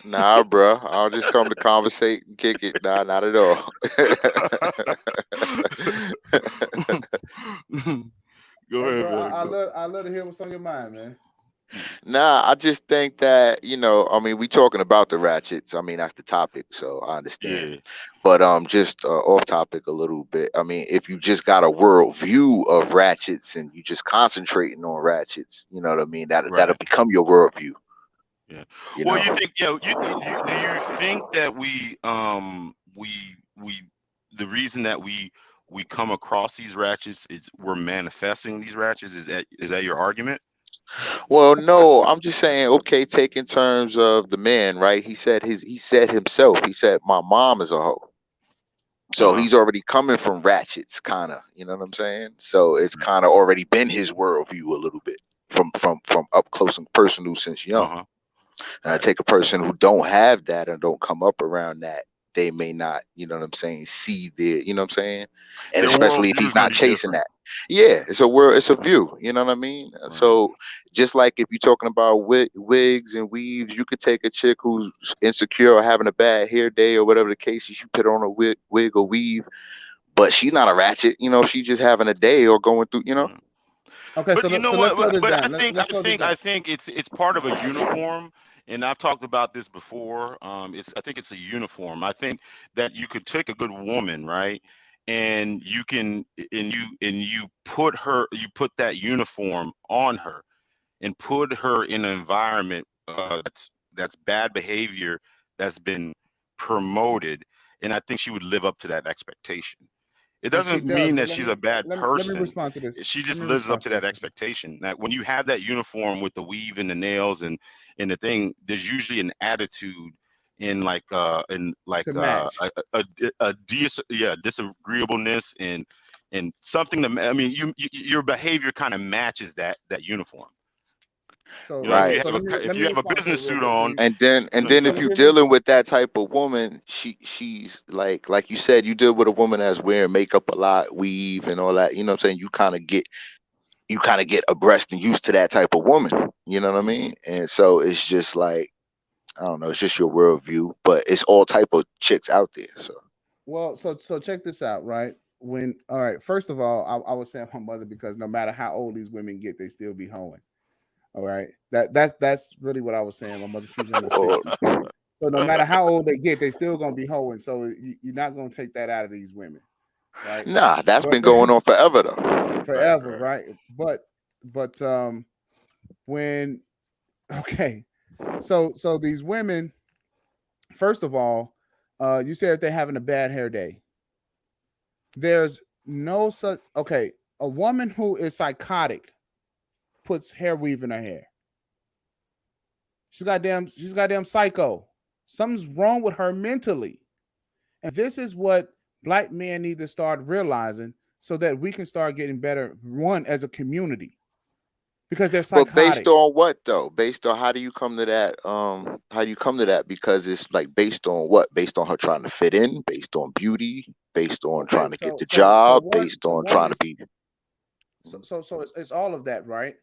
Nah, bro. I'll just come to conversate and kick it. Nah, not at all. Go Hey, ahead, bro, man. I love to hear what's on your mind, man. Nah, I just think that, I mean, we talking about the ratchets. I mean, that's the topic, so I understand. Yeah, But just off topic a little bit. I mean, if you just got a world view of ratchets and you just concentrating on ratchets, you know what I mean? That'll right. become your worldview. Yeah. You Well, know. you think, yeah, do you think that we the reason that we come across these ratchets is we're manifesting these ratchets? Is that your argument? Well, no, I'm just saying. Okay, take in terms of the man, right? He said himself. He said my mom is a hoe. So Uh-huh. he's already coming from ratchets, kind of. You know what I'm saying? So it's Right. kind of already been his worldview a little bit from up close and personal since young. Uh-huh. And I Right. take a person who don't have that and don't come up around that, they may not, you know what I'm saying, see the, you know what I'm saying? And Their especially if worldview is he's going not to be chasing different. that. Yeah, it's a world, it's a view, you know what I mean? Right. So just like if you're talking about wigs and weaves, you could take a chick who's insecure or having a bad hair day or whatever the case is, you put on a wig or weave, but she's not a ratchet, she's just having a day or going through. Yeah. Okay, But you know so what? let's slow this But I down. think I Let's slow this think I down. think it's part of a uniform, and I've talked about this before. It's I think it's a uniform. I think that you could take a good woman, right, and you can and you put that uniform on her and put her in an environment that's bad behavior that's been promoted, and I think she would live up to that expectation. It And she doesn't does, mean but that she's a bad let me person. respond to this. She Let just me lives up respond to to this. that expectation. That when you have that uniform with the weave and the nails and the thing, there's usually an attitude in To match. disagreeableness and something to I mean your behavior kind of matches that uniform. So You know, so Right. so if let me you have a respond to it business real suit quick, on, please. And then You if want to you're hear me? dealing with that type of woman, she's like you said, you deal with a woman that's wearing makeup a lot, weave and all that, you know what I'm saying? You kind of get abreast and used to that type of woman. You know what I hmm mean? And so it's just like, I don't know, it's just your worldview, but it's all type of chicks out there. So Well, so check this out, right? When all right, first of all, I was saying my mother because no matter how old these women get, they still be hoeing. All right, that's really what I was saying. My mother, she's in her oh, 60s, so no matter how old they get, they still gonna be hoeing. So you're not gonna take that out of these women, right? nah, that's But been going on forever though. right, forever, right. right? But when okay, so these women, first of all, you said if they're having a bad hair day, there's no such okay. A woman who is psychotic puts hair weave in her hair. She's goddamn psycho. Something's wrong with her mentally. And this is what black men need to start realizing so that we can start getting better, one, as a community, because they're But based psychotic. on what though? Based on how do you come to that? How do you come to that? Because it's like based on what? Based on her trying to fit in, based on beauty, based on Okay, trying to get the job, based so on one trying to is be. so it's all of that, right?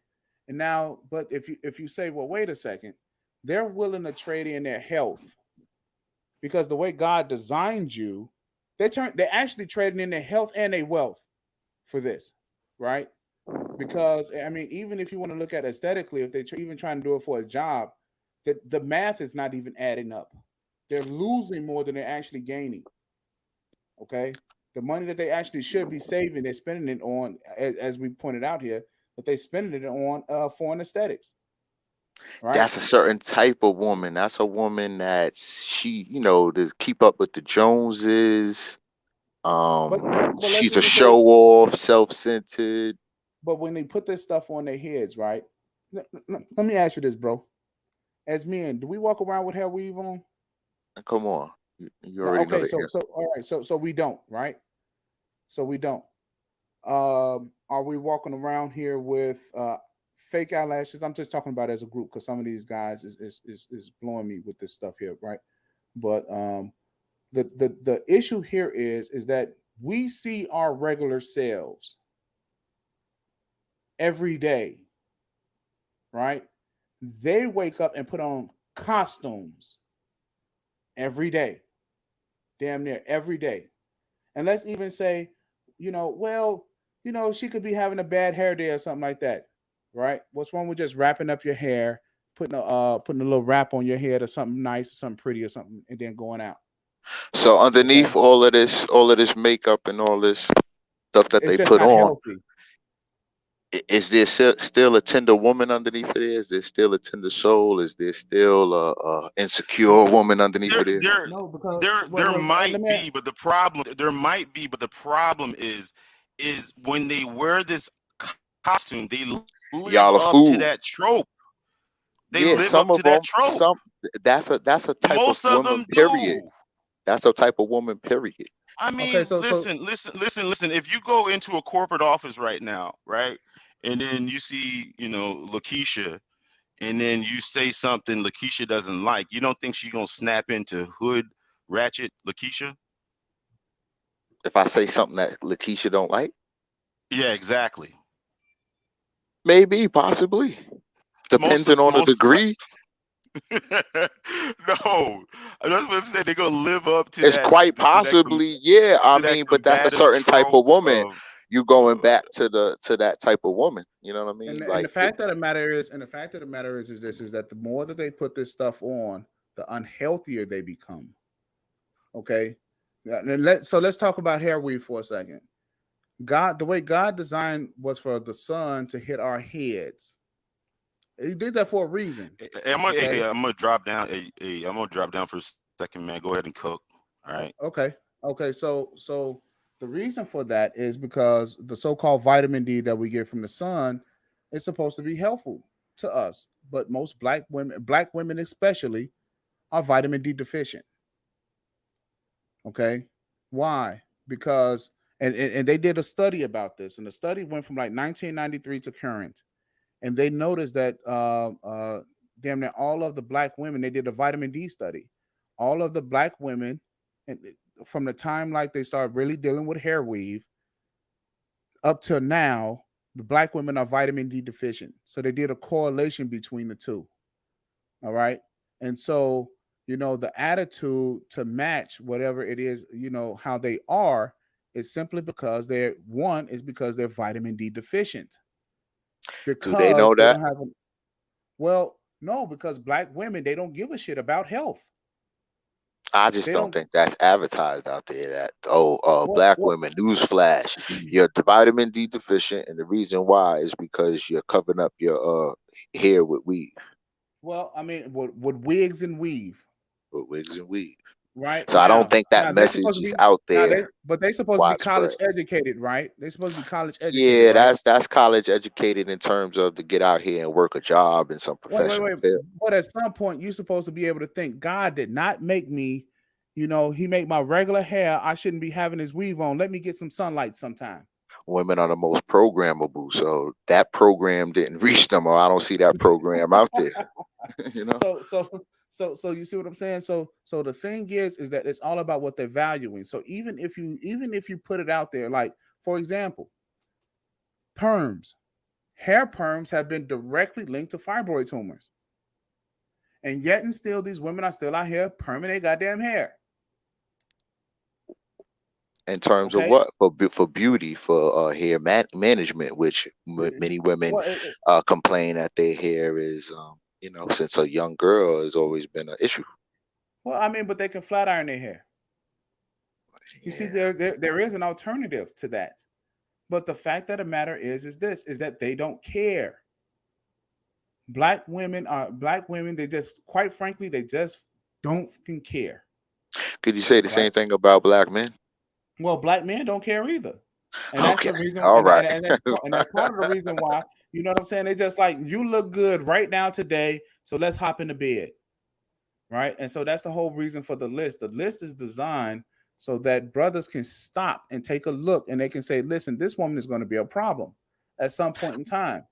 And now, but if you say, well, wait a second, they're willing to trade in their health because the way God designed you, they're actually trading in their health and their wealth for this, right? Because I mean, even if you want to look at aesthetically, if they're even trying to do it for a job, the math is not even adding up. They're losing more than they're actually gaining. Okay, the money that they actually should be saving, they're spending it on, as we pointed out here, that they spending it on foreign aesthetics, right? That's a certain type of woman. That's a woman that's to keep up with the Joneses. But let's She's a even say, show off, self-centered. but when they put this stuff on their heads, right? Let me ask you this, bro. As men, do we walk around with hair weave on? Come on, you No. already know Okay, the so answer. all right, so we don't, right? So we don't. Are we walking around here with fake eyelashes? I'm just talking about as a group because some of these guys is blowing me with this stuff here, right? But the issue here is that we see our regular selves every day, right? They wake up and put on costumes every day, damn near every day. And let's even say, well, she could be having a bad hair day or something like that, right? What's wrong with just wrapping up your hair, putting a little wrap on your head or something nice or something pretty or something, and then going out? So Okay, underneath all of this makeup and all this stuff that it's they just put not on, healthy. is there still a tender woman underneath of there? Is there still a tender soul? Is there still a insecure woman underneath there of there? there No, because there let might me be, but the problem is when they wear this costume, they live up Y'all are to that fool. trope. They Yeah, live up some to of that them, trope. that's a type of Most of woman. them Period. do. That's a type of woman. Period. I okay, mean, so listen. If you go into a corporate office right now, right, and then you see, Lakeisha, and then you say something Lakeisha doesn't like, you don't think she's gonna snap into hood ratchet Lakeisha? If I say something that Lakeisha don't like, Yeah, exactly. maybe, possibly, Most of depending on the most degree. no, that's what I'm saying. They're gonna live up to It's that quite to that possibly, yeah. I to that mean, but that's a combative certain type trope of woman. of You going uh, back to that type of woman. You know what I mean? and Like, the fact of the matter is, is this is that the more that they put this stuff on, the unhealthier they become. Okay. Yeah, and let's talk about hair weave for a second. The way God designed was for the sun to hit our heads. He did that for a reason. Okay. I'm gonna drop down. I'm gonna drop down for a second, man. Go ahead and cook. All right. Okay. Okay. So the reason for that is because the so-called vitamin D that we get from the sun is supposed to be helpful to us, but most black women especially, are vitamin D deficient. Okay. Why? Because and they did a study about this, and the study went from like 1993 to current, and they noticed that damn near all of the black women, they did a vitamin D study. All of the black women, and from the time like they started really dealing with hair weave up till now, the black women are vitamin D deficient. So they did a correlation between the two. All right. And so, the attitude to match whatever it is, how they are, is simply because they're vitamin D deficient, do they know because they that? don't have a, well, no, because black women, they don't give a shit about health. I just They don't don't. think that's advertised out there. That black What women, newsflash, you're vitamin D deficient, and the reason why is because you're covering up your hair with weave, well, I mean, with wigs and weave, with wigs and weave. right? So I don't think that Now they're supposed message to is be out now there they're supposed to be college widespread. educated, right? They're supposed to be college educated, Yeah, right? that's college educated in terms of to get out here and work a job in some professional Wait. field. But at some point, you're supposed to be able to think God did not make me, he made my regular hair. I shouldn't be having his weave on. Let me get some sunlight sometime. Women are the most programmable, so that program didn't reach them, or I don't see that program out there. you know, so so so you see what I'm saying? So the thing is that it's all about what they're valuing. So even if you put it out there, like for example, perms, hair perms have been directly linked to fibroid tumors. And yet and still these women are still out here perming their goddamn hair. in terms of Okay. what for beauty, for hair management, which many women Well, complain that their hair is, since a young girl has always been an issue. I mean, but they can flat iron their hair. You see, Yeah. there is an alternative to that. But the fact of the matter is this is that they don't care. Black women, they just quite frankly, they just don't fucking care. Could you say the Right? same thing about black men? Well, black men don't care either. And that's Okay. the reason, All and, right. and, and, that's, and that's part of the reason why, you know what I'm saying? They just like, you look good right now today, so let's hop into bed. Right? And so that's the whole reason for the list. The list is designed so that brothers can stop and take a look and they can say, listen, this woman is going to be a problem at some point in time.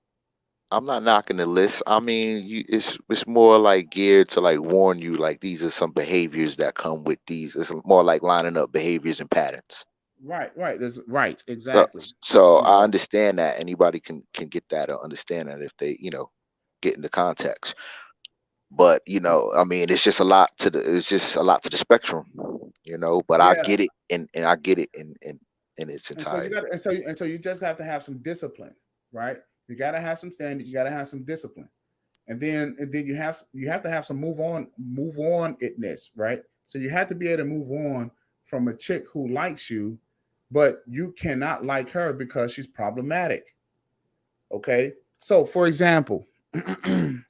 I'm not knocking the list. I mean, it's more like geared to like warn you, like these are some behaviors that come with these. It's more like lining up behaviors and patterns. Right. Right, So exactly. so You I know, understand that anybody can get that or understand that if they, get in the context. But I mean, it's just a lot to the spectrum. But I yeah, get it, and I get it, and in its And so you entirety. got and so you just have to have some discipline, right? You got to have some standard. You got to have some discipline, and then you have to have some move on itness, right? So you have to be able to move on from a chick who likes you, but you cannot like her because she's problematic. Okay. So for example,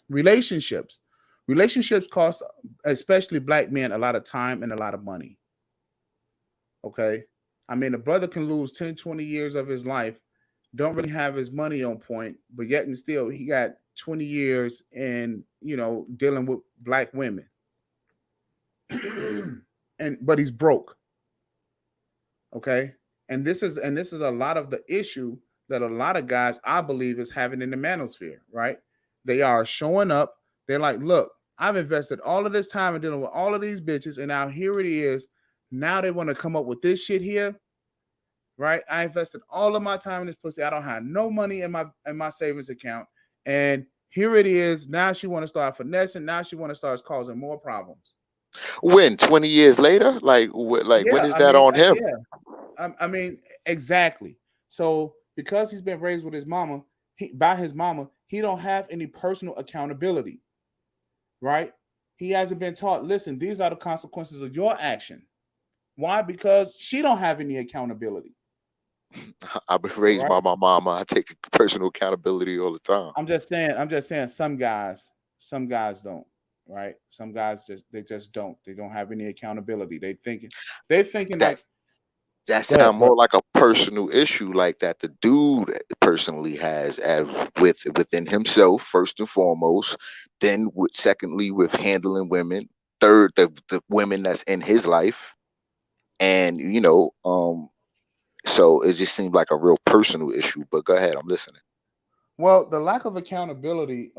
relationships. Relationships cost especially black men a lot of time and a lot of money. Okay. I mean, a brother can lose 10, 20 years of his life, don't really have his money on point, but yet and still he got 20 years in, dealing with black women. And but he's broke. Okay. And this is a lot of the issue that a lot of guys I believe is having in the manosphere, right? They are showing up, they're like, look, I've invested all of this time in dealing with all of these bitches, and now here it is. Now they want to come up with this shit here, right? I invested all of my time in this pussy. I don't have no money in my savings account. And here it is. Now she want to start finessing. Now she want to start causing more problems. When 20 years later, like when Yeah, is that on him? yeah. I mean, exactly. So because he's been raised with his mama, by his mama, he don't have any personal accountability, right? He hasn't been taught. Listen, these are the consequences of your action. Why? Because she don't have any accountability. I've been All raised right. by my mama. I take personal accountability all the time. I'm just saying. I'm just saying. Some guys don't. Right. Some guys just don't. They don't have any accountability. They thinking That like, that go ahead, sound go more ahead. like a personal issue, like that the dude personally has as within himself first and foremost. Then with secondly with handling women. Third, the women that's in his life, and so it just seemed like a real personal issue. But go ahead, I'm listening. Well, the lack of accountability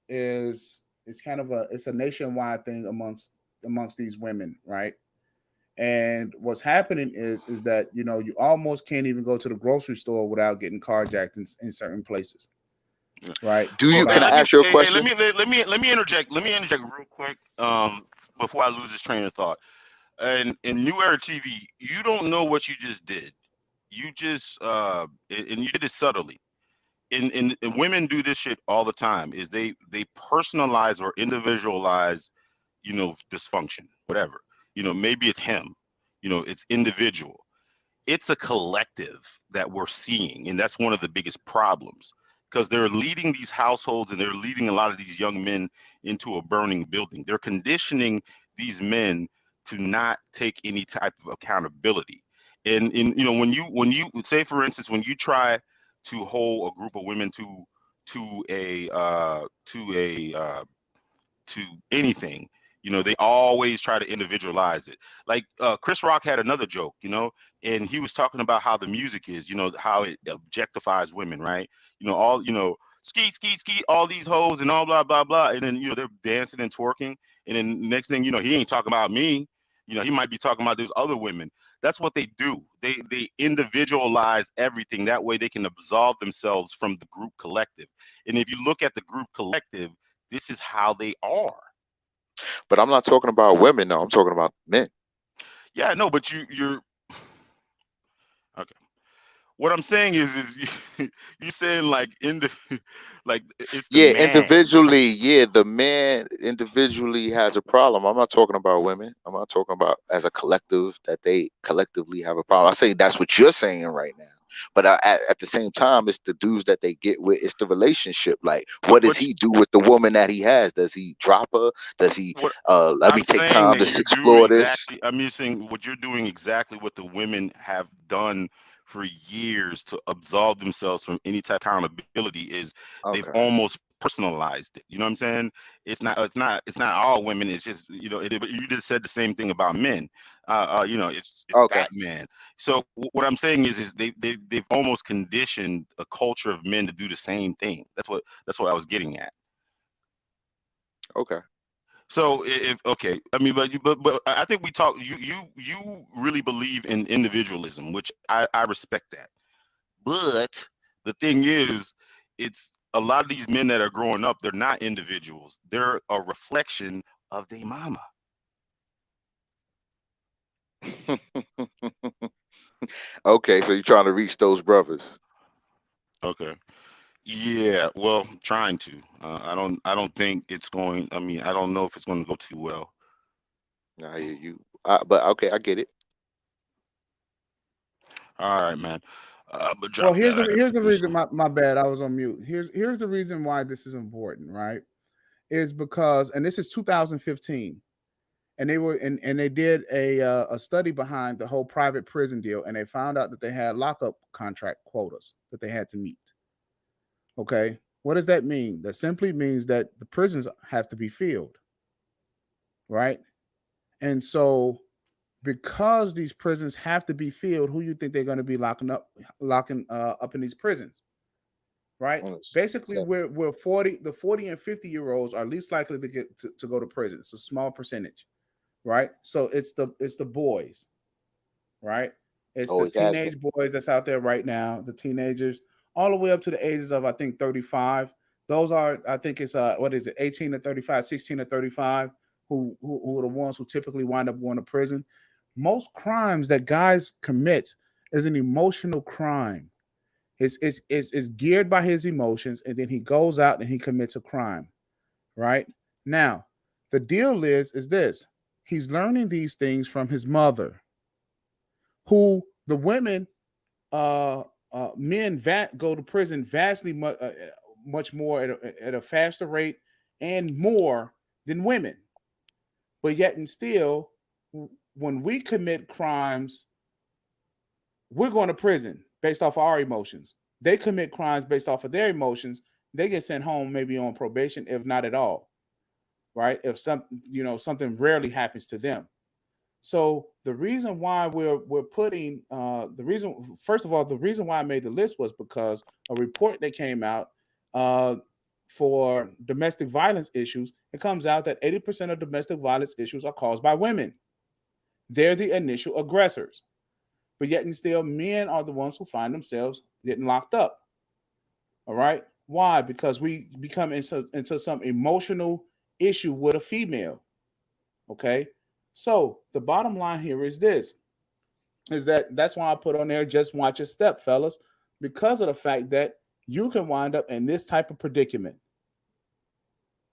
is kind of a nationwide thing amongst these women, right? And what's happening is that you almost can't even go to the grocery store without getting carjacked in certain places, right? Do you? Well, Can By I let me ask you a hey, question? let me interject. Let me interject real quick. Before I lose this train of thought. And in New Era TV, you don't know what you just did. You just and you did it subtly. And women do this shit all the time. Is they personalize or individualize, dysfunction, whatever. Maybe it's him. It's individual. It's a collective that we're seeing, and that's one of the biggest problems because they're leading these households and they're leading a lot of these young men into a burning building. They're conditioning these men to not take any type of accountability. And when you say, for instance, when you try to hold a group of women to a to anything. They always try to individualize it. Like Chris Rock had another joke, and he was talking about how the music is, how it objectifies women, right? All skeet, skeet, skeet, all these hoes and all blah blah blah, and then they're dancing and twerking, and then next thing he ain't talking about me. He might be talking about those other women. That's what they do. They individualize everything. That way they can absolve themselves from the group collective. And if you look at the group collective, this is how they are. But I'm not talking about women. No, I'm talking about men. Yeah, no, but you're okay. What I'm saying is you saying like in the like it's the Yeah, man. individually, yeah, the man individually has a problem. I'm not talking about women. I'm not talking about as a collective that they collectively have a problem. I say that's what you're saying right now. But at the same time, it's the dudes that they get with. It's the relationship. Like, what does But he do with the woman that he has? Does he drop her? Does he? what Let me I'm take saying time that to you do explore this. exactly. I'm just saying what you're doing exactly what the women have done for years to absolve themselves from any type of accountability is they've Okay. almost personalized it. You know what I'm saying? It's not all women. It's just But you just said the same thing about men. It's Okay. that man. So what I'm saying is they've almost conditioned a culture of men to do the same thing. That's what I was getting at. Okay. So if okay, I mean, but I think we talk. You really believe in individualism, which I respect that. But the thing is, it's a lot of these men that are growing up. They're not individuals. They're a reflection of their mama. Okay, so you're trying to reach those brothers. Okay. Yeah, well, I'm trying to. I don't think it's going. I mean, I don't know if it's going to go too well. Nah, but okay, I get it. All right, man. But Well, drop that. I got to here's the do reason. some. My bad. I was on mute. Here's the reason why this is important, right? Is because, and this is 2015, and they did a study behind the whole private prison deal, and they found out that they had lockup contract quotas that they had to meet. Okay, what does that mean? That simply means that the prisons have to be filled, right? And so, because these prisons have to be filled, who you think they're going to be locking up in these prisons? Right? Basically, So, we're 40, the 40 and 50-year olds are least likely to get to go to prison. It's a small percentage, right? So it's the boys, right? It's the always has been. teenage boys that's out there right now, the teenagers, all the way up to the ages of I think 35. Those are, I think it's what is it, 18 to 35, 16 to 35, who are the ones who typically wind up going to prison. Most crimes that guys commit is an emotional crime. It's geared by his emotions, and then he goes out and he commits a crime, right? Now, the deal is this: he's learning these things from his mother, who the women, men go to prison vastly much more at a faster rate and more than women. But yet and still, when we commit crimes, we're going to prison based off of our emotions. They commit crimes based off of their emotions. They get sent home maybe on probation, if not at all, right? If something rarely happens to them. So the reason why we're putting the reason first of all the reason why I made the list was because a report that came out uh, for domestic violence issues. It comes out that 80% of domestic violence issues are caused by women. They're the initial aggressors, but yet and still, men are the ones who find themselves getting locked up. All right, why? Because we become into some emotional issue with a female. Okay, so the bottom line here is this: is that's why I put on there, just watch your step, fellas, because of the fact that you can wind up in this type of predicament,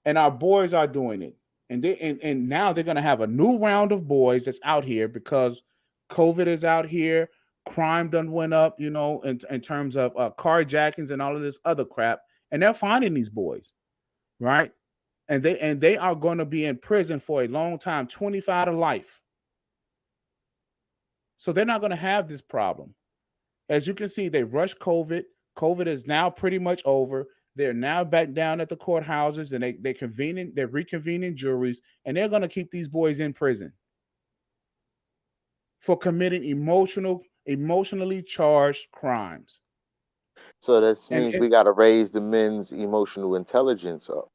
and our boys are doing it, and now they're gonna have a new round of boys that's out here because COVID is out here, crime done went up, in terms of carjackings and all of this other crap, and they're finding these boys, right? And they are going to be in prison for a long time, 25 to life. So they're not going to have this problem. As you can see, they rushed COVID. COVID is now pretty much over. They're now back down at the courthouses, and they're reconvening juries, and they're going to keep these boys in prison for committing emotionally charged crimes. So that And means we got to raise the men's emotional intelligence up.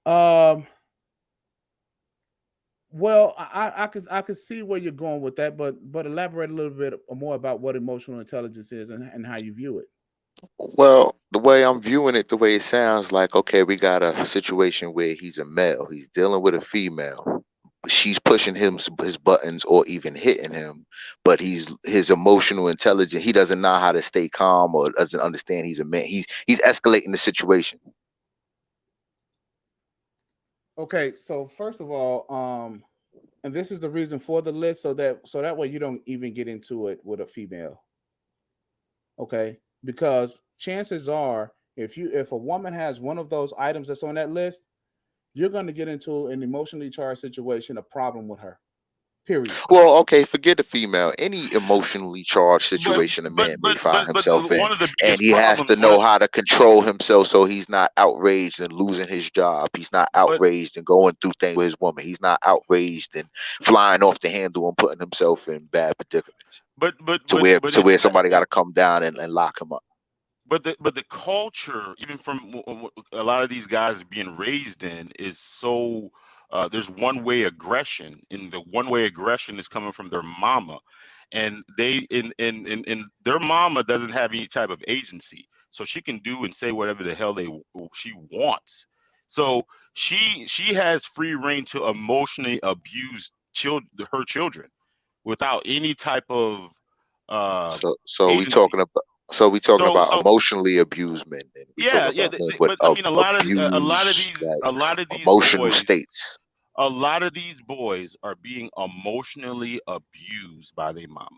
um, well, I could see where you're going with that, but elaborate a little bit more about what emotional intelligence is and how you view it. Well, the way I'm viewing it, the way it sounds like, okay, we got a situation where he's a male, he's dealing with a female. She's pushing his buttons or even hitting him, but his emotional intelligence. He doesn't know how to stay calm or doesn't understand he's a man. He's escalating the situation. Okay, so first of all, and this is the reason for the list, so that way you don't even get into it with a female. Okay, because chances are, if a woman has one of those items that's on that list, you're going to get into an emotionally charged situation, a problem with her. Period. Well, okay, forget the female. Any emotionally charged But situation a but man may but find but but himself in, one of the and biggest he has problems to know how to control himself so he's not outraged and losing his job. He's not but outraged and going through things with his woman. He's not outraged and flying off the handle and putting himself in bad predicaments but but to but where but to isn't where somebody got to come down and lock him up. but the culture, even from a lot of these guys being raised in, is so there's one way aggression, and the one way aggression is coming from their mama, and they in their mama doesn't have any type of agency, so she can do and say whatever the hell she wants. So she has free reign to emotionally abuse her children without any type of uh, So we agency. talking about So emotionally abused men, and we yeah, talking yeah. about men with But I mean, a lot of abuse, these like emotional boys, states. a lot of these boys are being emotionally abused by their mama.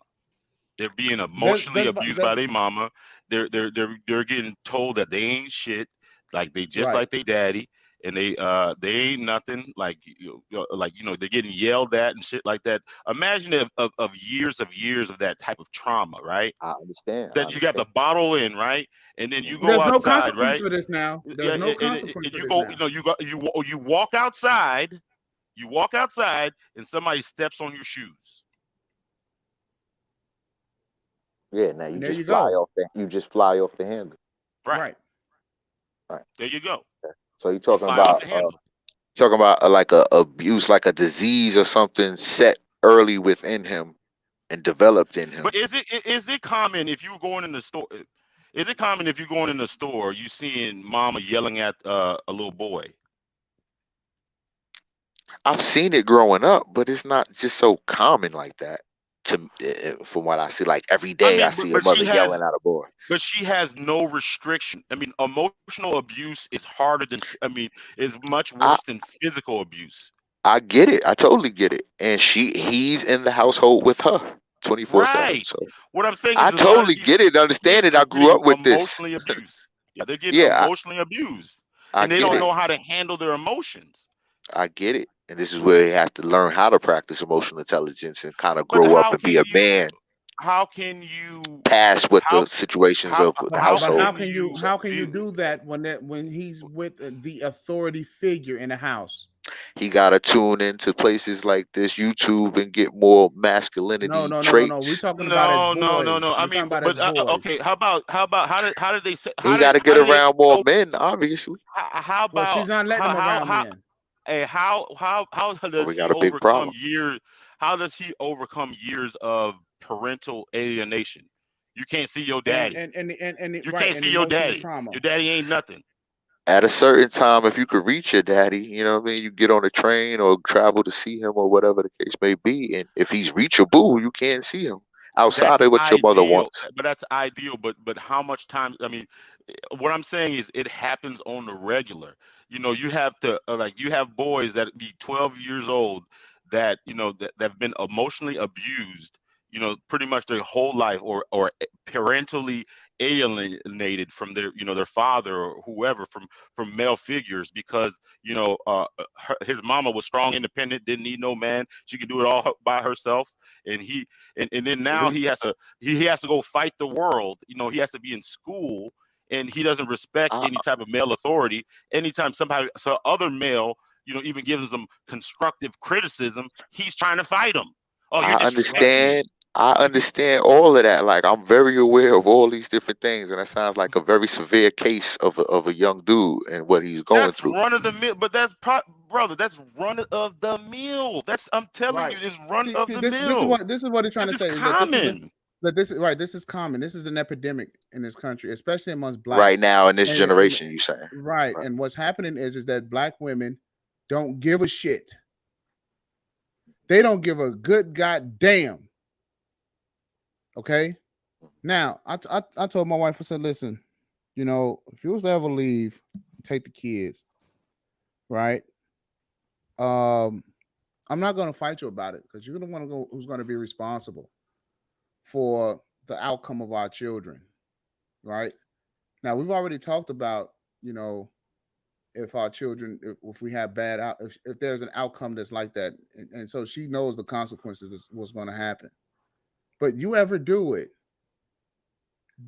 They're being emotionally abused by That's their mama. They're getting told that they ain't shit, like they just right. like they daddy, and they ain't nothing. Like they're getting yelled at and shit like that. Imagine of years of that type of trauma, right? I understand. I That you got the understand. bottle in, right? And then you Hmm. go There's no outside, consequence right? for this now. Yeah, There's no consequence and for you this go, now. you walk outside, and somebody steps on your shoes. Yeah. Now And there you go. you just fly off the handle. Right. Right. Right. There you go. So you You talking fly off about the handle. like a abuse, like a disease or something set early within him and developed in him. But is it common if you're going in the store? Is it common if you're going in the store, you seeing mama yelling at a little boy? I've seen it growing up, but it's not just so common like that. From what I see, like every I day, I mean, see a mother yelling at a boy. she has no restriction. I mean, emotional abuse is harder than, I mean, is much I worse than physical abuse. I get it. I totally get it. And he's in the household with her 24/7. Right. So What I'm saying I is a lot of totally these get it, understand it. kids I are grew getting up with this. emotionally abused. Yeah, they're getting Yeah, emotionally abused, I and they get don't it. Right. know how to handle their emotions. I get it. And this is where you have to learn how to practice emotional intelligence and kind of But grow up and be a man how can you past what how the situations how of the But household. how can you view do that when he's with the authority figure in the house? He got to tune into places like this YouTube and get more masculinity No. We're traits. talking about as no. boys. I We're mean, talking about as boys. okay. How did they say He got to how get did they around more over, men, obviously. how Well, about she's not letting him around men. how Or does we he got a big overcome problem. years of parental alienation? You can't see your daddy. You Right, can't and see your emotional daddy. trauma. Your daddy ain't nothing. At a certain time, if you could reach your daddy, you know what I mean, you get on a train or travel to see him or whatever the case may be. And if he's reachable, you can't see him outside That's of what your mother ideal, wants. but that's ideal. But how much time? I mean, what I'm saying is it happens on the regular. You have to you have boys that be 12 years old that that have been emotionally abused. Pretty much their whole life, or parentally alienated from their father or whoever, from male figures, because his mama was strong, independent, didn't need no man. She could do it all by herself, and and then now Mhm. he has to go fight the world. He has to be in school, and he doesn't respect I, any type of male authority. Anytime some other male, even gives him constructive criticism, he's trying to fight him. Oh, you're I disrespecting me. understand. I understand all of that. Like I'm very aware of all these different things, and that sounds like a very severe case of a young dude and what he's going That's through. run of the mill, but brother. That's run of the mill. I'm telling Right. you, this run of See, the this is mill. what this is what he's trying This to is say is that this is a common. that this is right. This is common. This is an epidemic in this country, especially amongst Right blacks. now in this And generation, you saying? right. Right. And what's happening is that black women don't give a shit. They don't give a good goddamn. Okay. Now, I told my wife, I said, listen, if you was to ever leave, take the kids, right? Um, I'm not going to fight you about it because you're going to want to go. Who's going to be responsible for the outcome of our children, right? Now, we've already talked about, you know, if our children, if we have if there's an outcome that's like that, and so she knows the consequences of what's going to happen. But you ever do it,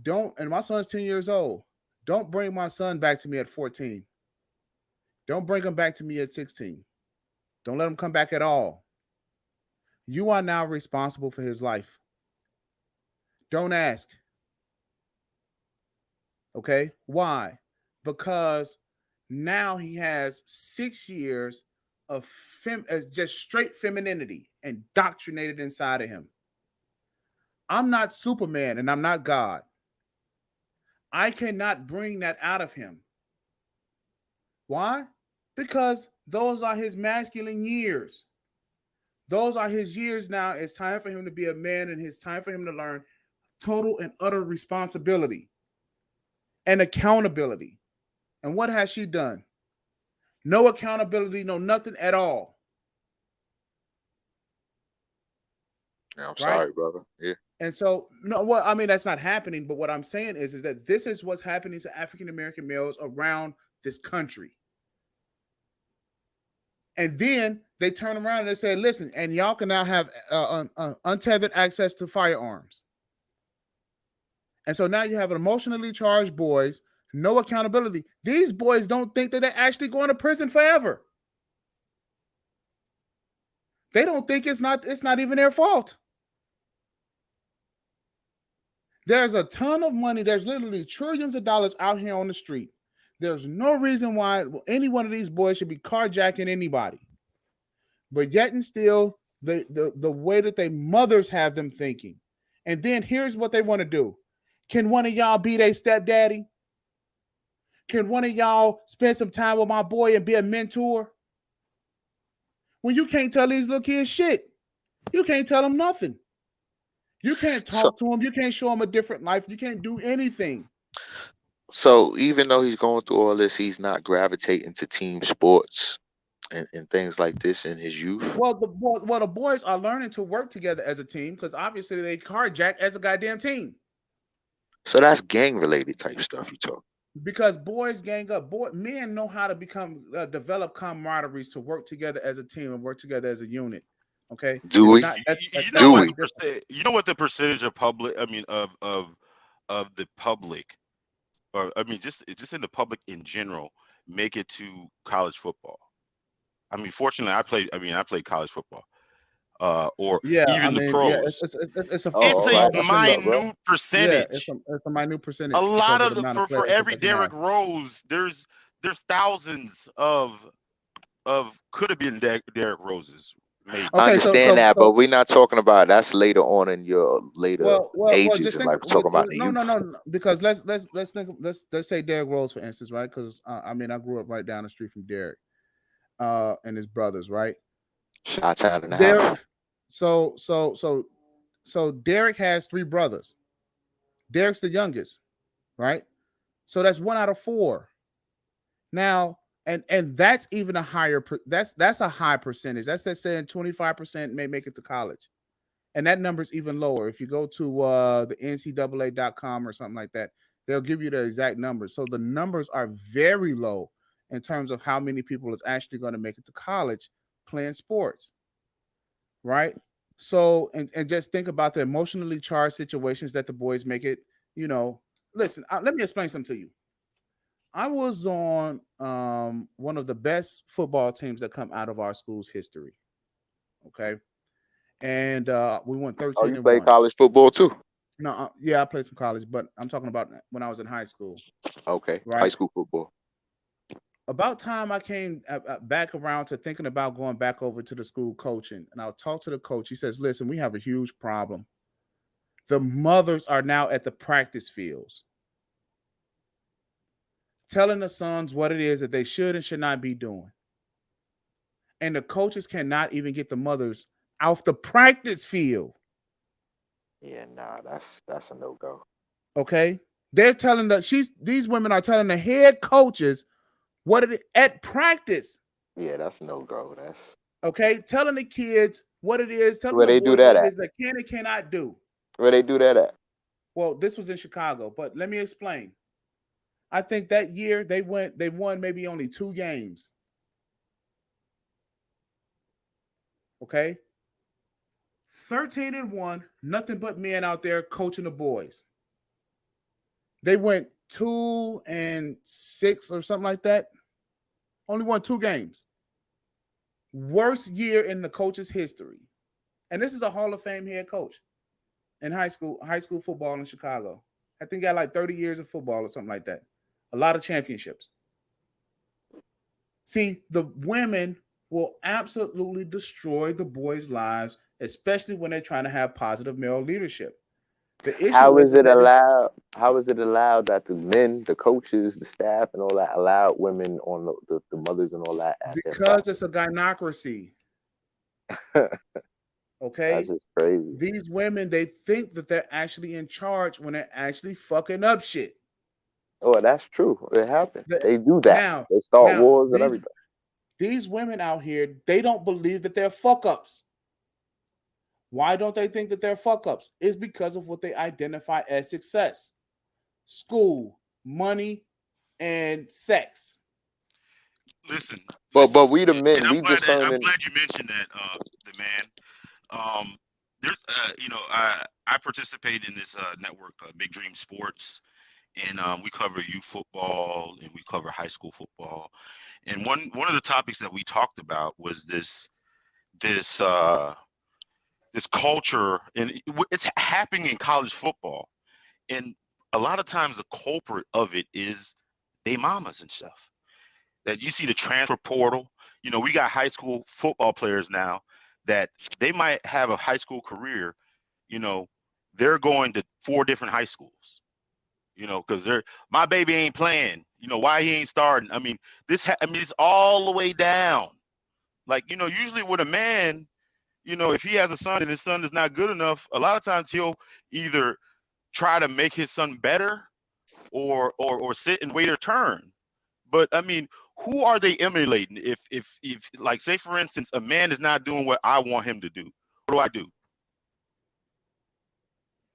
don't. And my son's 10 years old. Don't bring my son back to me at 14. Don't bring him back to me at 16. Don't let him come back at all. You are now responsible for his life. Don't ask. Okay? Why? Because now he has 6 years of just straight femininity indoctrinated inside of him. I'm not Superman and I'm not God. I cannot bring that out of him. Why? Because those are his masculine years. Those are his years now. It's time for him to be a man, and it's time for him to learn total and utter responsibility and accountability. And what has she done? No accountability, no nothing at all. Yeah, I'm Right? sorry, brother. Yeah. And so, no, well, I mean, that's not happening. But what I'm saying is that this is what's happening to African American males around this country. And then they turn around and they say, listen, and y'all can now have untethered access to firearms. And so now you have emotionally charged boys, no accountability. These boys don't think that they're actually going to prison forever. They don't think it's not even their fault. There's a ton of money. There's literally trillions of dollars out here on the street. There's no reason why any one of these boys should be carjacking anybody. But yet and still, the way that their mothers have them thinking. And then here's what they want to do. Can one of y'all be their stepdaddy? Can one of y'all spend some time with my boy and be a mentor? When you can't tell these little kids shit. You can't tell them nothing. You can't So, talk to them. You can't show them a different life. You can't do anything. so even though he's going through all this, he's not gravitating to team sports and things like this in his youth. Well, the boys are learning to work together as a team because obviously they carjack as a goddamn team. So that's gang related type stuff you talk. Because boys gang up. Men know how to develop camaraderies to work together as a team and work together as a unit. Okay, Do it's we? not. You know Do what we? the you know what the percentage of public, I mean, of the public, or I mean, just in the public in general, make it to college football. I mean, fortunately, I played college football, or Yeah, I even the mean, yeah, pros. it's a Oh, It's all a small right. That's what's percentage. up, bro. minute Yeah, percentage. it's a minute A percentage lot because of of the the amount of for players that every they can have. Derrick Rose, there's thousands of could have been Derrick Roses, maybe. I Okay, understand that, but we're not talking about that's later on in your later well, ages just in think. life. We're talking about the No, youth. no, no, no, because let's think. Let's say Derrick Rose for instance, right? Because I mean, I grew up right down the street from Derrick, and his brothers, right? Shot town in the Derrick. house. So Derrick has three brothers. Derrick's the youngest, right? So that's 1 out of 4. Now, and that's even a higher. That's a high percentage. That's saying 25% may make it to college, and that number is even lower. If you go to the NCAA.com or something like that, they'll give you the exact numbers. So the numbers are very low in terms of how many people is actually going to make it to college playing sports, right? So and just think about the emotionally charged situations that the boys make it. You know, listen. Let me explain something to you. I was on one of the best football teams that come out of our school's history. Okay, and we went Oh, 13 you and play one. college football too? No, yeah, I played some college, but I'm talking about when I was in high school, Okay, high right? school football. About time I came back around to thinking about going back over to the school coaching, and I'll talk to the coach. He says, "Listen, we have a huge problem. The mothers are now at the practice fields, telling the sons what it is that they should and should not be doing, and the coaches cannot even get the mothers off the practice field." Yeah, nah, that's a no go. Okay, they're telling these women are telling the head coaches what it is at practice. Yeah, that's no go. That's Okay, telling the kids what it is, telling where the they do boys that what it at. is they can and cannot do. Where they do that at. Well, this was in Chicago, but let me explain. I think that year they won maybe only 2 games. Okay, 13 and 1, nothing but men out there coaching the boys. They went 2-6 or something like that. Only won 2 games. Worst year in the coach's history. And this is a Hall of Fame head coach in high school football in Chicago. I think he got like 30 years of football or something like that. A lot of championships. See, the women will absolutely destroy the boys' lives, especially when they're trying to have positive male leadership. The issue How is is it that allowed? How is it allowed that the men, the coaches, the staff, and all that allowed women on the mothers and all that at their because practice? it's a gynocracy. That's Okay, just crazy. these women, they think that they're actually in charge when they're actually fucking up shit. Oh, that's true. It happened. The- They do that. now, They start now wars and these everything. these women out here, they don't believe that they're fuck ups. Why don't they think that they're fuck ups? It's because of what they identify as success: school, money, and sex. Listen, But listen, we the and men, I'm we glad that I'm discerning. glad you mentioned that, the man. There's, I participate in this network, Big Dream Sports, and we cover youth football and we cover high school football. And one of the topics that we talked about was this this culture, and it's happening in college football. And a lot of times the culprit of it is they mamas and stuff. That you see the transfer portal. We got high school football players now that they might have a high school career. You know, they're going to 4 different high schools. Because my baby ain't playing. Why he ain't starting? I mean, it's all the way down. Like, usually with a man, if he has a son and his son is not good enough, a lot of times he'll either try to make his son better or sit and wait a turn. But I mean, who are they emulating? If like, say for instance, a man is not doing what I want him to do, what do I do?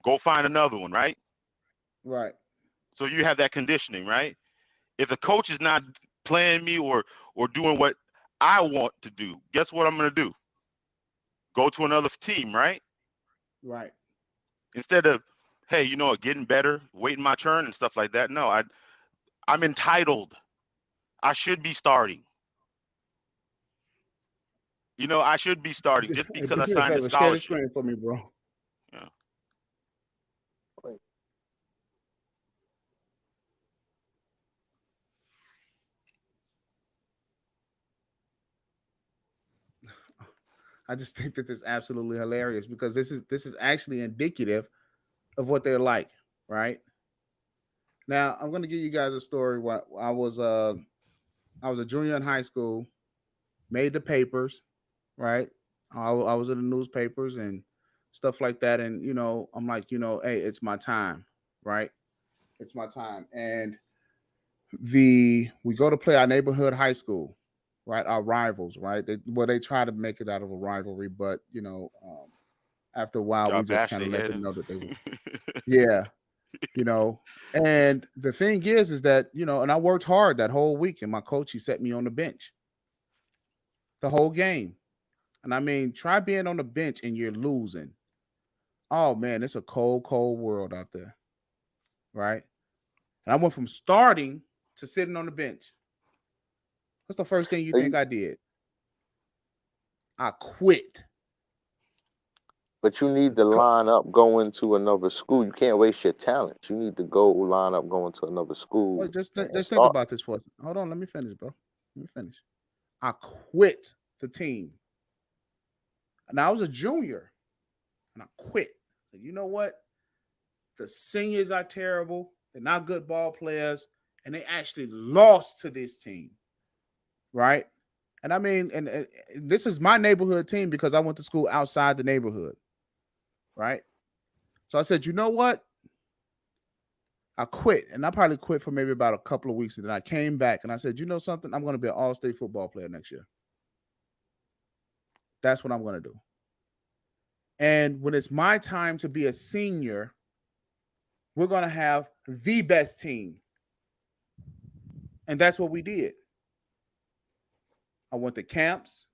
Go find another one, right? Right. So you have that conditioning, right? If the coach is not playing me or doing what I want to do, guess what I'm gonna do? Go to another team, right? Right. Instead of, hey, getting better, waiting my turn and stuff like that. No, I'm entitled. I should be starting. I should be starting just Hey, because do I me a signed a favor, share the scholarship. screen for me, bro. Yeah. I just think that this is absolutely hilarious because this is actually indicative of what they're like, right? Now, I'm going to give you guys a story. What I was a junior in high school, made the papers, right? I was in the newspapers and stuff like that, and I'm like, hey, it's my time, right? It's my time, and we go to play our neighborhood high school, right? Our rivals, right? They try to make it out of a rivalry, but after a while, Y'all we just bash kind their of let head them in. know that they were, yeah, you know. And the thing is that and I worked hard that whole week, and my coach, he set me on the bench the whole game. And I mean, try being on the bench and you're losing. Oh man, it's a cold, cold world out there, right? And I went from starting to sitting on the bench. What's the first thing you think You- I did? I quit. But you need The to co- line up going to another school. You can't waste your talent. You need to go line up going to another school Wait, just and just think start. about this for a second. Hold on, let me finish, bro. Let me finish. I quit the team. And I was a junior, and I quit. So you know what? The seniors are terrible. They're not good ball players, and they actually lost to this team, right? And I mean, and this is my neighborhood team because I went to school outside the neighborhood, right? So I said, you know what? I quit, and I probably quit for maybe about a couple of weeks, and then I came back and I said, you know something? I'm going to be an all-state football player next year. That's what I'm going to do. And when it's my time to be a senior, we're going to have the best team, and that's what we did. I went to camps.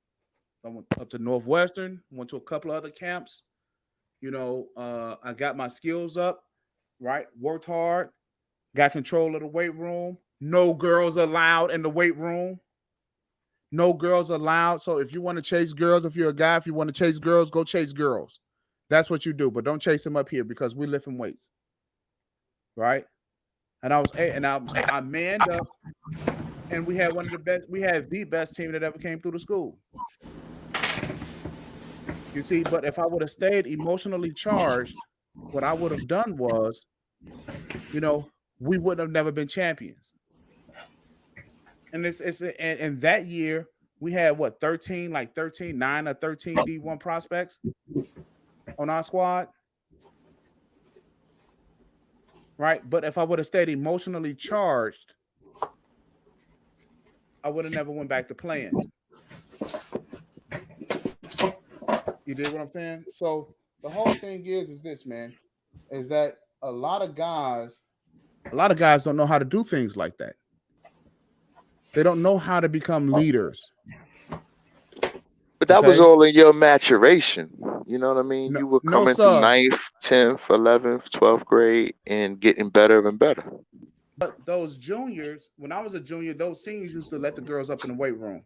I went up to Northwestern. Went to a couple of other camps. I got my skills up. Right, worked hard. Got control of the weight room. No girls allowed in the weight room. No girls allowed. So if you want to chase girls, if you're a guy, if you want to chase girls, go chase girls. That's what you do. But don't chase them up here because we're lifting weights. Right. And I manned up, and we had one of the best. We had the best team that ever came through the school. You see, but if I would have stayed emotionally charged, what I would have done was, you know, we would have never been champions. And and that year we had what 13, like 13, 9 or 13 D1 prospects on our squad, right? But if I would have stayed emotionally charged, I would have never went back to playing. You did what I'm saying? So the whole thing is this, man, is that a lot of guys don't know how to do things like that. They don't know how to become leaders. But that was Okay. all in your maturation. You know what I mean? No, You were no, coming through sir. ninth, 10th, 11th, 12th grade and getting better and better. But those juniors, when I was a junior, those seniors used to let the girls up in the weight room.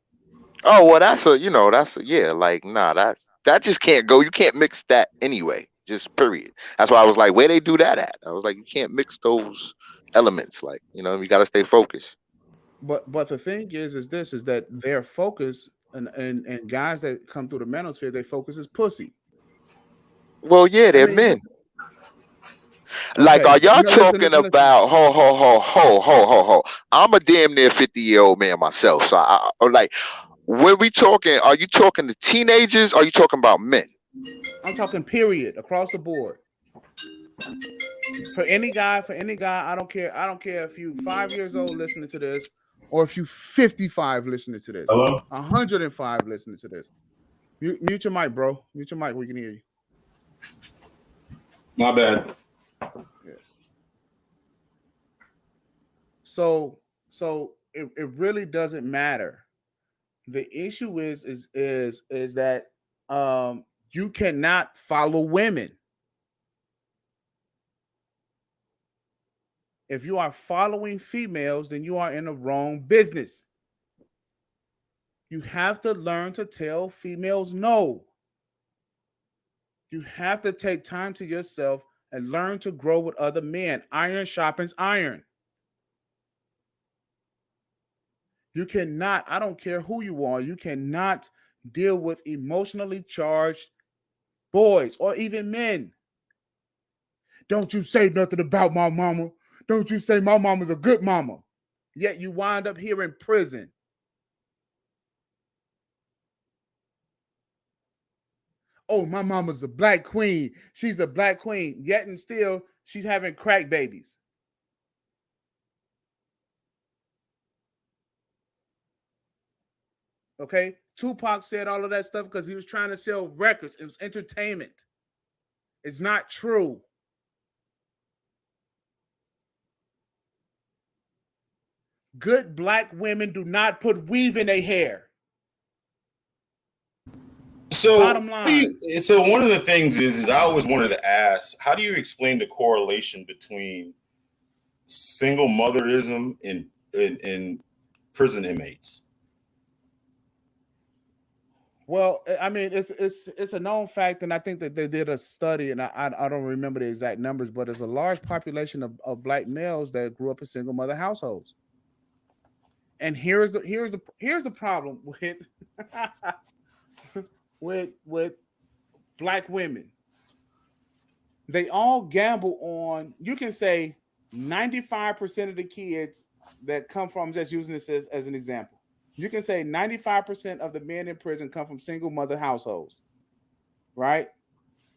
Oh, well, yeah, like, nah, that just can't go. You can't mix that anyway, just period. That's why I was like, where they do that at? I was like, you can't mix those elements. Like, you got to stay focused. But the thing is that their focus and guys that come through the manosphere, their focus is pussy. Well, yeah, I they're mean, men. Like, okay, are y'all listen, talking listen, listen. about ho ho ho ho ho ho ho? I'm a damn near 50-year-old man myself, so like, when we talking, are you talking to teenagers? Or are you talking about men? I'm talking period across the board. For any guy, I don't care if you 5 years old listening to this, or if you 55 listening to this, Hello? 105 listening to this. Mute your mic, bro. Mute your mic. We can hear you. My bad. Yeah. So it really doesn't matter. The issue is that you cannot follow women. If you are following females, then you are in the wrong business. You have to learn to tell females no. You have to take time to yourself and learn to grow with other men. Iron sharpens iron. You cannot, I don't care who you are, you cannot deal with emotionally charged boys or even men. Don't you say nothing about my mama. Don't you say my mama's a good mama. Yet you wind up here in prison. Oh, my mama's a black queen. She's a black queen. Yet and still, she's having crack babies. Okay? Tupac said all of that stuff because he was trying to sell records. It was entertainment. It's not true. Good black women do not put weave in their hair. So, Bottom line. so one of the things is I always wanted to ask, how do you explain the correlation between single motherism and prison inmates? Well, I mean, it's a known fact, and I think that they did a study, and I don't remember the exact numbers, but there's a large population of black males that grew up in single mother households. And here's the problem with with black women. They all gamble on, you can say 95% of the kids that come from, I'm just using this as an example. You can say 95% of the men in prison come from single mother households, right?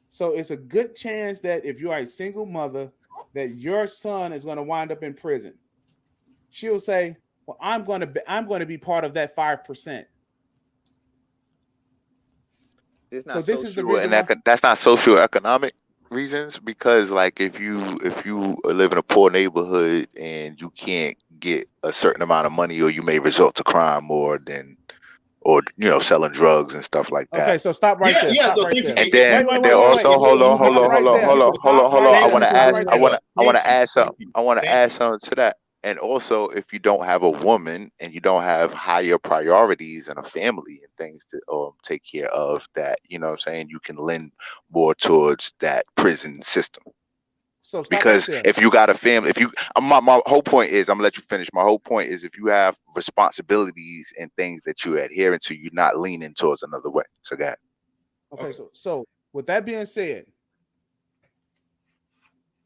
So it's a good chance that if you are a single mother, that your son is going to wind up in prison. She'll say, "Well, I'm going to be part of that 5%." It's So not this is the social reason and why. that's not socioeconomic reasons, because like if you live in a poor neighborhood and you can't get a certain amount of money, or you may resort to crime more than, or selling drugs and stuff like Okay, that. so stop right Yeah, there. yeah. Stop No, right thank you. there. And Yeah, then Wait, no, wait, no, wait, then wait, no. wait. also hold on, hold on, Stop hold right on, there. hold on, hold on, Stop hold on. right I want there. to Stop ask, right I there. want to, I want to Thank you. add Thank something. you. I want to Thank add you. something to that. And also, if you don't have a woman and you don't have higher priorities and a family and things to take care of, that what I'm saying, you can lend more towards that prison system. So stop right Because there. if you got a family, if you my whole point is, I'm gonna let you finish. My whole point is, if you have responsibilities and things that you're adhering to, you're not leaning towards another way. So go ahead. Okay, Okay. so with that being said,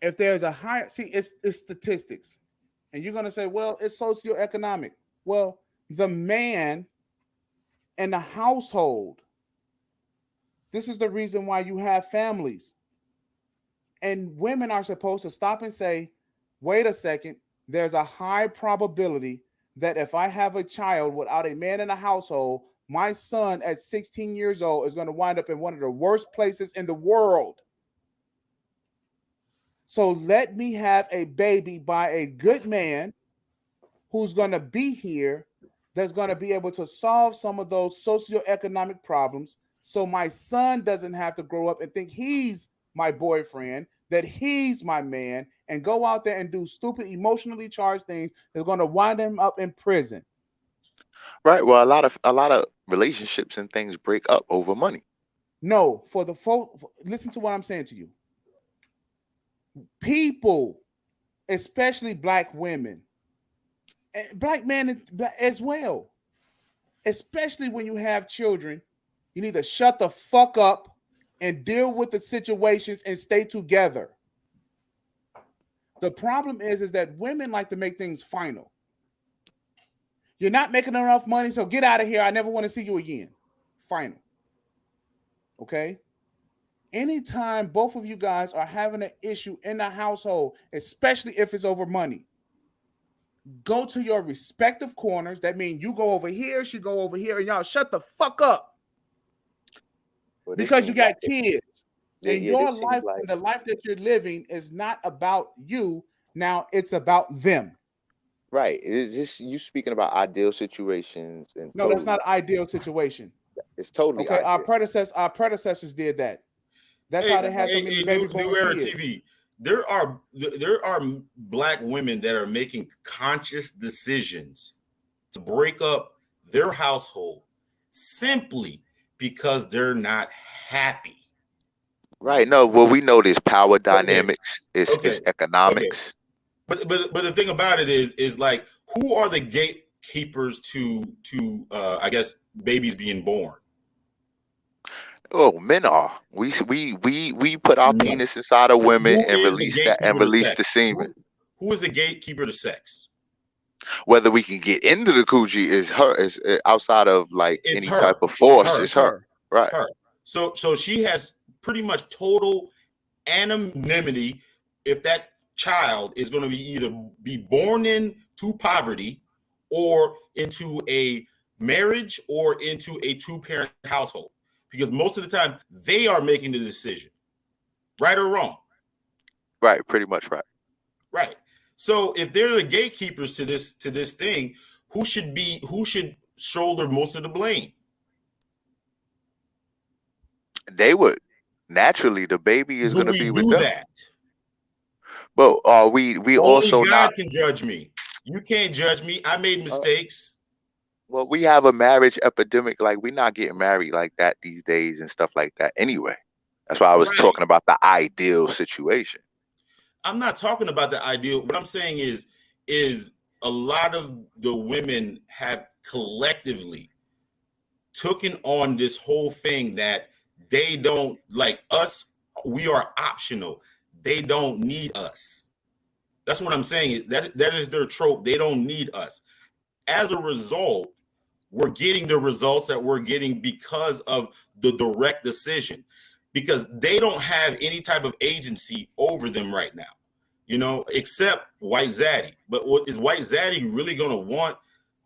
if there's a higher, see, it's statistics, and you're gonna say, well, it's socioeconomic. Well, the man in the household. This is the reason why you have families. And women are supposed to stop and say, wait a second, there's a high probability that if I have a child without a man in the household, my son at 16 years old is going to wind up in one of the worst places in the world. So let me have a baby by a good man who's going to be here, that's going to be able to solve some of those socioeconomic problems, so my son doesn't have to grow up and think he's my boyfriend, that he's my man, and go out there and do stupid, emotionally charged things that's going to wind him up in prison. Right. Well, a lot of relationships and things break up over money. No, for the folk, listen to what I'm saying to you. People, especially black women, and black men as well, especially when you have children, you need to shut the fuck up and deal with the situations and stay together. The problem is that women like to make things final. You're not making enough money, so get out of here. I never want to see you again. Final. Okay? Anytime both of you guys are having an issue in the household, especially if it's over money, go to your respective corners. That means you go over here, she go over here, and y'all shut the fuck up. Well, because you got kids. And your life and the life that you're living is not about you. Now it's about them. Right. It's just you speaking about ideal situations. And no, that's not an ideal situation. It's totally okay. Ideal. Our predecessors did that. That's how they had so many baby New Era TV. There are black women that are making conscious decisions to break up their household simply because they're not happy. Right. No, well, we know there's power dynamics, it's economics. Okay. But the thing about it is like, who are the gatekeepers to I guess babies being born? Oh, men are. We put our penis inside of women and release the semen. Who is the gatekeeper to sex? Whether we can get into the coochie is outside of like it's any type of force. It's her. Right. Her. So she has pretty much total anonymity if that child is going to be born into poverty or into a marriage or into a two-parent household, because most of the time they are making the decision, right or wrong. Right, pretty much right. Right. So if they're the gatekeepers to this thing, who should shoulder most of the blame? They would. Naturally, the baby is going to be with them. That? But we also God can judge me. You can't judge me. I made mistakes. Well, we have a marriage epidemic. Like, we're not getting married like that these days and stuff like that anyway. That's why I was talking about the ideal situation. I'm not talking about the ideal. What I'm saying is a lot of the women have collectively taken on this whole thing that they don't like us. We are optional. They don't need us. That's what I'm saying. That is their trope. They don't need us. As a result, we're getting the results that we're getting because of the direct decision, because they don't have any type of agency over them right now, except White Zaddy. But is White Zaddy really going to want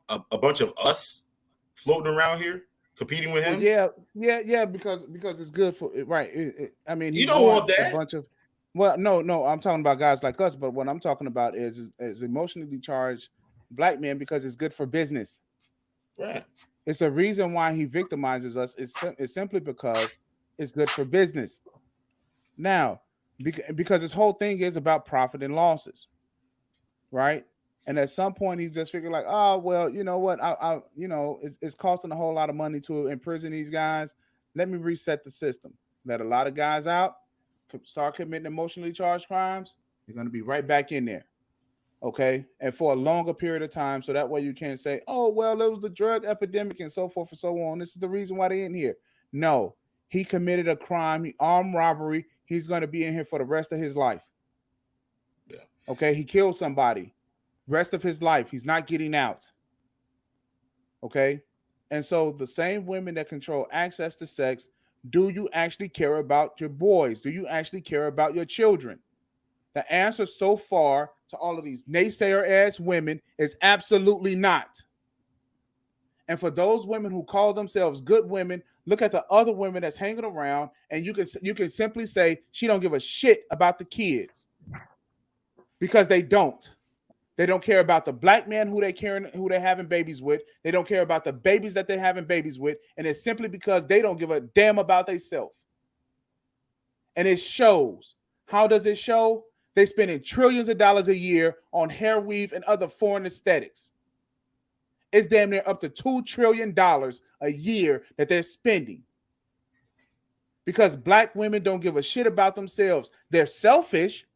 a bunch of us floating around here competing with him? Yeah, because it's good for right. I mean, you don't want that. A bunch of, well, no, I'm talking about guys like us. But what I'm talking about is emotionally charged black men, because it's good for business. Right. It's a reason why he victimizes us. It's simply because it's good for business. Now, because his whole thing is about profit and losses, right? And at some point, he just figured like, oh well, you know what? It's costing a whole lot of money to imprison these guys. Let me reset the system. Let a lot of guys out, start committing emotionally charged crimes. They're going to be right back in there. Okay, and for a longer period of time, so that way you can't say, oh, well, it was the drug epidemic and so forth and so on. This is the reason why they're in here. No, he committed a crime, he armed robbery. He's going to be in here for the rest of his life. Yeah. Okay, he killed somebody. Rest of his life, he's not getting out. Okay, And so the same women that control access to sex, do you actually care about your boys? Do you actually care about your children? The answer so far to all of these naysayer ass women is absolutely not. And for those women who call themselves good women, look at the other women that's hanging around, and you can simply say she don't give a shit about the kids, because they don't. They don't care about the black man who they're having babies with. They don't care about the babies that they're having babies with, and it's simply because they don't give a damn about themselves. And it shows. How does it show? They spending trillions of dollars a year on hair weave and other foreign aesthetics. It's damn near up to $2 trillion a year that they're spending. Because black women don't give a shit about themselves. They're selfish,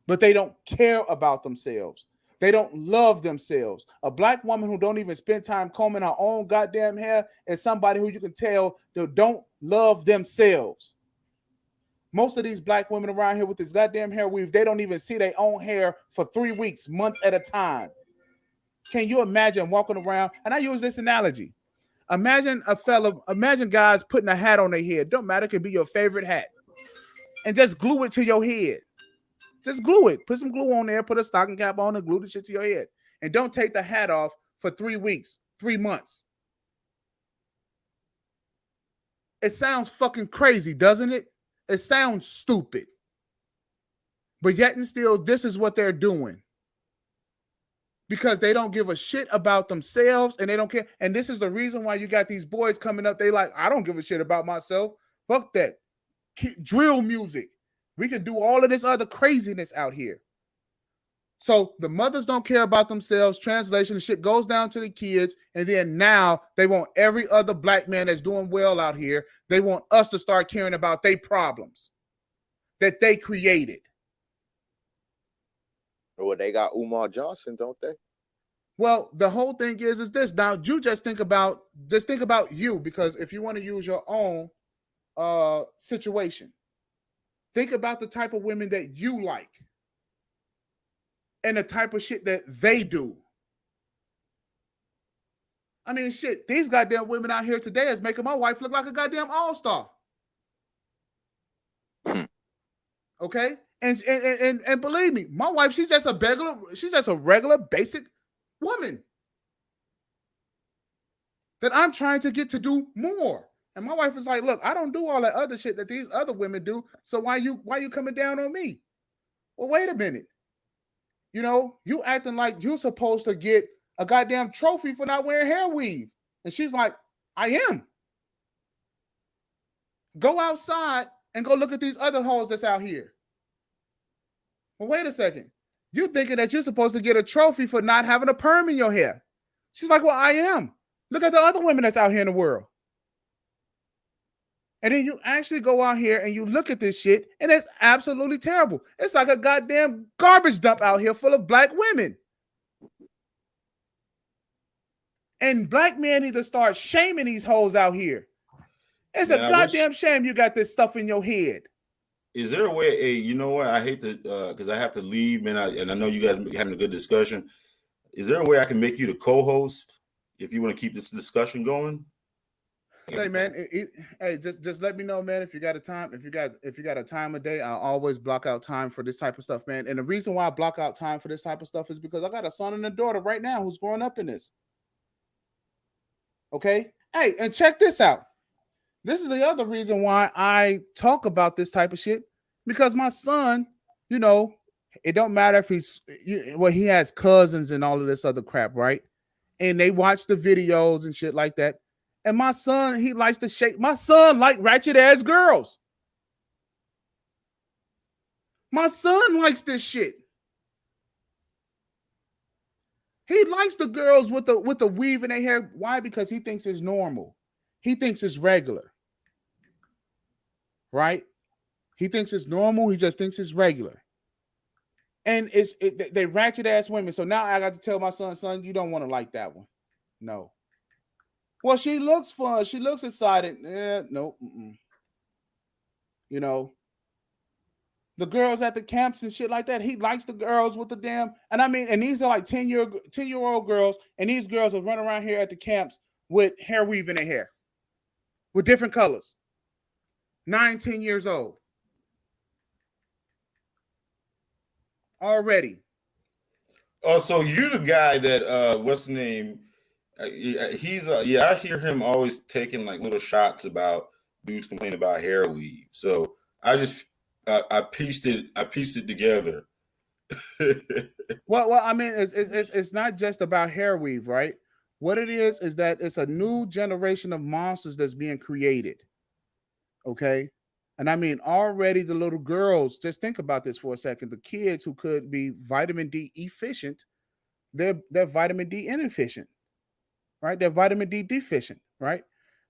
but they don't care about themselves. They don't love themselves. A black woman who don't even spend time combing her own goddamn hair is somebody who you can tell they don't love themselves. Most of these black women around here with this goddamn hair weave, they don't even see their own hair for 3 weeks, months at a time. Can you imagine walking around? And I use this analogy. Imagine guys putting a hat on their head. Don't matter, it could be your favorite hat. And just glue it to your head. Just glue it. Put some glue on there, put a stocking cap on and glue the shit to your head. And don't take the hat off for 3 weeks, 3 months. It sounds fucking crazy, doesn't it? It sounds stupid. But yet and still, this is what they're doing. Because they don't give a shit about themselves and they don't care. And this is the reason why you got these boys coming up. They like, I don't give a shit about myself. Fuck that. Drill music. We can do all of this other craziness out here. So the mothers don't care about themselves. Translation, the shit goes down to the kids. And then now they want every other black man that's doing well out here. They want us to start caring about their problems that they created. Well, they got Umar Johnson, don't they? Well, the whole thing is this. Now, you just think about you, because if you want to use your own situation, think about the type of women that you like and the type of shit that they do. I mean, shit, these goddamn women out here today is making my wife look like a goddamn all-star. Okay? And believe me, my wife, she's just a regular basic woman that I'm trying to get to do more. And my wife is like, look, I don't do all that other shit that these other women do. So why you coming down on me? Well, wait a minute. You know, you acting like you're supposed to get a goddamn trophy for not wearing hair weave. And she's like, I am. Go outside and go look at these other hoes that's out here. Well, wait a second. You thinking that you're supposed to get a trophy for not having a perm in your hair. She's like, well, I am. Look at the other women that's out here in the world. And then you actually go out here and you look at this shit, and it's absolutely terrible. It's like a goddamn garbage dump out here full of black women. And black men need to start shaming these hoes out here. It's a goddamn shame you got this stuff in your head. Is there a way? You know what? I hate to, because I have to leave, man. And I know you guys are having a good discussion. Is there a way I can make you the co-host if you want to keep this discussion going? Say, man, hey, just let me know, man. If you got a time, if you got a time of day, I always block out time for this type of stuff, man. And the reason why I block out time for this type of stuff is because I got a son and a daughter right now who's growing up in this. Okay, hey, and check this out. This is the other reason why I talk about this type of shit, because my son, you know, it don't matter if he has cousins and all of this other crap, right? And they watch the videos and shit like that. And my son, he likes to shake. My son like ratchet ass girls. My son likes this shit. He likes the girls with the weave in their hair. Why? Because he thinks it's normal. He thinks it's regular. Right? He thinks it's normal. He just thinks it's regular. And they ratchet ass women. So now I got to tell my son, you don't want to like that one. No. Well, she looks fun. She looks excited. No. You know, the girls at the camps and shit like that. He likes the girls with the damn. And I mean, and these are like 10-year-old girls. And these girls will run around here at the camps with hair weave in their hair, with different colors. 9, 10 years old. Already. Oh, so you're the guy that what's the name? He's yeah, I hear him always taking like little shots about dudes complaining about hair weave. So I just I pieced it together. Well, I mean, it's not just about hair weave, right? What it is that it's a new generation of monsters that's being created. Okay. And I mean, already the little girls, just think about this for a second. The kids who could be vitamin D efficient, they're vitamin D inefficient, right? They're vitamin D deficient, right?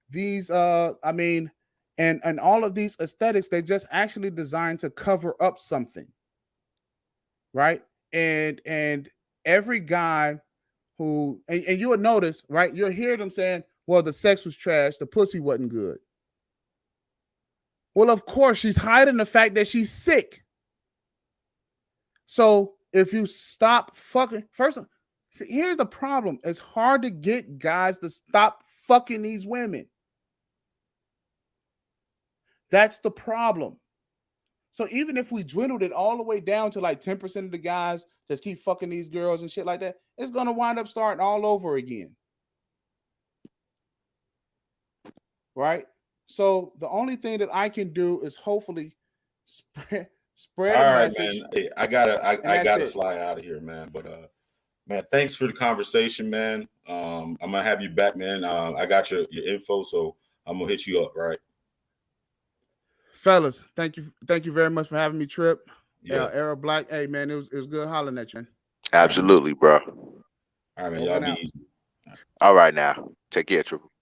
These I mean, and all of these aesthetics, they're just actually designed to cover up something, right? And every guy who and you would notice, right? You'll hear them saying, well, the sex was trash, the pussy wasn't good. Well, of course, she's hiding the fact that she's sick. So if you stop fucking, first, see, here's the problem. It's hard to get guys to stop fucking these women. That's the problem. So even if we dwindled it all the way down to like 10% of the guys just keep fucking these girls and shit like that, it's going to wind up starting all over again. Right? So the only thing that I can do is hopefully spread All a right, message. man. Hey, I gotta fly out of here, man. But man, thanks for the conversation, man. I'm gonna have you back, man. I got your info, so I'm gonna hit you up, right? Fellas, thank you very much for having me, Trip. Yeah. Era Black. Hey man, it was good hollering at you, man. Absolutely, bro. All right, man. Over Y'all and be out. easy. All right now. Take care, Triple.